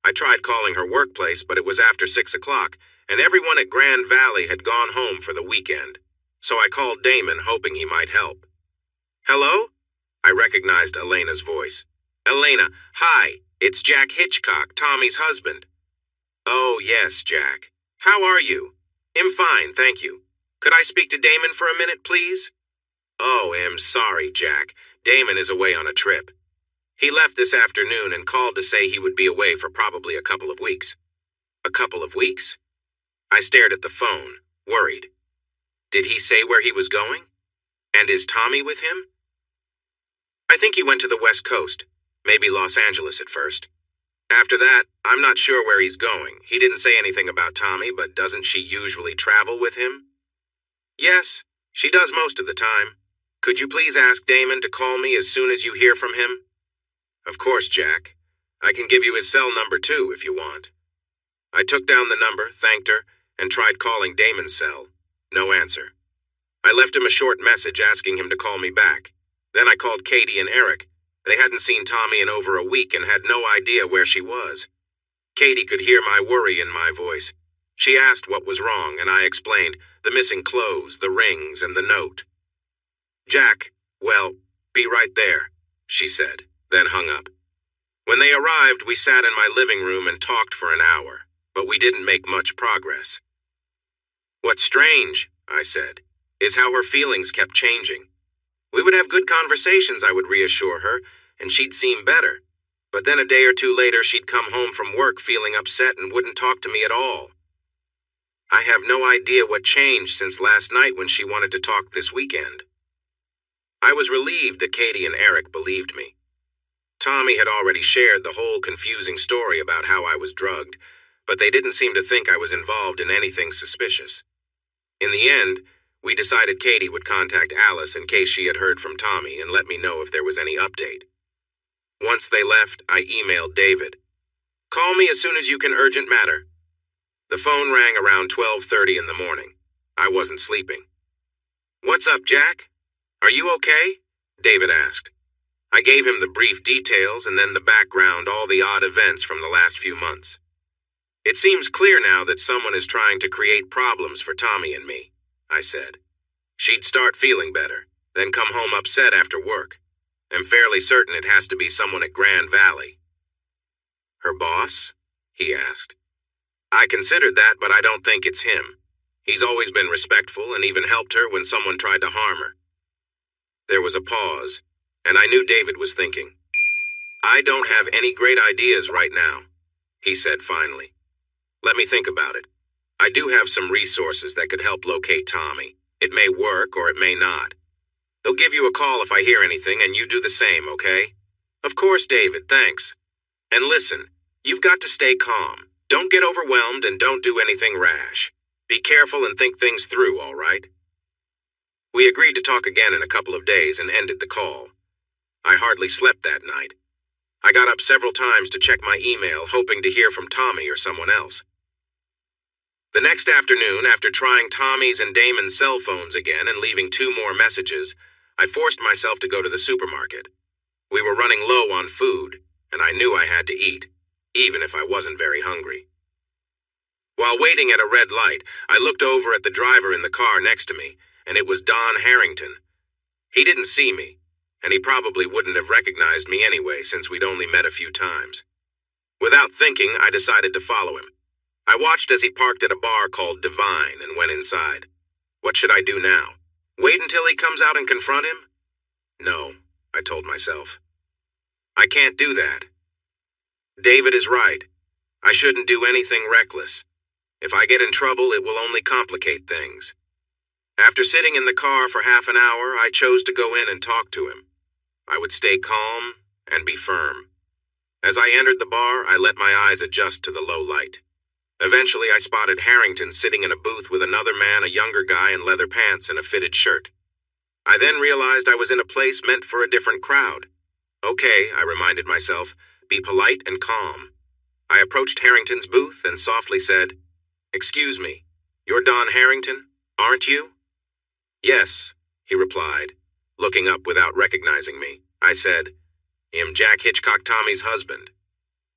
I tried calling her workplace, but it was after 6 o'clock, and everyone at Grand Valley had gone home for the weekend. So I called Damon, hoping he might help. Hello? I recognized Elena's voice. Elena, hi, it's Jack Hitchcock, Tommy's husband. Oh, yes, Jack. How are you? I'm fine, thank you. Could I speak to Damon for a minute, please? Oh, I'm sorry, Jack. Damon is away on a trip. He left this afternoon and called to say he would be away for probably a couple of weeks. A couple of weeks? I stared at the phone, worried. Did he say where he was going? And is Tommy with him? I think he went to the West Coast, maybe Los Angeles at first. After that, I'm not sure where he's going. He didn't say anything about Tommy, but doesn't she usually travel with him? Yes, she does most of the time. Could you please ask Damon to call me as soon as you hear from him? Of course, Jack. I can give you his cell number too, if you want. I took down the number, thanked her, and tried calling Damon's cell. No answer. I left him a short message asking him to call me back. Then I called Katie and Eric. They hadn't seen Tommy in over a week and had no idea where she was. Katie could hear my worry in my voice. She asked what was wrong, and I explained the missing clothes, the rings, and the note. Jack, well, be right there, she said, then hung up. When they arrived, we sat in my living room and talked for an hour, but we didn't make much progress. What's strange, I said, is how her feelings kept changing. We would have good conversations, I would reassure her, and she'd seem better. But then a day or two later, she'd come home from work feeling upset and wouldn't talk to me at all. I have no idea what changed since last night when she wanted to talk this weekend. I was relieved that Katie and Eric believed me. Tommy had already shared the whole confusing story about how I was drugged, but they didn't seem to think I was involved in anything suspicious. In the end, we decided Katie would contact Alice in case she had heard from Tommy and let me know if there was any update. Once they left, I emailed David. Call me as soon as you can, urgent matter. The phone rang around 12:30 in the morning. I wasn't sleeping. What's up, Jack? Are you okay? David asked. I gave him the brief details and then the background, all the odd events from the last few months. It seems clear now that someone is trying to create problems for Tommy and me, I said. She'd start feeling better, then come home upset after work. I'm fairly certain it has to be someone at Grand Valley. Her boss? He asked. I considered that, but I don't think it's him. He's always been respectful and even helped her when someone tried to harm her. There was a pause, and I knew David was thinking. I don't have any great ideas right now, he said finally. Let me think about it. I do have some resources that could help locate Tommy. It may work or it may not. He'll give you a call if I hear anything, and you do the same, okay? Of course, David, thanks. And listen, you've got to stay calm. Don't get overwhelmed and don't do anything rash. Be careful and think things through, all right? We agreed to talk again in a couple of days and ended the call. I hardly slept that night. I got up several times to check my email, hoping to hear from Tommy or someone else. The next afternoon, after trying Tommy's and Damon's cell phones again and leaving 2 more messages, I forced myself to go to the supermarket. We were running low on food, and I knew I had to eat, even if I wasn't very hungry. While waiting at a red light, I looked over at the driver in the car next to me, and it was Don Harrington. He didn't see me, and he probably wouldn't have recognized me anyway since we'd only met a few times. Without thinking, I decided to follow him. I watched as he parked at a bar called Divine and went inside. What should I do now? Wait until he comes out and confront him? No, I told myself. I can't do that. David is right. I shouldn't do anything reckless. If I get in trouble, it will only complicate things. After sitting in the car for half an hour, I chose to go in and talk to him. I would stay calm and be firm. As I entered the bar, I let my eyes adjust to the low light. Eventually, I spotted Harrington sitting in a booth with another man, a younger guy in leather pants and a fitted shirt. I then realized I was in a place meant for a different crowd. Okay, I reminded myself, be polite and calm. I approached Harrington's booth and softly said, "Excuse me, you're Don Harrington, aren't you?" "Yes," he replied, looking up without recognizing me. I said, "I'm Jack Hitchcock Tommy's husband."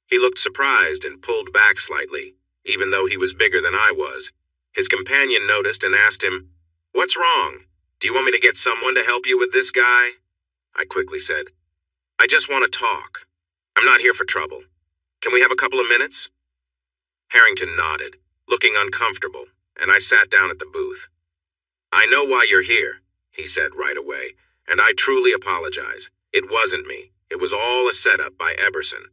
He looked surprised and pulled back slightly, even though he was bigger than I was. His companion noticed and asked him, "What's wrong? Do you want me to get someone to help you with this guy?" I quickly said, "I just want to talk. I'm not here for trouble. Can we have a couple of minutes?" Harrington nodded, looking uncomfortable, and I sat down at the booth. "I know why you're here," he said right away, "and I truly apologize. It wasn't me. It was all a setup by Eberson.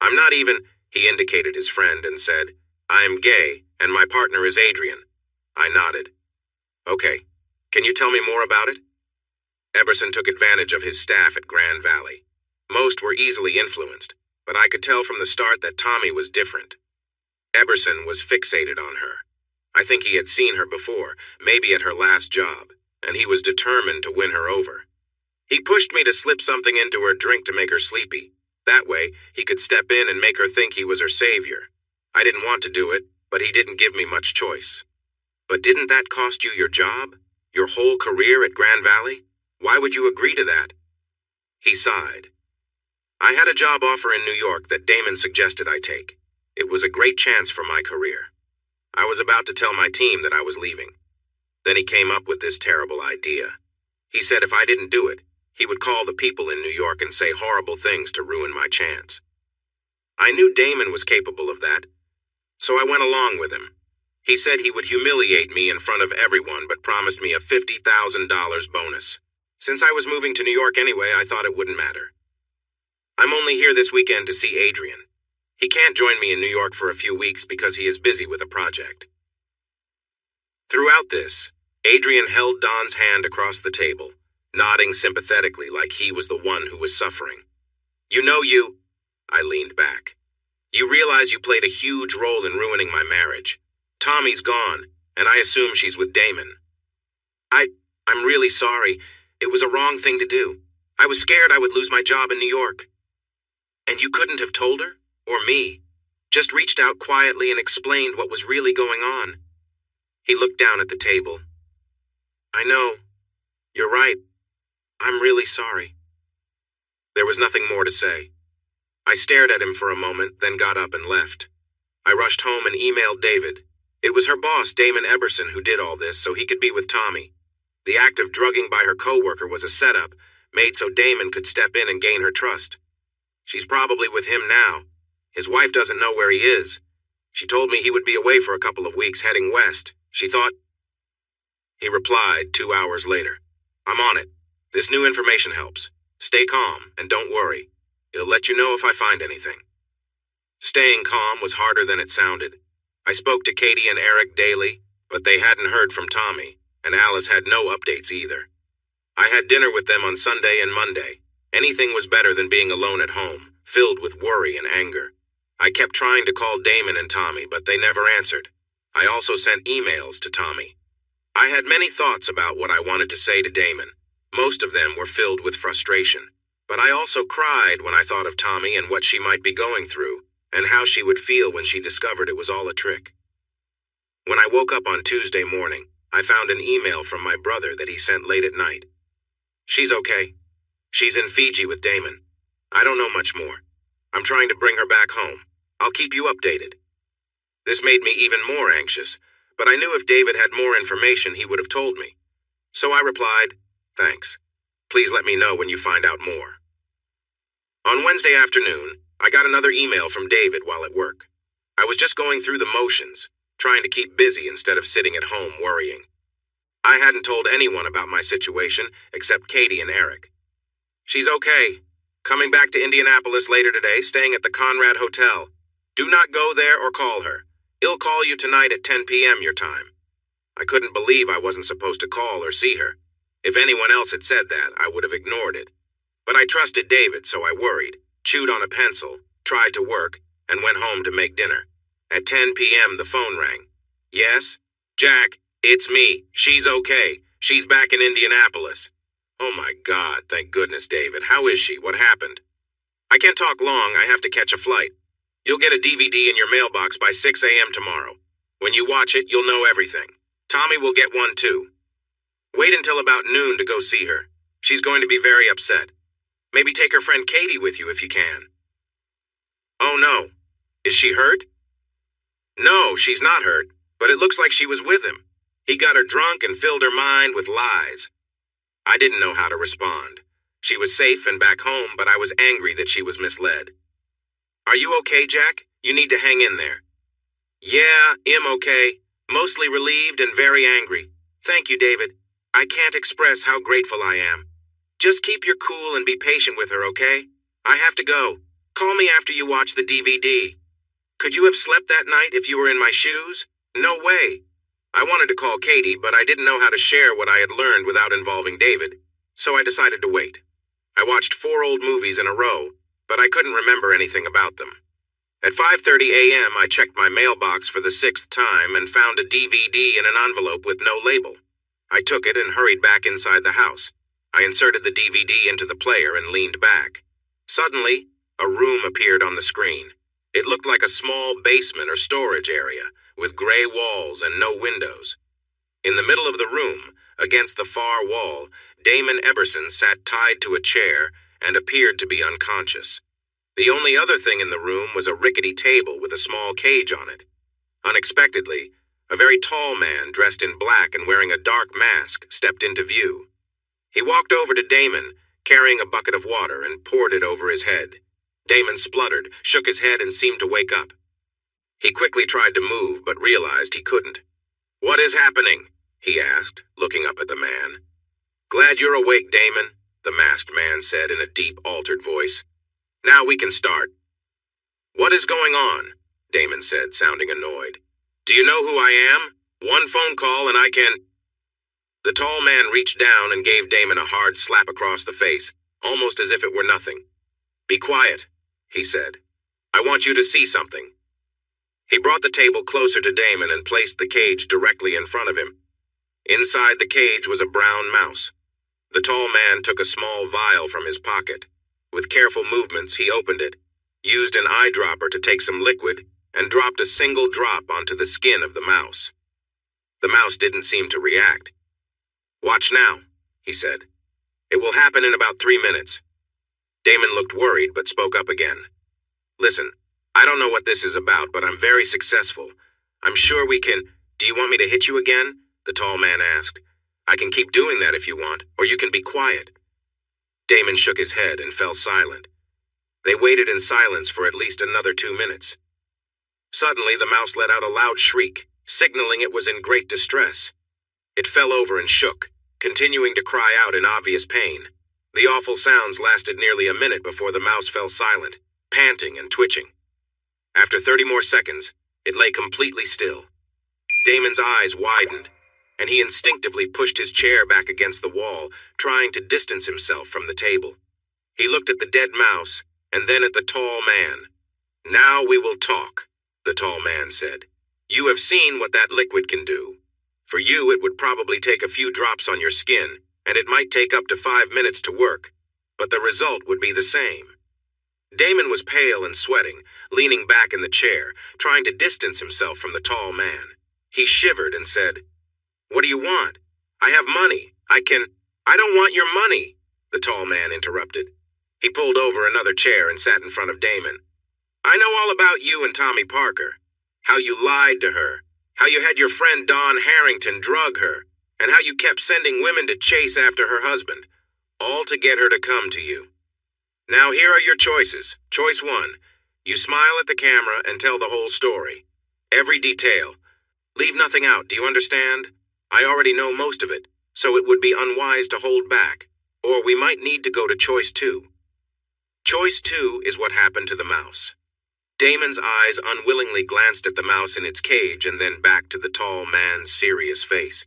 I'm not even," he indicated his friend and said, "I'm gay, and my partner is Adrian." I nodded. "Okay, can you tell me more about it?" Eberson took advantage of his staff at Grand Valley. Most were easily influenced, but I could tell from the start that Tommy was different. Eberson was fixated on her. I think he had seen her before, maybe at her last job, and he was determined to win her over. He pushed me to slip something into her drink to make her sleepy. That way, he could step in and make her think he was her savior. I didn't want to do it, but he didn't give me much choice. "But didn't that cost you your job? Your whole career at Grand Valley? Why would you agree to that?" He sighed. "I had a job offer in New York that Damon suggested I take. It was a great chance for my career. I was about to tell my team that I was leaving. Then he came up with this terrible idea. He said if I didn't do it, he would call the people in New York and say horrible things to ruin my chance. I knew Damon was capable of that, so I went along with him. He said he would humiliate me in front of everyone but promised me a $50,000 bonus. Since I was moving to New York anyway, I thought it wouldn't matter. I'm only here this weekend to see Adrian. He can't join me in New York for a few weeks because he is busy with a project." Throughout this, Adrian held Don's hand across the table, nodding sympathetically like he was the one who was suffering. You, I leaned back. "You realize you played a huge role in ruining my marriage. Tommy's gone, and I assume she's with Damon." I'm really sorry. It was a wrong thing to do. I was scared I would lose my job in New York." "And you couldn't have told her? Or me? Just reached out quietly and explained what was really going on?" He looked down at the table. "I know. You're right. I'm really sorry." There was nothing more to say. I stared at him for a moment, then got up and left. I rushed home and emailed David. It was her boss, Damon Eberson, who did all this so he could be with Tommy. The act of drugging by her coworker was a setup, made so Damon could step in and gain her trust. She's probably with him now. His wife doesn't know where he is. She told me he would be away for a couple of weeks heading west. She thought... He replied 2 hours later. "I'm on it. This new information helps. Stay calm and don't worry. I'll let you know if I find anything. Staying calm was harder than it sounded. I spoke to Katie and Eric daily, but they hadn't heard from Tommy, and Alice had no updates either. I had dinner with them on Sunday and Monday. Anything was better than being alone at home, filled with worry and anger. I kept trying to call Damon and Tommy, but they never answered. I also sent emails to Tommy. I had many thoughts about what I wanted to say to Damon. Most of them were filled with frustration. But I also cried when I thought of Tommy and what she might be going through, and how she would feel when she discovered it was all a trick. When I woke up on Tuesday morning, I found an email from my brother that he sent late at night. She's okay. She's in Fiji with Damon. I don't know much more. I'm trying to bring her back home. I'll keep you updated. This made me even more anxious, but I knew if David had more information, he would have told me. So I replied, "Thanks. Please let me know when you find out more." On Wednesday afternoon, I got another email from David while at work. I was just going through the motions, trying to keep busy instead of sitting at home worrying. I hadn't told anyone about my situation except Katie and Eric. She's okay. Coming back to Indianapolis later today, staying at the Conrad Hotel. Do not go there or call her. I'll call you tonight at 10 p.m. your time. I couldn't believe I wasn't supposed to call or see her. If anyone else had said that, I would have ignored it. But I trusted David, so I worried, chewed on a pencil, tried to work, and went home to make dinner. At 10 p.m. the phone rang. "Yes? Jack, it's me. She's okay. She's back in Indianapolis." Oh my God, thank goodness, David. How is she? What happened? "I can't talk long. I have to catch a flight. You'll get a DVD in your mailbox by 6 a.m. tomorrow. When you watch it, you'll know everything. Tommy will get one too. Wait until about noon to go see her. She's going to be very upset. Maybe take her friend Katie with you if you can." "Oh no. Is she hurt?" "No, she's not hurt, but it looks like she was with him. He got her drunk and filled her mind with lies." I didn't know how to respond. She was safe and back home, but I was angry that she was misled. "Are you okay, Jack? You need to hang in there." "Yeah, I'm okay. Mostly relieved and very angry. Thank you, David. I can't express how grateful I am. Just keep your cool and be patient with her, okay? I have to go. Call me after you watch the DVD. Could you have slept that night if you were in my shoes? No way." I wanted to call Katie, but I didn't know how to share what I had learned without involving David, so I decided to wait. I watched 4 old movies in a row, but I couldn't remember anything about them. At 5:30 a.m., I checked my mailbox for the 6th time and found a DVD in an envelope with no label. I took it and hurried back inside the house. I inserted the DVD into the player and leaned back. Suddenly, a room appeared on the screen. It looked like a small basement or storage area, with gray walls and no windows. In the middle of the room, against the far wall, Damon Eberson sat tied to a chair and appeared to be unconscious. The only other thing in the room was a rickety table with a small cage on it. Unexpectedly, a very tall man dressed in black and wearing a dark mask stepped into view. He walked over to Damon, carrying a bucket of water, and poured it over his head. Damon spluttered, shook his head, and seemed to wake up. He quickly tried to move, but realized he couldn't. "What is happening?" he asked, looking up at the man. "Glad you're awake, Damon," the masked man said in a deep, altered voice. "Now we can start." "What is going on?" Damon said, sounding annoyed. "Do you know who I am? One phone call and I can—" The tall man reached down and gave Damon a hard slap across the face, almost as if it were nothing. "Be quiet," he said. "I want you to see something." He brought the table closer to Damon and placed the cage directly in front of him. Inside the cage was a brown mouse. The tall man took a small vial from his pocket. With careful movements, he opened it, used an eyedropper to take some liquid, and dropped a single drop onto the skin of the mouse. The mouse didn't seem to react. "Watch now," he said. "It will happen in about 3 minutes." Damon looked worried but spoke up again. "Listen, I don't know what this is about, but I'm very successful. I'm sure we can—" "Do you want me to hit you again?" the tall man asked. "I can keep doing that if you want, or you can be quiet." Damon shook his head and fell silent. They waited in silence for at least another 2 minutes. Suddenly, the mouse let out a loud shriek, signaling it was in great distress. It fell over and shook, continuing to cry out in obvious pain. The awful sounds lasted nearly a minute before the mouse fell silent, panting and twitching. After 30 more seconds, it lay completely still. Damon's eyes widened, and he instinctively pushed his chair back against the wall, trying to distance himself from the table. He looked at the dead mouse, and then at the tall man. "Now we will talk," the tall man said. "You have seen what that liquid can do. For you, it would probably take a few drops on your skin, and it might take up to 5 minutes to work, but the result would be the same." Damon was pale and sweating, leaning back in the chair, trying to distance himself from the tall man. He shivered and said, "What do you want? I have money. I don't want your money," the tall man interrupted. He pulled over another chair and sat in front of Damon. "I know all about you and Tommy Parker. How you lied to her, how you had your friend Don Harrington drug her, and how you kept sending women to chase after her husband, all to get her to come to you. Now here are your choices. Choice 1. You smile at the camera and tell the whole story. Every detail. Leave nothing out, do you understand? I already know most of it, so it would be unwise to hold back, or we might need to go to choice 2. Choice 2 is what happened to the mouse." Damon's eyes unwillingly glanced at the mouse in its cage and then back to the tall man's serious face.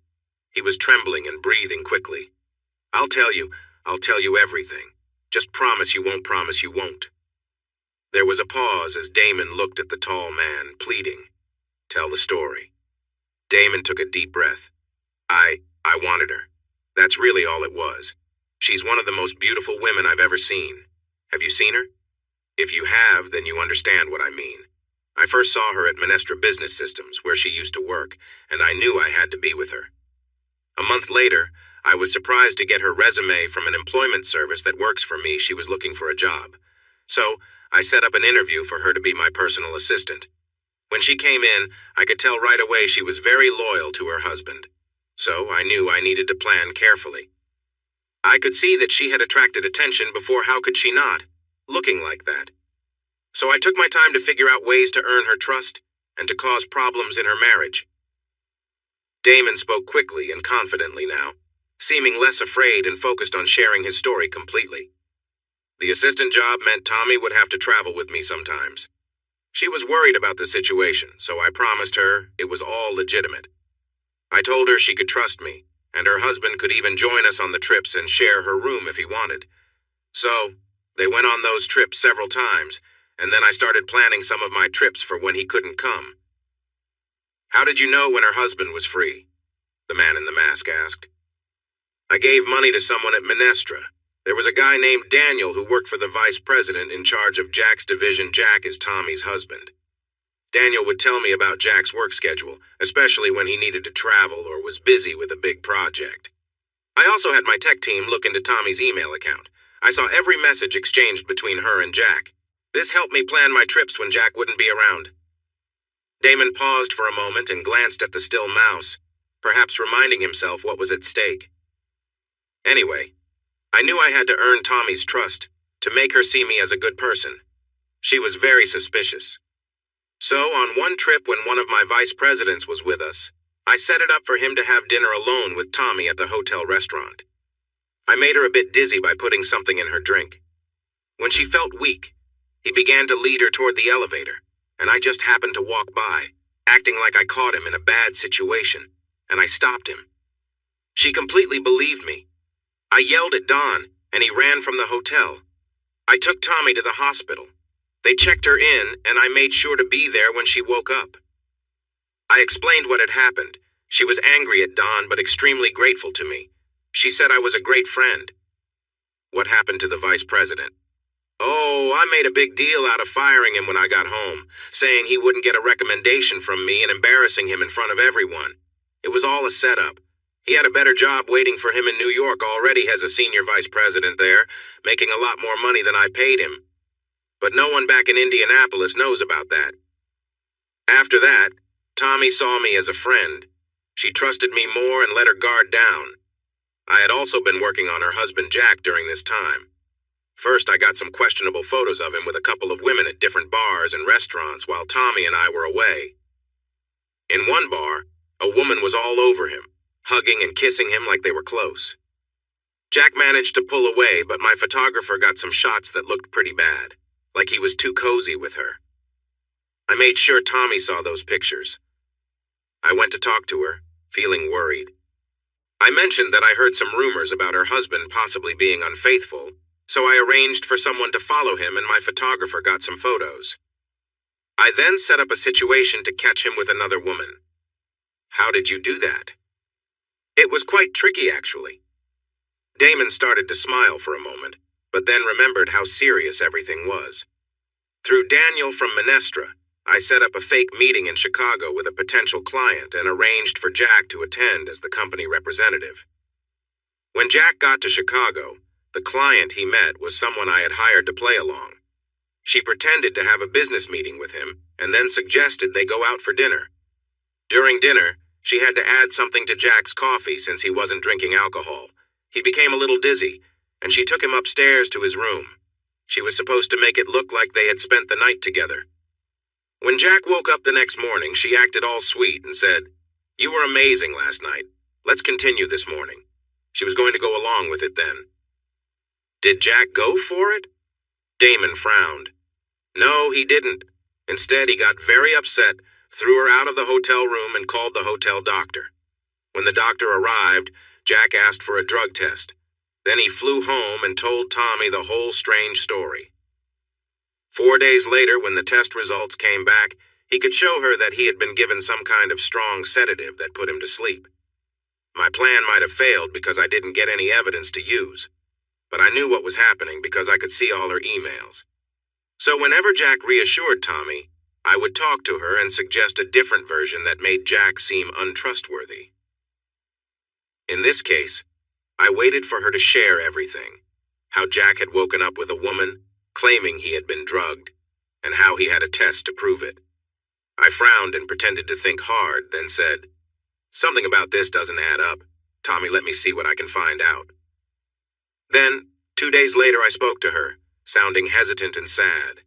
He was trembling and breathing quickly. I'll tell you everything. Just promise you won't. There was a pause as Damon looked at the tall man, pleading. "Tell the story." Damon took a deep breath. I wanted her. That's really all it was. She's one of the most beautiful women I've ever seen. Have you seen her? If you have, then you understand what I mean. I first saw her at Menestra Business Systems, where she used to work, and I knew I had to be with her. A month later, I was surprised to get her resume from an employment service that works for me. She was looking for a job. So, I set up an interview for her to be my personal assistant. When she came in, I could tell right away she was very loyal to her husband. So, I knew I needed to plan carefully. I could see that she had attracted attention before. How could she not, looking like that? So I took my time to figure out ways to earn her trust and to cause problems in her marriage. Damon spoke quickly and confidently now, seeming less afraid and focused on sharing his story completely. The assistant job meant Tommy would have to travel with me sometimes. She was worried about the situation, so I promised her it was all legitimate. I told her she could trust me, and her husband could even join us on the trips and share her room if he wanted. So, they went on those trips several times, and then I started planning some of my trips for when he couldn't come. "How did you know when her husband was free?" the man in the mask asked. "I gave money to someone at Menestra. There was a guy named Daniel who worked for the vice president in charge of Jack's division. Jack is Tommy's husband. Daniel would tell me about Jack's work schedule, especially when he needed to travel or was busy with a big project. I also had my tech team look into Tommy's email account. I saw every message exchanged between her and Jack. This helped me plan my trips when Jack wouldn't be around." Damon paused for a moment and glanced at the still mouse, perhaps reminding himself what was at stake. Anyway, I knew I had to earn Tommy's trust, to make her see me as a good person. She was very suspicious. So, on one trip when one of my vice presidents was with us, I set it up for him to have dinner alone with Tommy at the hotel restaurant. I made her a bit dizzy by putting something in her drink. When she felt weak, he began to lead her toward the elevator, and I just happened to walk by, acting like I caught him in a bad situation, and I stopped him. She completely believed me. I yelled at Don, and he ran from the hotel. I took Tommy to the hospital. They checked her in, and I made sure to be there when she woke up. I explained what had happened. She was angry at Don, but extremely grateful to me. She said I was a great friend. What happened to the vice president? Oh, I made a big deal out of firing him when I got home, saying he wouldn't get a recommendation from me and embarrassing him in front of everyone. It was all a setup. He had a better job waiting for him in New York already as a senior vice president there, making a lot more money than I paid him. But no one back in Indianapolis knows about that. After that, Tommy saw me as a friend. She trusted me more and let her guard down. I had also been working on her husband Jack during this time. First, I got some questionable photos of him with a couple of women at different bars and restaurants while Tommy and I were away. In one bar, a woman was all over him, hugging and kissing him like they were close. Jack managed to pull away, but my photographer got some shots that looked pretty bad, like he was too cozy with her. I made sure Tommy saw those pictures. I went to talk to her, feeling worried. I mentioned that I heard some rumors about her husband possibly being unfaithful, so I arranged for someone to follow him and my photographer got some photos. I then set up a situation to catch him with another woman. How did you do that? It was quite tricky, actually. Damon started to smile for a moment, but then remembered how serious everything was. Through Daniel from Minestra, I set up a fake meeting in Chicago with a potential client and arranged for Jack to attend as the company representative. When Jack got to Chicago, the client he met was someone I had hired to play along. She pretended to have a business meeting with him and then suggested they go out for dinner. During dinner, she had to add something to Jack's coffee since he wasn't drinking alcohol. He became a little dizzy, and she took him upstairs to his room. She was supposed to make it look like they had spent the night together. When Jack woke up the next morning, she acted all sweet and said, "You were amazing last night. Let's continue this morning." She was going to go along with it then. Did Jack go for it? Damon frowned. No, he didn't. Instead, he got very upset, threw her out of the hotel room, and called the hotel doctor. When the doctor arrived, Jack asked for a drug test. Then he flew home and told Tommy the whole strange story. 4 days later, when the test results came back, he could show her that he had been given some kind of strong sedative that put him to sleep. My plan might have failed because I didn't get any evidence to use, but I knew what was happening because I could see all her emails. So whenever Jack reassured Tommy, I would talk to her and suggest a different version that made Jack seem untrustworthy. In this case, I waited for her to share everything. How Jack had woken up with a woman, claiming he had been drugged, and how he had a test to prove it. I frowned and pretended to think hard, then said, "Something about this doesn't add up. Tommy, let me see what I can find out." Then, 2 days later, I spoke to her, sounding hesitant and sad.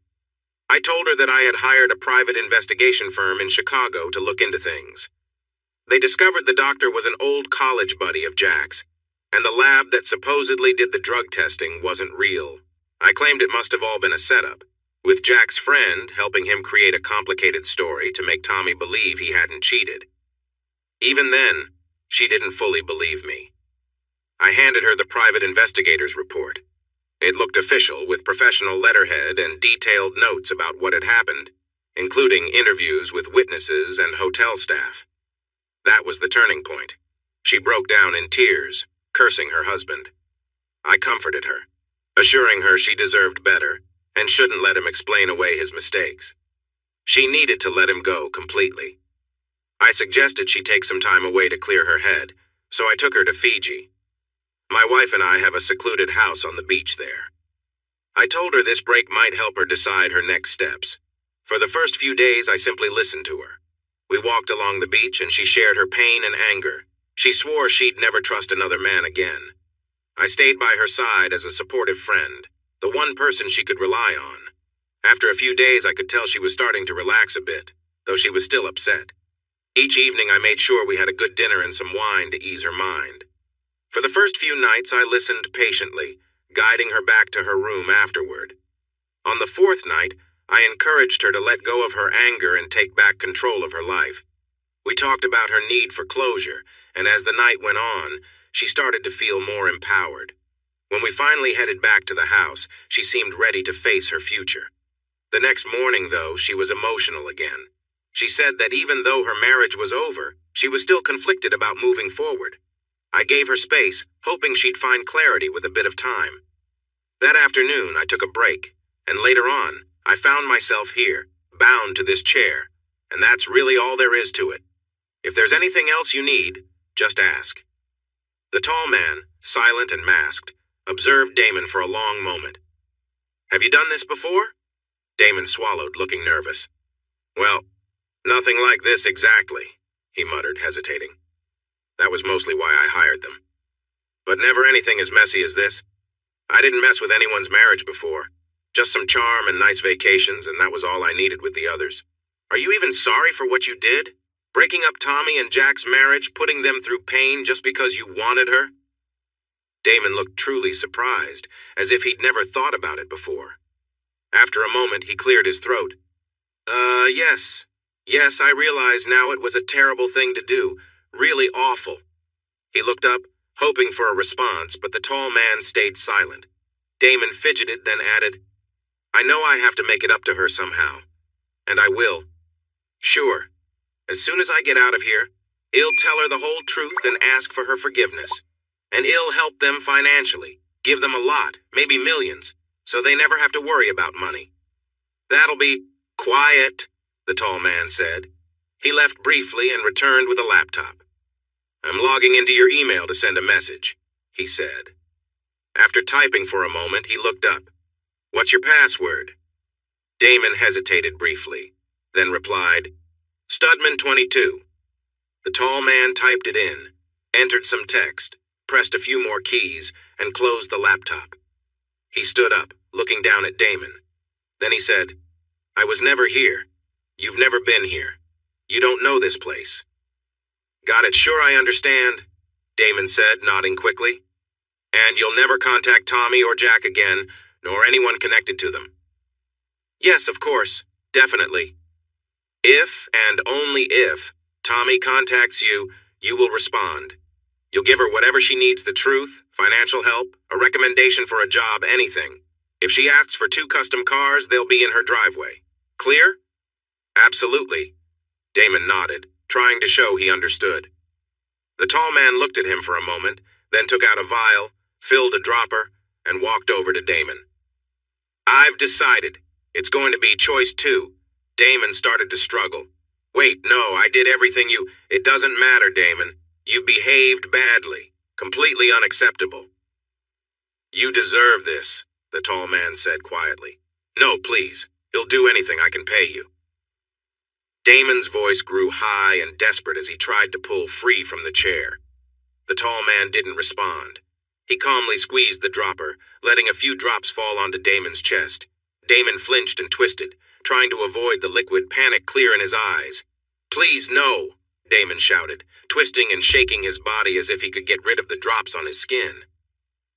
I told her that I had hired a private investigation firm in Chicago to look into things. They discovered the doctor was an old college buddy of Jack's, and the lab that supposedly did the drug testing wasn't real. I claimed it must have all been a setup, with Jack's friend helping him create a complicated story to make Tommy believe he hadn't cheated. Even then, she didn't fully believe me. I handed her the private investigator's report. It looked official, with professional letterhead and detailed notes about what had happened, including interviews with witnesses and hotel staff. That was the turning point. She broke down in tears, cursing her husband. I comforted her, assuring her she deserved better and shouldn't let him explain away his mistakes. She needed to let him go completely. I suggested she take some time away to clear her head, so I took her to Fiji. My wife and I have a secluded house on the beach there. I told her this break might help her decide her next steps. For the first few days, I simply listened to her. We walked along the beach and she shared her pain and anger. She swore she'd never trust another man again. I stayed by her side as a supportive friend, the one person she could rely on. After a few days, I could tell she was starting to relax a bit, though she was still upset. Each evening, I made sure we had a good dinner and some wine to ease her mind. For the first few nights, I listened patiently, guiding her back to her room afterward. On the fourth night, I encouraged her to let go of her anger and take back control of her life. We talked about her need for closure, and as the night went on, she started to feel more empowered. When we finally headed back to the house, she seemed ready to face her future. The next morning, though, she was emotional again. She said that even though her marriage was over, she was still conflicted about moving forward. I gave her space, hoping she'd find clarity with a bit of time. That afternoon, I took a break, and later on, I found myself here, bound to this chair, and that's really all there is to it. If there's anything else you need, just ask. The tall man, silent and masked, observed Damon for a long moment. "Have you done this before?" Damon swallowed, looking nervous. "Well, nothing like this exactly," he muttered, hesitating. "That was mostly why I hired them. But never anything as messy as this. I didn't mess with anyone's marriage before. Just some charm and nice vacations, and that was all I needed with the others. Are you even sorry for what you did? Breaking up Tommy and Jack's marriage, putting them through pain just because you wanted her?" Damon looked truly surprised, as if he'd never thought about it before. After a moment, he cleared his throat. Yes. Yes, I realize now it was a terrible thing to do. Really awful." He looked up, hoping for a response, but the tall man stayed silent. Damon fidgeted, then added, "I know I have to make it up to her somehow. And I will. Sure. As soon as I get out of here, I'll tell her the whole truth and ask for her forgiveness. And I'll help them financially, give them a lot, maybe millions, so they never have to worry about money. That'll be—" "Quiet," the tall man said. He left briefly and returned with a laptop. "I'm logging into your email to send a message," he said. After typing for a moment, he looked up. "What's your password?" Damon hesitated briefly, then replied, "Studman22. The tall man typed it in, entered some text, pressed a few more keys, and closed the laptop. He stood up, looking down at Damon. Then he said, "I was never here. You've never been here. You don't know this place." "Got it, sure I understand," Damon said, nodding quickly. "And you'll never contact Tommy or Jack again, nor anyone connected to them?" "Yes, of course, definitely. If, and only if, Tommy contacts you, you will respond. You'll give her whatever she needs, the truth, financial help, a recommendation for a job, anything. If she asks for 2 custom cars, they'll be in her driveway. Clear?" "Absolutely." Damon nodded, trying to show he understood. The tall man looked at him for a moment, then took out a vial, filled a dropper, and walked over to Damon. "I've decided. It's going to be choice 2. Damon started to struggle. "Wait, no, I did everything you—" "It doesn't matter, Damon. You behaved badly. Completely unacceptable." "You deserve this," the tall man said quietly. "No, please. He'll do anything. I can pay you." Damon's voice grew high and desperate as he tried to pull free from the chair. The tall man didn't respond. He calmly squeezed the dropper, letting a few drops fall onto Damon's chest. Damon flinched and twisted, trying to avoid the liquid panic clear in his eyes. "Please, no," Damon shouted, twisting and shaking his body as if he could get rid of the drops on his skin.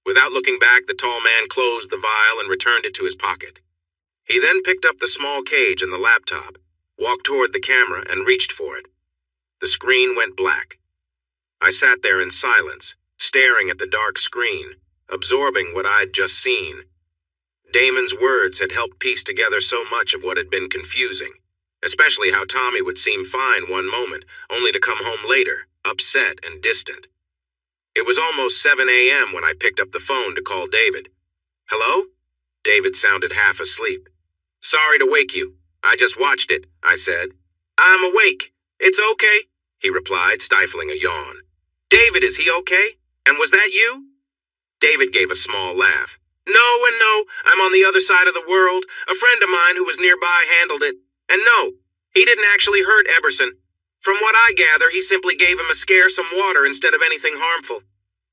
Without looking back, the tall man closed the vial and returned it to his pocket. He then picked up the small cage and the laptop, walked toward the camera, and reached for it. The screen went black. I sat there in silence, staring at the dark screen, absorbing what I'd just seen. Damon's words had helped piece together so much of what had been confusing, especially how Tommy would seem fine one moment, only to come home later, upset and distant. It was almost 7 a.m. when I picked up the phone to call David. "Hello?" David sounded half asleep. "Sorry to wake you. I just watched it," I said. "I'm awake. It's okay," he replied, stifling a yawn. "David, is he okay? And was that you?" David gave a small laugh. "No and no, I'm on the other side of the world. A friend of mine who was nearby handled it. And no, he didn't actually hurt Eberson. From what I gather, he simply gave him a scare, some water instead of anything harmful.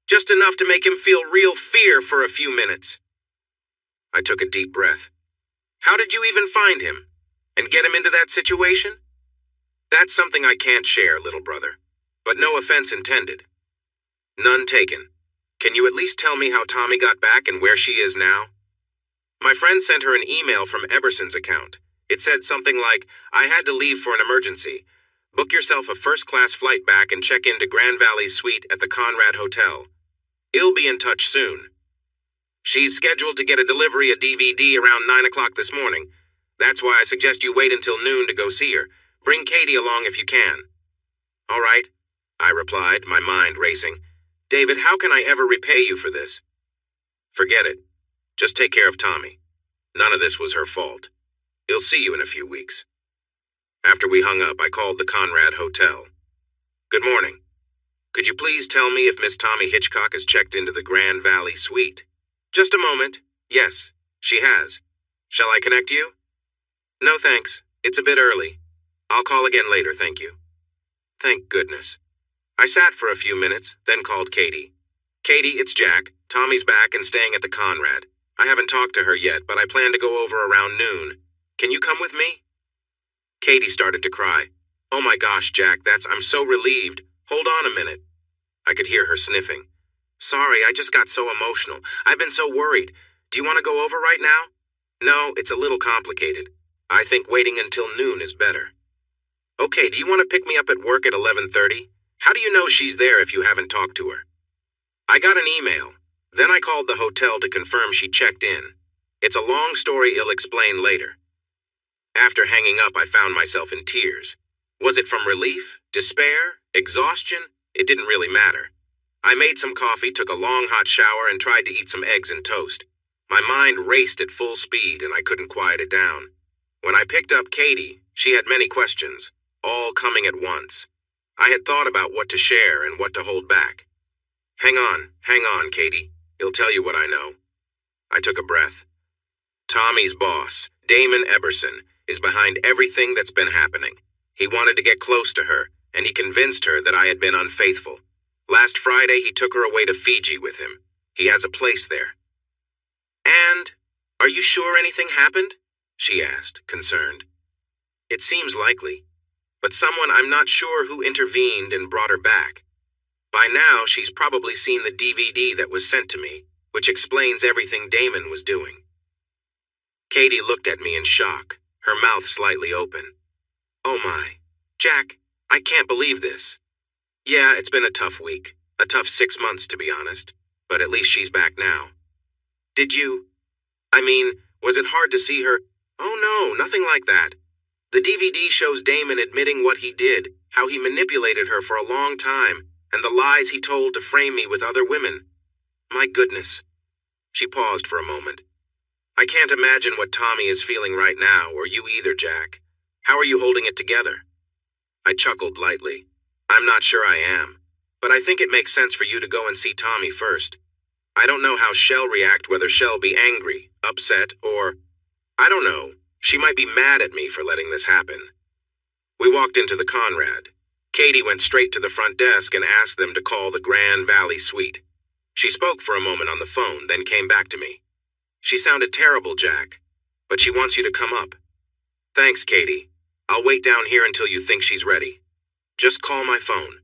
Just enough to make him feel real fear for a few minutes." I took a deep breath. "How did you even find him? And get him into that situation?" "That's something I can't share, little brother. But no offense intended." "None taken. Can you at least tell me how Tommy got back and where she is now?" My friend sent her an email from Eberson's account. It said something like, "I had to leave for an emergency. Book yourself a first-class flight back and check into Grand Valley's suite at the Conrad Hotel. I'll be in touch soon." She's scheduled to get a delivery, a DVD, around 9 o'clock this morning. That's why I suggest you wait until noon to go see her. Bring Katie along if you can. "All right," I replied, my mind racing. "David, how can I ever repay you for this?" "Forget it. Just take care of Tommy. None of this was her fault. I'll see you in a few weeks." After we hung up, I called the Conrad Hotel. "Good morning. Could you please tell me if Miss Tommy Hitchcock has checked into the Grand Valley suite?" "Just a moment. Yes, she has. Shall I connect you?" "No, thanks. It's a bit early. I'll call again later, thank you." Thank goodness. I sat for a few minutes, then called Katie. "Katie, it's Jack. Tommy's back and staying at the Conrad. I haven't talked to her yet, but I plan to go over around noon. Can you come with me?" Katie started to cry. "Oh my gosh, Jack, I'm so relieved. Hold on a minute." I could hear her sniffing. Sorry, I just got so emotional. I've been so worried. Do you want to go over right now? No, it's a little complicated. I think waiting until noon is better. Okay, do you want to pick me up at work at 11:30? How do you know she's there if you haven't talked to her? I got an email. Then I called the hotel to confirm she checked in. It's a long story I'll explain later. After hanging up, I found myself in tears. Was it from relief, despair, exhaustion? It didn't really matter. I made some coffee, took a long hot shower, and tried to eat some eggs and toast. My mind raced at full speed, and I couldn't quiet it down. When I picked up Katie, she had many questions, all coming at once. I had thought about what to share and what to hold back. Hang on, Katie. He'll tell you what I know. I took a breath. Tommy's boss, Damon Eberson, is behind everything that's been happening. He wanted to get close to her, and he convinced her that I had been unfaithful. Last Friday, he took her away to Fiji with him. He has a place there. And, are you sure anything happened? She asked, concerned. It seems likely, but someone I'm not sure who intervened and brought her back. By now, she's probably seen the DVD that was sent to me, which explains everything Damon was doing. Katie looked at me in shock, her mouth slightly open. Oh my, Jack, I can't believe this. Yeah, it's been a tough week, a tough 6 months to be honest, but at least she's back now. Was it hard to see her? Oh no, nothing like that. The DVD shows Damon admitting what he did, how he manipulated her for a long time, and the lies he told to frame me with other women. My goodness. She paused for a moment. I can't imagine what Tommy is feeling right now, or you either, Jack. How are you holding it together? I chuckled lightly. I'm not sure I am, but I think it makes sense for you to go and see Tommy first. I don't know how Shell'll react, whether Shell'll be angry, upset, or... I don't know. She might be mad at me for letting this happen. We walked into the Conrad. Katie went straight to the front desk and asked them to call the Grand Valley Suite. She spoke for a moment on the phone, then came back to me. She sounded terrible, Jack, but she wants you to come up. Thanks, Katie. I'll wait down here until you think she's ready. Just call my phone.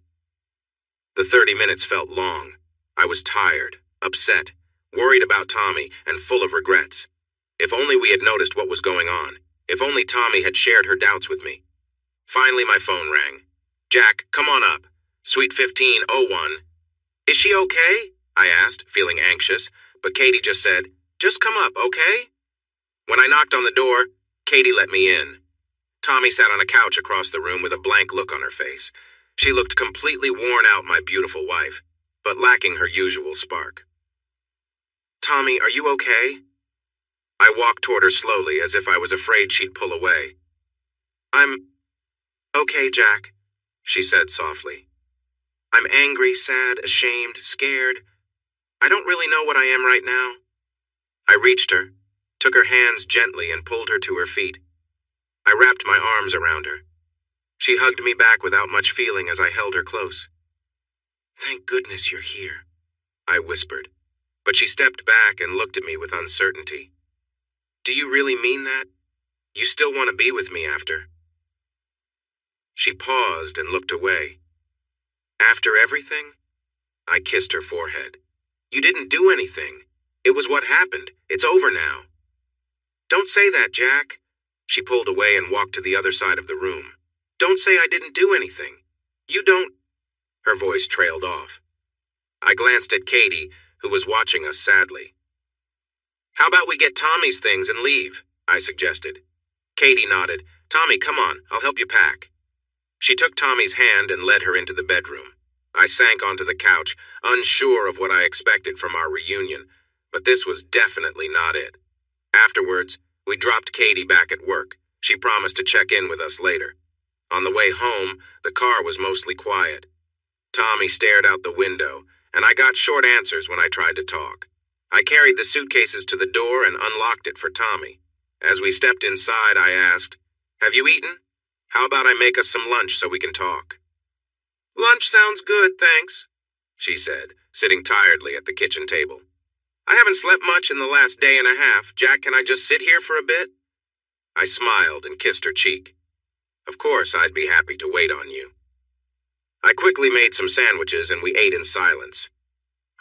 The 30 minutes felt long. I was tired, upset, worried about Tommy, and full of regrets. If only we had noticed what was going on. If only Tommy had shared her doubts with me. Finally, my phone rang. Jack, come on up. Suite 1501. Is she okay? I asked, feeling anxious, but Katie just said, just come up, okay? When I knocked on the door, Katie let me in. Tommy sat on a couch across the room with a blank look on her face. She looked completely worn out, my beautiful wife, but lacking her usual spark. Tommy, are you okay? I walked toward her slowly, as if I was afraid she'd pull away. I'm okay, Jack, she said softly. I'm angry, sad, ashamed, scared. I don't really know what I am right now. I reached her, took her hands gently, and pulled her to her feet. I wrapped my arms around her. She hugged me back without much feeling as I held her close. Thank goodness you're here, I whispered, but she stepped back and looked at me with uncertainty. Do you really mean that? You still want to be with me after? She paused and looked away. After everything? I kissed her forehead. You didn't do anything. It was what happened. It's over now. Don't say that, Jack. She pulled away and walked to the other side of the room. Don't say I didn't do anything. You don't... Her voice trailed off. I glanced at Katie, who was watching us sadly. How about we get Tommy's things and leave? I suggested. Katie nodded. Tommy, come on, I'll help you pack. She took Tommy's hand and led her into the bedroom. I sank onto the couch, unsure of what I expected from our reunion, but this was definitely not it. Afterwards, we dropped Katie back at work. She promised to check in with us later. On the way home, the car was mostly quiet. Tommy stared out the window, and I got short answers when I tried to talk. I carried the suitcases to the door and unlocked it for Tommy. As we stepped inside, I asked, Have you eaten? How about I make us some lunch so we can talk? Lunch sounds good, thanks, she said, sitting tiredly at the kitchen table. I haven't slept much in the last day and a half. Jack, can I just sit here for a bit? I smiled and kissed her cheek. Of course, I'd be happy to wait on you. I quickly made some sandwiches and we ate in silence.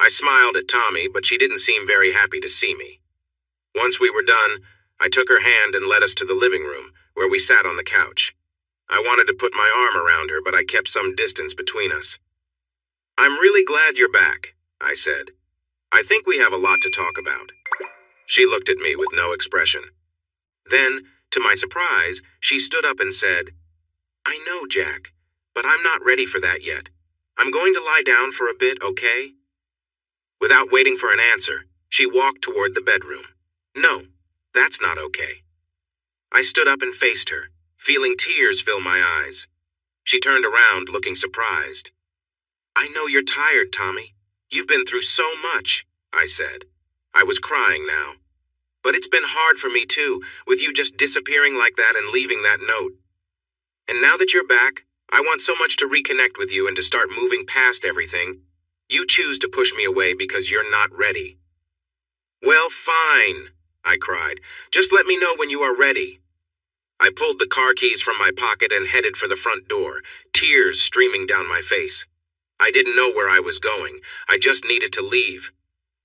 I smiled at Tommy, but she didn't seem very happy to see me. Once we were done, I took her hand and led us to the living room, where we sat on the couch. I wanted to put my arm around her, but I kept some distance between us. "I'm really glad you're back," I said. "I think we have a lot to talk about." She looked at me with no expression. Then, to my surprise, she stood up and said, "I know, Jack, but I'm not ready for that yet. I'm going to lie down for a bit, okay?" Without waiting for an answer, she walked toward the bedroom. "No, that's not okay." I stood up and faced her, feeling tears fill my eyes. She turned around, looking surprised. "I know you're tired, Tommy. You've been through so much," I said. I was crying now. "But it's been hard for me too, with you just disappearing like that and leaving that note. And now that you're back, I want so much to reconnect with you and to start moving past everything. You choose to push me away because you're not ready." "Well, fine," I cried. "Just let me know when you are ready." I pulled the car keys from my pocket and headed for the front door, tears streaming down my face. I didn't know where I was going. I just needed to leave.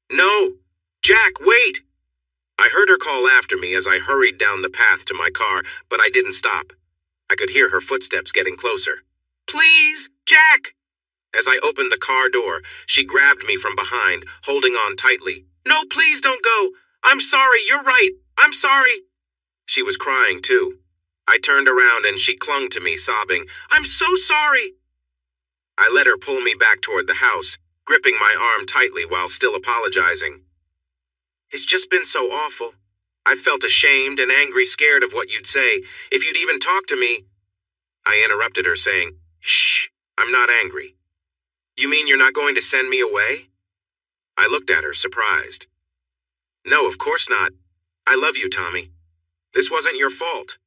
"No! Jack, wait!" I heard her call after me as I hurried down the path to my car, but I didn't stop. I could hear her footsteps getting closer. "Please, Jack!" As I opened the car door, she grabbed me from behind, holding on tightly. "No, please don't go. I'm sorry, you're right. I'm sorry." She was crying too. I turned around and she clung to me, sobbing, "I'm so sorry." I let her pull me back toward the house, gripping my arm tightly while still apologizing. "It's just been so awful. I felt ashamed and angry, scared of what you'd say, if you'd even talk to me." I interrupted her, saying, "Shh, I'm not angry." "You mean you're not going to send me away?" I looked at her, surprised. "No, of course not. I love you, Tommy. This wasn't your fault."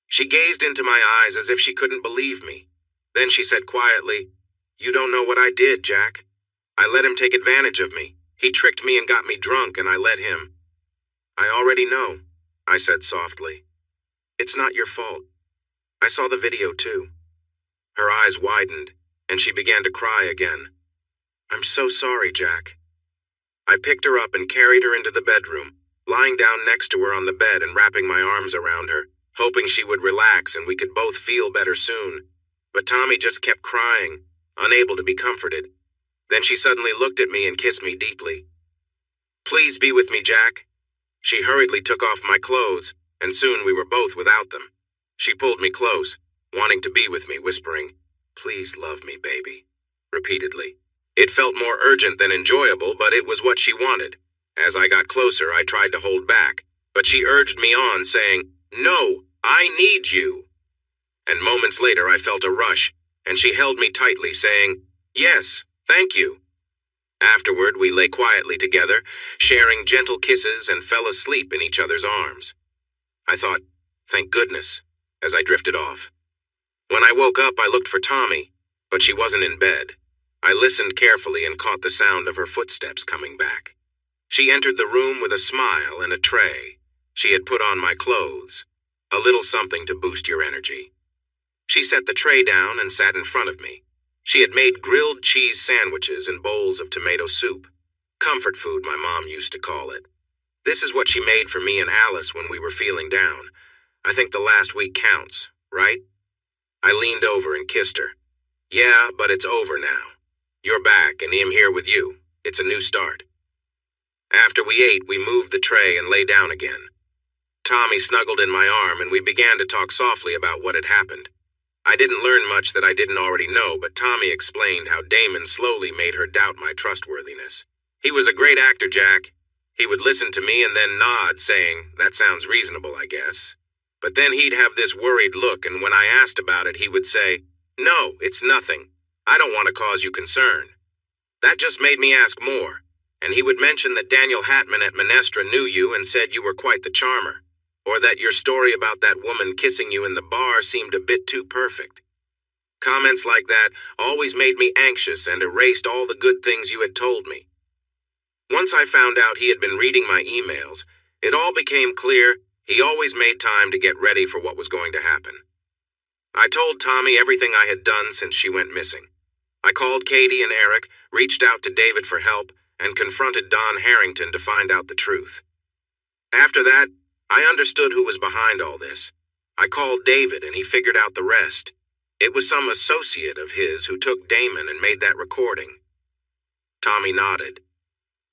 She gazed into my eyes as if she couldn't believe me. Then she said quietly, "You don't know what I did, Jack. I let him take advantage of me. He tricked me and got me drunk, and I let him." "I already know," I said softly. "It's not your fault. I saw the video too." Her eyes widened, and she began to cry again. "I'm so sorry, Jack." I picked her up and carried her into the bedroom, lying down next to her on the bed and wrapping my arms around her, hoping she would relax and we could both feel better soon. But Tommy just kept crying, unable to be comforted. Then she suddenly looked at me and kissed me deeply. "Please be with me, Jack." She hurriedly took off my clothes, and soon we were both without them. She pulled me close, wanting to be with me, whispering, "Please love me, baby," repeatedly. It felt more urgent than enjoyable, but it was what she wanted. As I got closer, I tried to hold back, but she urged me on, saying, "No, I need you." And moments later, I felt a rush, and she held me tightly, saying, "Yes, thank you." Afterward, we lay quietly together, sharing gentle kisses and fell asleep in each other's arms. I thought, thank goodness, as I drifted off. When I woke up, I looked for Tommy, but she wasn't in bed. I listened carefully and caught the sound of her footsteps coming back. She entered the room with a smile and a tray. She had put on my clothes, a little something to boost your energy. She set the tray down and sat in front of me. She had made grilled cheese sandwiches and bowls of tomato soup. Comfort food, my mom used to call it. This is what she made for me and Alice when we were feeling down. I think the last week counts, right? I leaned over and kissed her. "Yeah, but it's over now. You're back and I'm here with you. It's a new start." After we ate, we moved the tray and lay down again. Tommy snuggled in my arm and we began to talk softly about what had happened. I didn't learn much that I didn't already know, but Tommy explained how Damon slowly made her doubt my trustworthiness. He was a great actor, Jack. He would listen to me and then nod, saying, "That sounds reasonable, I guess." But then he'd have this worried look, and when I asked about it, he would say, "No, it's nothing. I don't want to cause you concern." That just made me ask more, and he would mention that Daniel Hatman at Minestra knew you and said you were quite the charmer, or that your story about that woman kissing you in the bar seemed a bit too perfect. Comments like that always made me anxious and erased all the good things you had told me. Once I found out he had been reading my emails, it all became clear he always made time to get ready for what was going to happen. I told Tommy everything I had done since she went missing. I called Katie and Eric, reached out to David for help, and confronted Don Harrington to find out the truth. After that, I understood who was behind all this. I called David and he figured out the rest. It was some associate of his who took Damon and made that recording. Tommy nodded.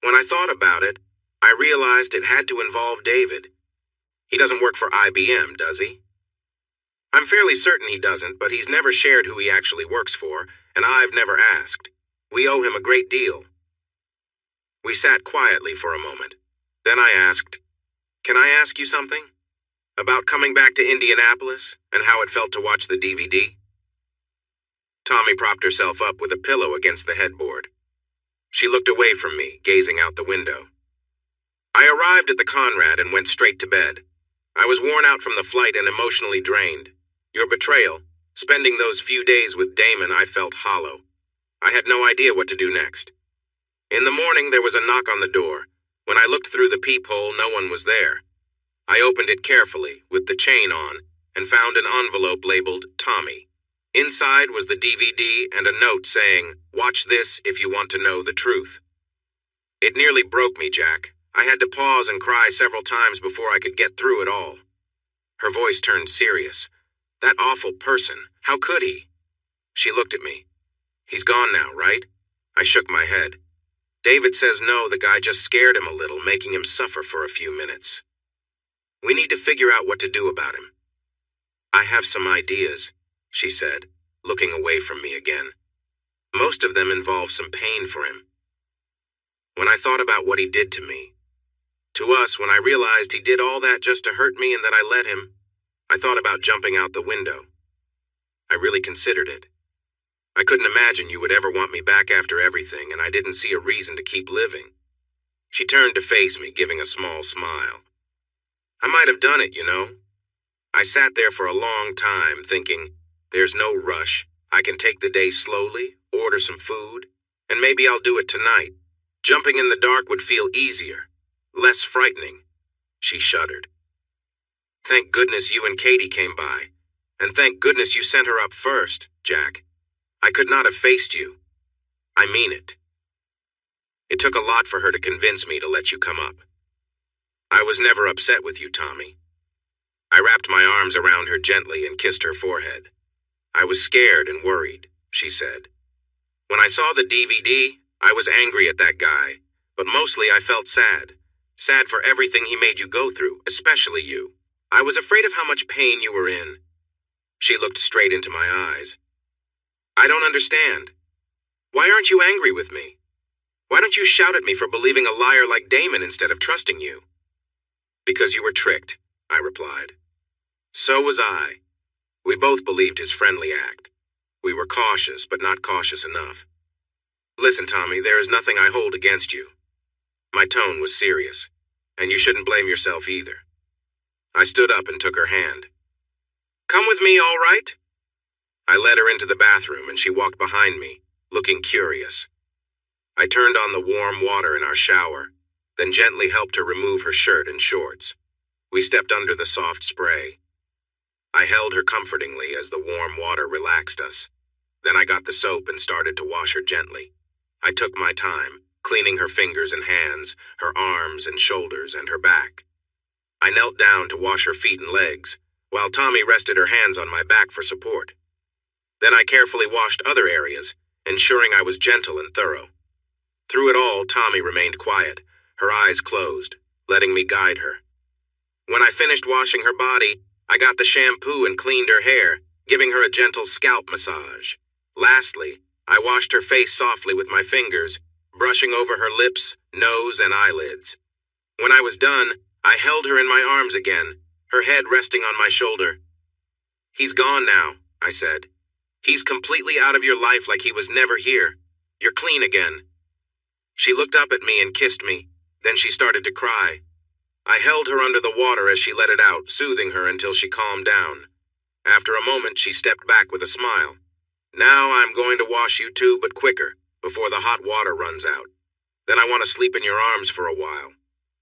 When I thought about it, I realized it had to involve David. He doesn't work for IBM, does he? I'm fairly certain he doesn't, but he's never shared who he actually works for, and I've never asked. We owe him a great deal. We sat quietly for a moment. Then I asked, "Can I ask you something? About coming back to Indianapolis and how it felt to watch the DVD?" Tommy propped herself up with a pillow against the headboard. She looked away from me, gazing out the window. I arrived at the Conrad and went straight to bed. I was worn out from the flight and emotionally drained. Your betrayal, spending those few days with Damon, I felt hollow. I had no idea what to do next. In the morning, there was a knock on the door. When I looked through the peephole, no one was there. I opened it carefully, with the chain on, and found an envelope labeled Tommy. Inside was the DVD and a note saying, "Watch this if you want to know the truth." It nearly broke me, Jack. I had to pause and cry several times before I could get through it all. Her voice turned serious. That awful person, how could he? She looked at me. He's gone now, right? I shook my head. David says no, the guy just scared him a little, making him suffer for a few minutes. We need to figure out what to do about him. I have some ideas, she said, looking away from me again. Most of them involve some pain for him. When I thought about what he did to me, to us, when I realized he did all that just to hurt me and that I let him, I thought about jumping out the window. I really considered it. I couldn't imagine you would ever want me back after everything, and I didn't see a reason to keep living. She turned to face me, giving a small smile. I might have done it, you know. I sat there for a long time, thinking, there's no rush. I can take the day slowly, order some food, and maybe I'll do it tonight. Jumping in the dark would feel easier, less frightening. She shuddered. Thank goodness you and Katie came by, and thank goodness you sent her up first, Jack. I could not have faced you. I mean it. It took a lot for her to convince me to let you come up. I was never upset with you, Tommy. I wrapped my arms around her gently and kissed her forehead. I was scared and worried, she said. When I saw the DVD, I was angry at that guy, but mostly I felt sad. Sad for everything he made you go through, especially you. I was afraid of how much pain you were in. She looked straight into my eyes. I don't understand. Why aren't you angry with me? Why don't you shout at me for believing a liar like Damon instead of trusting you? Because you were tricked, I replied. So was I. We both believed his friendly act. We were cautious, but not cautious enough. Listen, Tommy, there is nothing I hold against you. My tone was serious, and you shouldn't blame yourself either. I stood up and took her hand. Come with me, all right? I led her into the bathroom, and she walked behind me, looking curious. I turned on the warm water in our shower, then gently helped her remove her shirt and shorts. We stepped under the soft spray. I held her comfortingly as the warm water relaxed us. Then I got the soap and started to wash her gently. I took my time, cleaning her fingers and hands, her arms and shoulders, and her back. I knelt down to wash her feet and legs, while Tommy rested her hands on my back for support. Then I carefully washed other areas, ensuring I was gentle and thorough. Through it all, Tommy remained quiet, her eyes closed, letting me guide her. When I finished washing her body, I got the shampoo and cleaned her hair, giving her a gentle scalp massage. Lastly, I washed her face softly with my fingers, brushing over her lips, nose, and eyelids. When I was done, I held her in my arms again, her head resting on my shoulder. He's gone now, I said. He's completely out of your life like he was never here. You're clean again. She looked up at me and kissed me. Then she started to cry. I held her under the water as she let it out, soothing her until she calmed down. After a moment, she stepped back with a smile. Now I'm going to wash you too, but quicker, before the hot water runs out. Then I want to sleep in your arms for a while.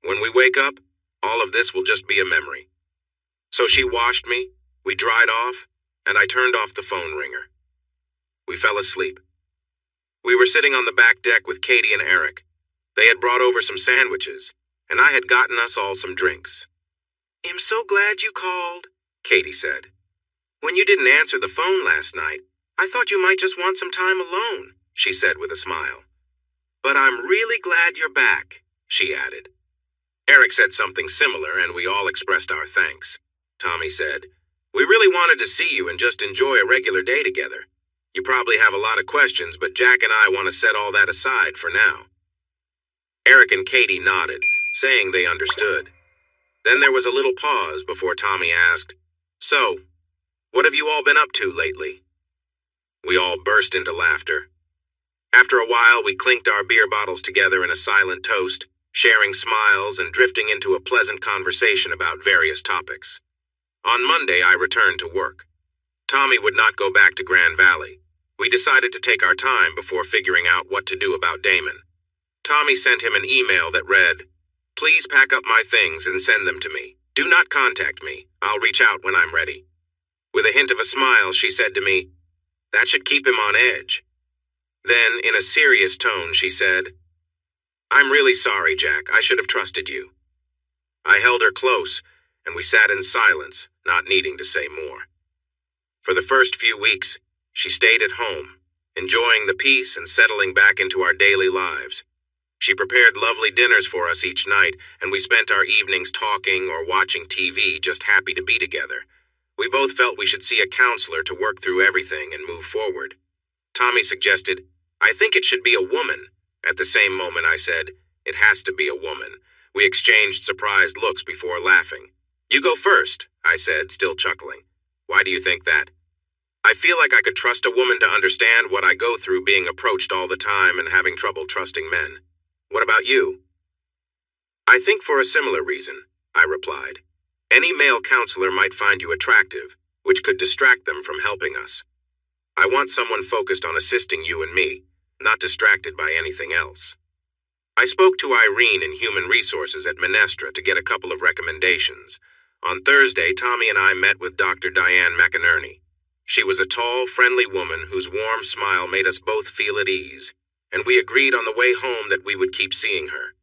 When we wake up, all of this will just be a memory. So she washed me, we dried off, and I turned off the phone ringer. We fell asleep. We were sitting on the back deck with Katie and Eric. They had brought over some sandwiches, and I had gotten us all some drinks. "I'm so glad you called," Katie said. "When you didn't answer the phone last night, I thought you might just want some time alone," she said with a smile. "But I'm really glad you're back," she added. Eric said something similar, and we all expressed our thanks. Tommy said, "We really wanted to see you and just enjoy a regular day together. You probably have a lot of questions, but Jack and I want to set all that aside for now." Eric and Katie nodded, saying they understood. Then there was a little pause before Tommy asked, "So, what have you all been up to lately?" We all burst into laughter. After a while, we clinked our beer bottles together in a silent toast, sharing smiles and drifting into a pleasant conversation about various topics. On Monday, I returned to work. Tommy would not go back to Grand Valley. We decided to take our time before figuring out what to do about Damon. Tommy sent him an email that read, "Please pack up my things and send them to me. Do not contact me. I'll reach out when I'm ready." With a hint of a smile, she said to me, "That should keep him on edge." Then, in a serious tone, she said, "I'm really sorry, Jack. I should have trusted you." I held her close, and we sat in silence, not needing to say more. For the first few weeks, she stayed at home, enjoying the peace and settling back into our daily lives. She prepared lovely dinners for us each night, and we spent our evenings talking or watching TV, just happy to be together. We both felt we should see a counselor to work through everything and move forward. Tommy suggested, "I think it should be a woman." At the same moment, I said, "It has to be a woman." We exchanged surprised looks before laughing. "You go first," I said, still chuckling. "Why do you think that?" "I feel like I could trust a woman to understand what I go through being approached all the time and having trouble trusting men. What about you?" "I think for a similar reason," I replied. "Any male counselor might find you attractive, which could distract them from helping us. I want someone focused on assisting you and me, not distracted by anything else." I spoke to Irene in Human Resources at Minestra to get a couple of recommendations. On Thursday, Tommy and I met with Dr. Diane McInerney. She was a tall, friendly woman whose warm smile made us both feel at ease, and we agreed on the way home that we would keep seeing her.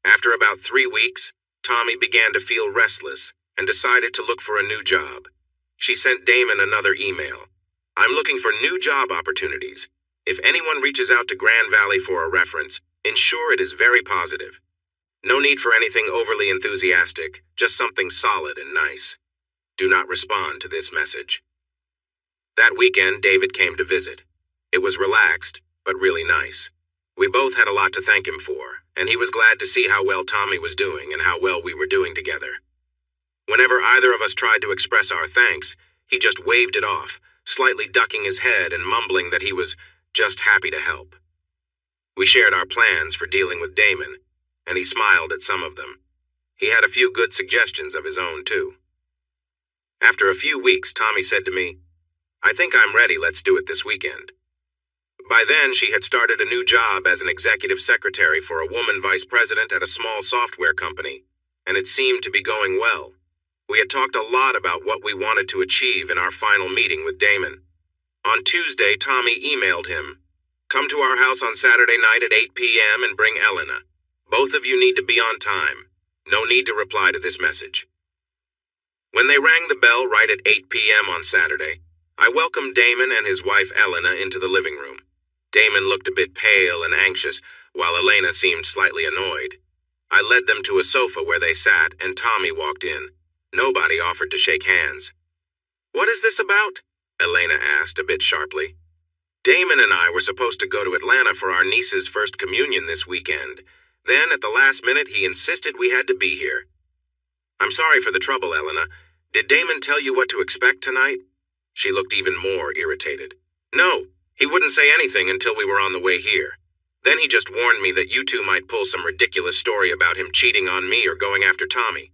After about 3 weeks, Tommy began to feel restless and decided to look for a new job. She sent Damon another email. "I'm looking for new job opportunities. If anyone reaches out to Grand Valley for a reference, ensure it is very positive. No need for anything overly enthusiastic, just something solid and nice. Do not respond to this message." That weekend, David came to visit. It was relaxed, but really nice. We both had a lot to thank him for, and he was glad to see how well Tommy was doing and how well we were doing together. Whenever either of us tried to express our thanks, he just waved it off, slightly ducking his head and mumbling that he was just happy to help. We shared our plans for dealing with Damon, and he smiled at some of them. He had a few good suggestions of his own, too. After a few weeks, Tommy said to me, "I think I'm ready, let's do it this weekend." By then, she had started a new job as an executive secretary for a woman vice president at a small software company, and it seemed to be going well. We had talked a lot about what we wanted to achieve in our final meeting with Damon. On Tuesday, Tommy emailed him, "Come to our house on Saturday night at 8 p.m. and bring Elena. Both of you need to be on time. No need to reply to this message." When they rang the bell right at 8 p.m. on Saturday, I welcomed Damon and his wife Elena into the living room. Damon looked a bit pale and anxious, while Elena seemed slightly annoyed. I led them to a sofa where they sat, and Tommy walked in. Nobody offered to shake hands. "What is this about?" Elena asked a bit sharply. "Damon and I were supposed to go to Atlanta for our niece's first communion this weekend. Then, at the last minute, he insisted we had to be here." "I'm sorry for the trouble, Elena. Did Damon tell you what to expect tonight?" She looked even more irritated. "No, he wouldn't say anything until we were on the way here. Then he just warned me that you two might pull some ridiculous story about him cheating on me or going after Tommy."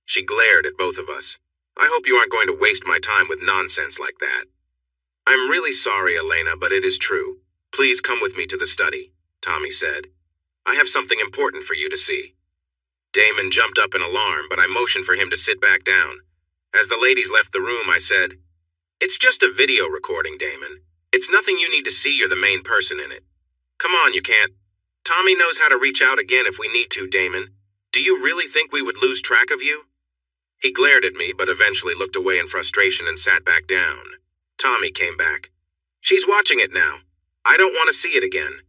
She glared at both of us. "I hope you aren't going to waste my time with nonsense like that." "I'm really sorry, Elena, but it is true. Please come with me to the study," Tommy said. "I have something important for you to see." Damon jumped up in alarm, but I motioned for him to sit back down. As the ladies left the room, I said, "It's just a video recording, Damon. It's nothing you need to see. You're the main person in it." Come on, you can't. Tommy knows how to reach out again if we need to, Damon. Do you really think we would lose track of you? He glared at me, but eventually looked away in frustration and sat back down. Tommy came back. She's watching it now. I don't want to see it again.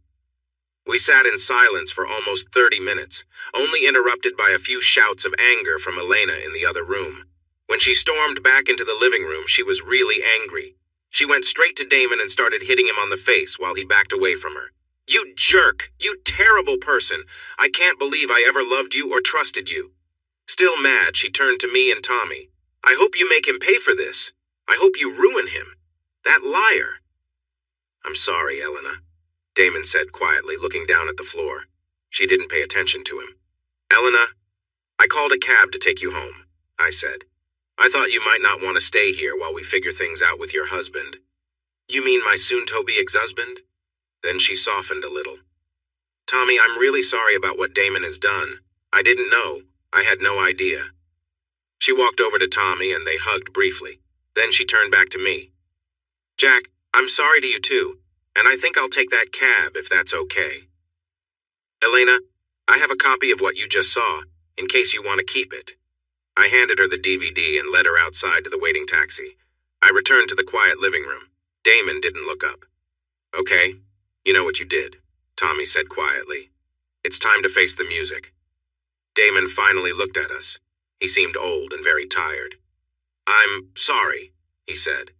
We sat in silence for almost 30 minutes, only interrupted by a few shouts of anger from Elena in the other room. When she stormed back into the living room, she was really angry. She went straight to Damon and started hitting him on the face while he backed away from her. You jerk! You terrible person! I can't believe I ever loved you or trusted you. Still mad, she turned to me and Tommy. I hope you make him pay for this. I hope you ruin him. That liar. I'm sorry, Elena, Damon said quietly, looking down at the floor. She didn't pay attention to him. Elena, I called a cab to take you home, I said. I thought you might not want to stay here while we figure things out with your husband. You mean my soon-to-be ex-husband? Then she softened a little. Tommy, I'm really sorry about what Damon has done. I didn't know. I had no idea. She walked over to Tommy and they hugged briefly. Then she turned back to me. Jack, I'm sorry to you too, and I think I'll take that cab if that's okay. Elena, I have a copy of what you just saw, in case you want to keep it. I handed her the DVD and led her outside to the waiting taxi. I returned to the quiet living room. Damon didn't look up. Okay, you know what you did, Tommy said quietly. It's time to face the music. Damon finally looked at us. He seemed old and very tired. I'm sorry, he said.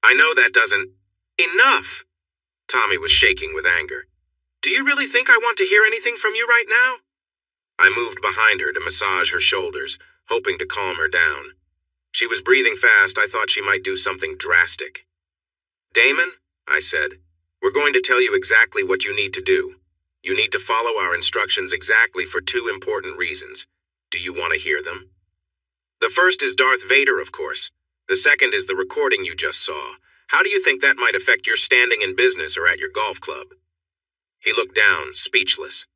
I know that doesn't... Enough! Tommy was shaking with anger. Do you really think I want to hear anything from you right now? I moved behind her to massage her shoulders, hoping to calm her down. She was breathing fast. I thought she might do something drastic. Damon, I said, we're going to tell you exactly what you need to do. You need to follow our instructions exactly for 2 important reasons. Do you want to hear them? The first is Darth Vader, of course. The second is the recording you just saw. How do you think that might affect your standing in business or at your golf club? He looked down, speechless.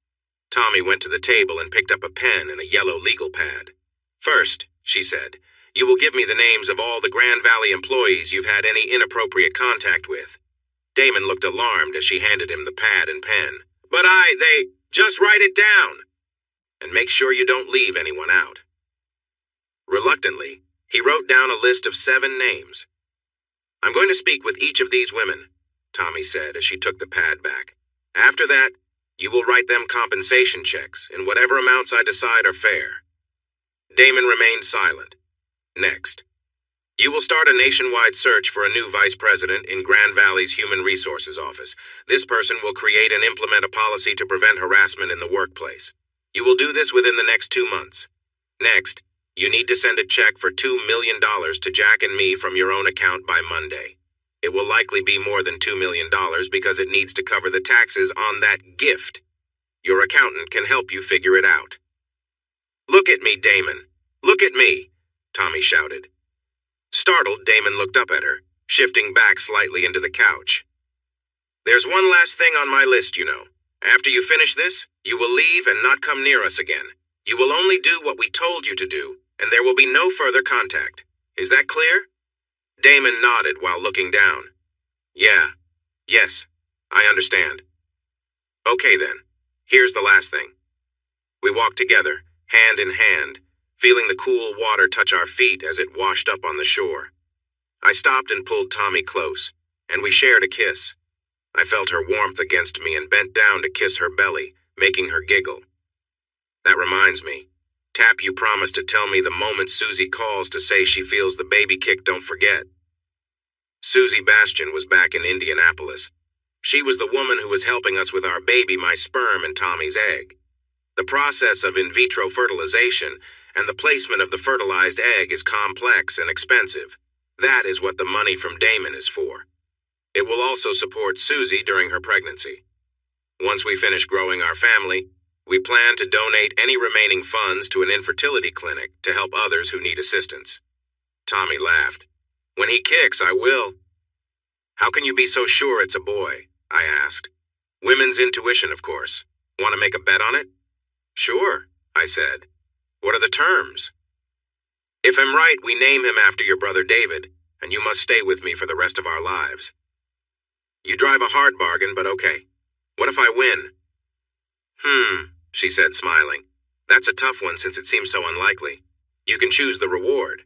Tommy went to the table and picked up a pen and a yellow legal pad. First, she said, you will give me the names of all the Grand Valley employees you've had any inappropriate contact with. Damon looked alarmed as she handed him the pad and pen. But just write it down. And make sure you don't leave anyone out. Reluctantly, he wrote down a list of 7 names. I'm going to speak with each of these women, Tommy said as she took the pad back. After that, you will write them compensation checks in whatever amounts I decide are fair. Damon remained silent. Next, you will start a nationwide search for a new vice president in Grand Valley's Human Resources Office. This person will create and implement a policy to prevent harassment in the workplace. You will do this within the next 2 months. Next, you need to send a check for $2 million to Jack and me from your own account by Monday. It will likely be more than $2 million because it needs to cover the taxes on that gift. Your accountant can help you figure it out. Look at me, Damon. Look at me, Tommy shouted. Startled, Damon looked up at her, shifting back slightly into the couch. There's one last thing on my list, you know. After you finish this, you will leave and not come near us again. You will only do what we told you to do, and there will be no further contact. Is that clear? Damon nodded while looking down. Yes, I understand. Okay then, here's the last thing. We walked together, hand in hand, feeling the cool water touch our feet as it washed up on the shore. I stopped and pulled Tommy close, and we shared a kiss. I felt her warmth against me and bent down to kiss her belly, making her giggle. That reminds me, Tap, you promised to tell me the moment Susie calls to say she feels the baby kick, don't forget. Susie Bastian was back in Indianapolis. She was the woman who was helping us with our baby, my sperm and Tommy's egg. The process of in vitro fertilization and the placement of the fertilized egg is complex and expensive. That is what the money from Damon is for. It will also support Susie during her pregnancy. Once we finish growing our family, we plan to donate any remaining funds to an infertility clinic to help others who need assistance. Tommy laughed. When he kicks, I will. How can you be so sure it's a boy? I asked. Women's intuition, of course. Want to make a bet on it? Sure, I said. What are the terms? If I'm right, we name him after your brother David, and you must stay with me for the rest of our lives. You drive a hard bargain, but okay. What if I win? She said, smiling. That's a tough one since it seems so unlikely. You can choose the reward.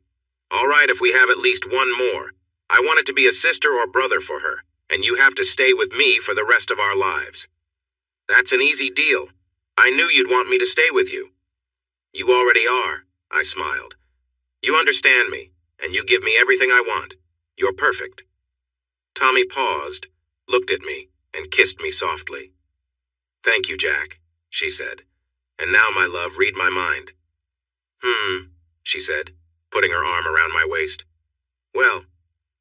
All right, if we have at least one more. I want it to be a sister or brother for her, and you have to stay with me for the rest of our lives. That's an easy deal. I knew you'd want me to stay with you. You already are, I smiled. You understand me, and you give me everything I want. You're perfect. Tommy paused, looked at me, and kissed me softly. Thank you, Jack, she said. And now, my love, read my mind. She said, putting her arm around my waist. Well,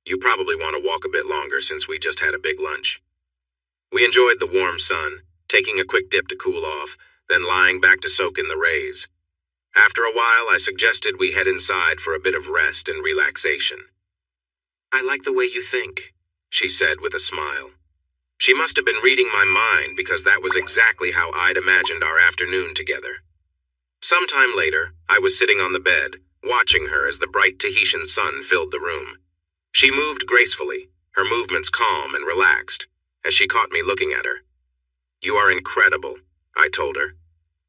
you probably want to walk a bit longer since we just had a big lunch. We enjoyed the warm sun, taking a quick dip to cool off, then lying back to soak in the rays. After a while, I suggested we head inside for a bit of rest and relaxation. I like the way you think, she said with a smile. She must have been reading my mind because that was exactly how I'd imagined our afternoon together. Sometime later, I was sitting on the bed, watching her as the bright Tahitian sun filled the room. She moved gracefully, her movements calm and relaxed, as she caught me looking at her. You are incredible, I told her.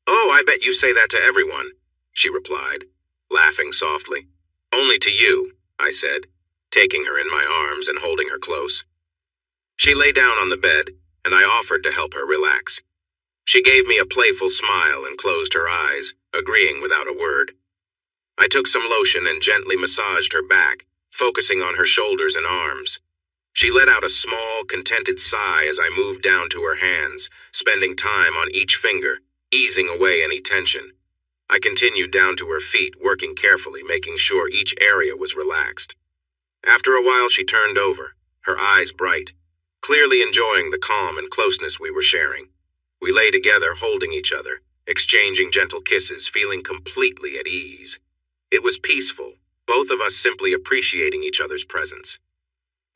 Oh, I bet you say that to everyone, she replied, laughing softly. Only to you, I said, taking her in my arms and holding her close. She lay down on the bed, and I offered to help her relax. She gave me a playful smile and closed her eyes, agreeing without a word. I took some lotion and gently massaged her back, focusing on her shoulders and arms. She let out a small, contented sigh as I moved down to her hands, spending time on each finger, easing away any tension. I continued down to her feet, working carefully, making sure each area was relaxed. After a while, she turned over, her eyes bright, clearly enjoying the calm and closeness we were sharing. We lay together, holding each other, exchanging gentle kisses, feeling completely at ease. It was peaceful, both of us simply appreciating each other's presence.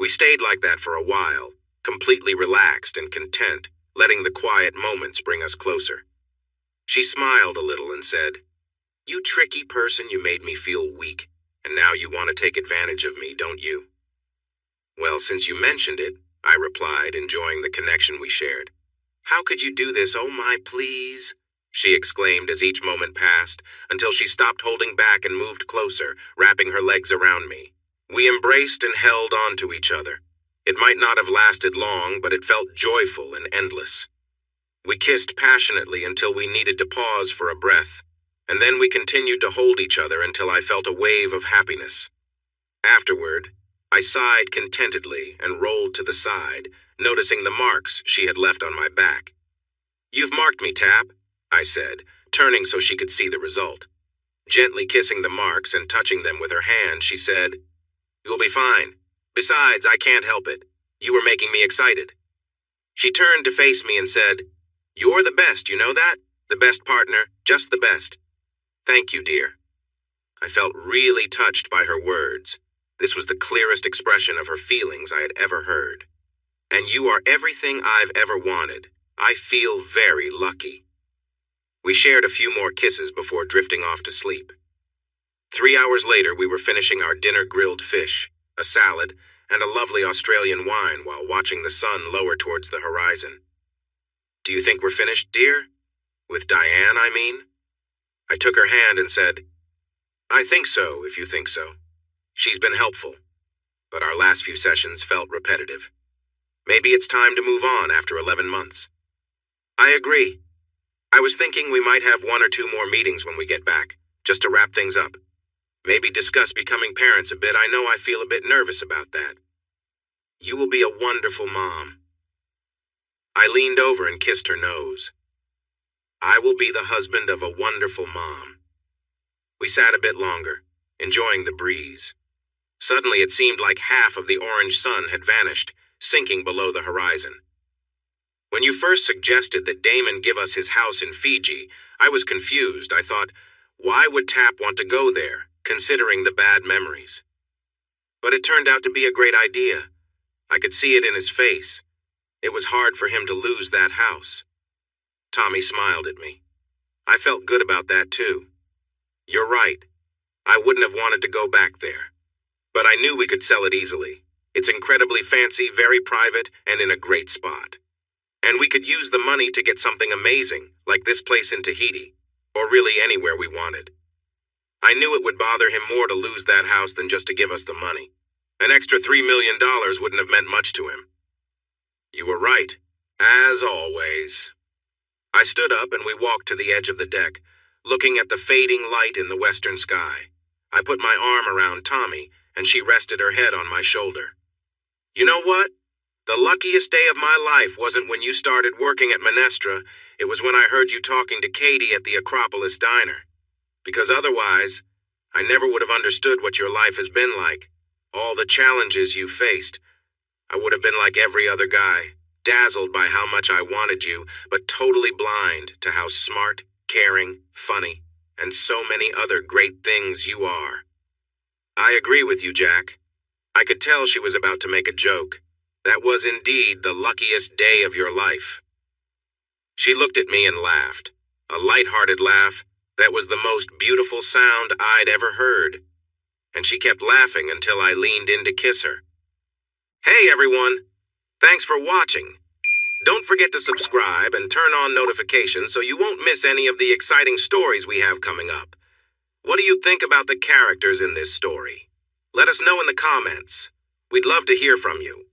We stayed like that for a while, completely relaxed and content, letting the quiet moments bring us closer. She smiled a little and said, You tricky person, you made me feel weak, and now you want to take advantage of me, don't you? Well, since you mentioned it, I replied, enjoying the connection we shared. How could you do this, oh my, please? She exclaimed as each moment passed, until she stopped holding back and moved closer, wrapping her legs around me. We embraced and held on to each other. It might not have lasted long, but it felt joyful and endless. We kissed passionately until we needed to pause for a breath, and then we continued to hold each other until I felt a wave of happiness. Afterward, I sighed contentedly and rolled to the side, noticing the marks she had left on my back. You've marked me, Tap, I said, turning so she could see the result. Gently kissing the marks and touching them with her hand, she said, You'll be fine. Besides, I can't help it. You were making me excited. She turned to face me and said, You're the best, you know that? The best partner, just the best. Thank you, dear. I felt really touched by her words. This was the clearest expression of her feelings I had ever heard. And you are everything I've ever wanted. I feel very lucky. We shared a few more kisses before drifting off to sleep. 3 hours later, we were finishing our dinner: grilled fish, a salad, and a lovely Australian wine while watching the sun lower towards the horizon. Do you think we're finished, dear? With Diane, I mean? I took her hand and said, I think so, if you think so. She's been helpful, but our last few sessions felt repetitive. Maybe it's time to move on after 11 months. I agree. I was thinking we might have 1 or 2 more meetings when we get back, just to wrap things up. Maybe discuss becoming parents a bit. I know I feel a bit nervous about that. You will be a wonderful mom. I leaned over and kissed her nose. I will be the husband of a wonderful mom. We sat a bit longer, enjoying the breeze. Suddenly it seemed like half of the orange sun had vanished, sinking below the horizon. When you first suggested that Damon give us his house in Fiji, I was confused. I thought, why would Tap want to go there, considering the bad memories? But it turned out to be a great idea. I could see it in his face. It was hard for him to lose that house. Tommy smiled at me. I felt good about that too. You're right. I wouldn't have wanted to go back there. But I knew we could sell it easily. It's incredibly fancy, very private, and in a great spot. And we could use the money to get something amazing, like this place in Tahiti, or really anywhere we wanted. I knew it would bother him more to lose that house than just to give us the money. An extra $3 million wouldn't have meant much to him. You were right, as always. I stood up and we walked to the edge of the deck, looking at the fading light in the western sky. I put my arm around Tommy, and she rested her head on my shoulder. You know what? The luckiest day of my life wasn't when you started working at Menestra, it was when I heard you talking to Katie at the Acropolis Diner. Because otherwise, I never would have understood what your life has been like, all the challenges you faced. I would have been like every other guy, dazzled by how much I wanted you, but totally blind to how smart, caring, funny, and so many other great things you are. I agree with you, Jack. I could tell she was about to make a joke. That was indeed the luckiest day of your life. She looked at me and laughed, a light-hearted laugh that was the most beautiful sound I'd ever heard. And she kept laughing until I leaned in to kiss her. Hey, everyone! Thanks for watching. Don't forget to subscribe and turn on notifications so you won't miss any of the exciting stories we have coming up. What do you think about the characters in this story? Let us know in the comments. We'd love to hear from you.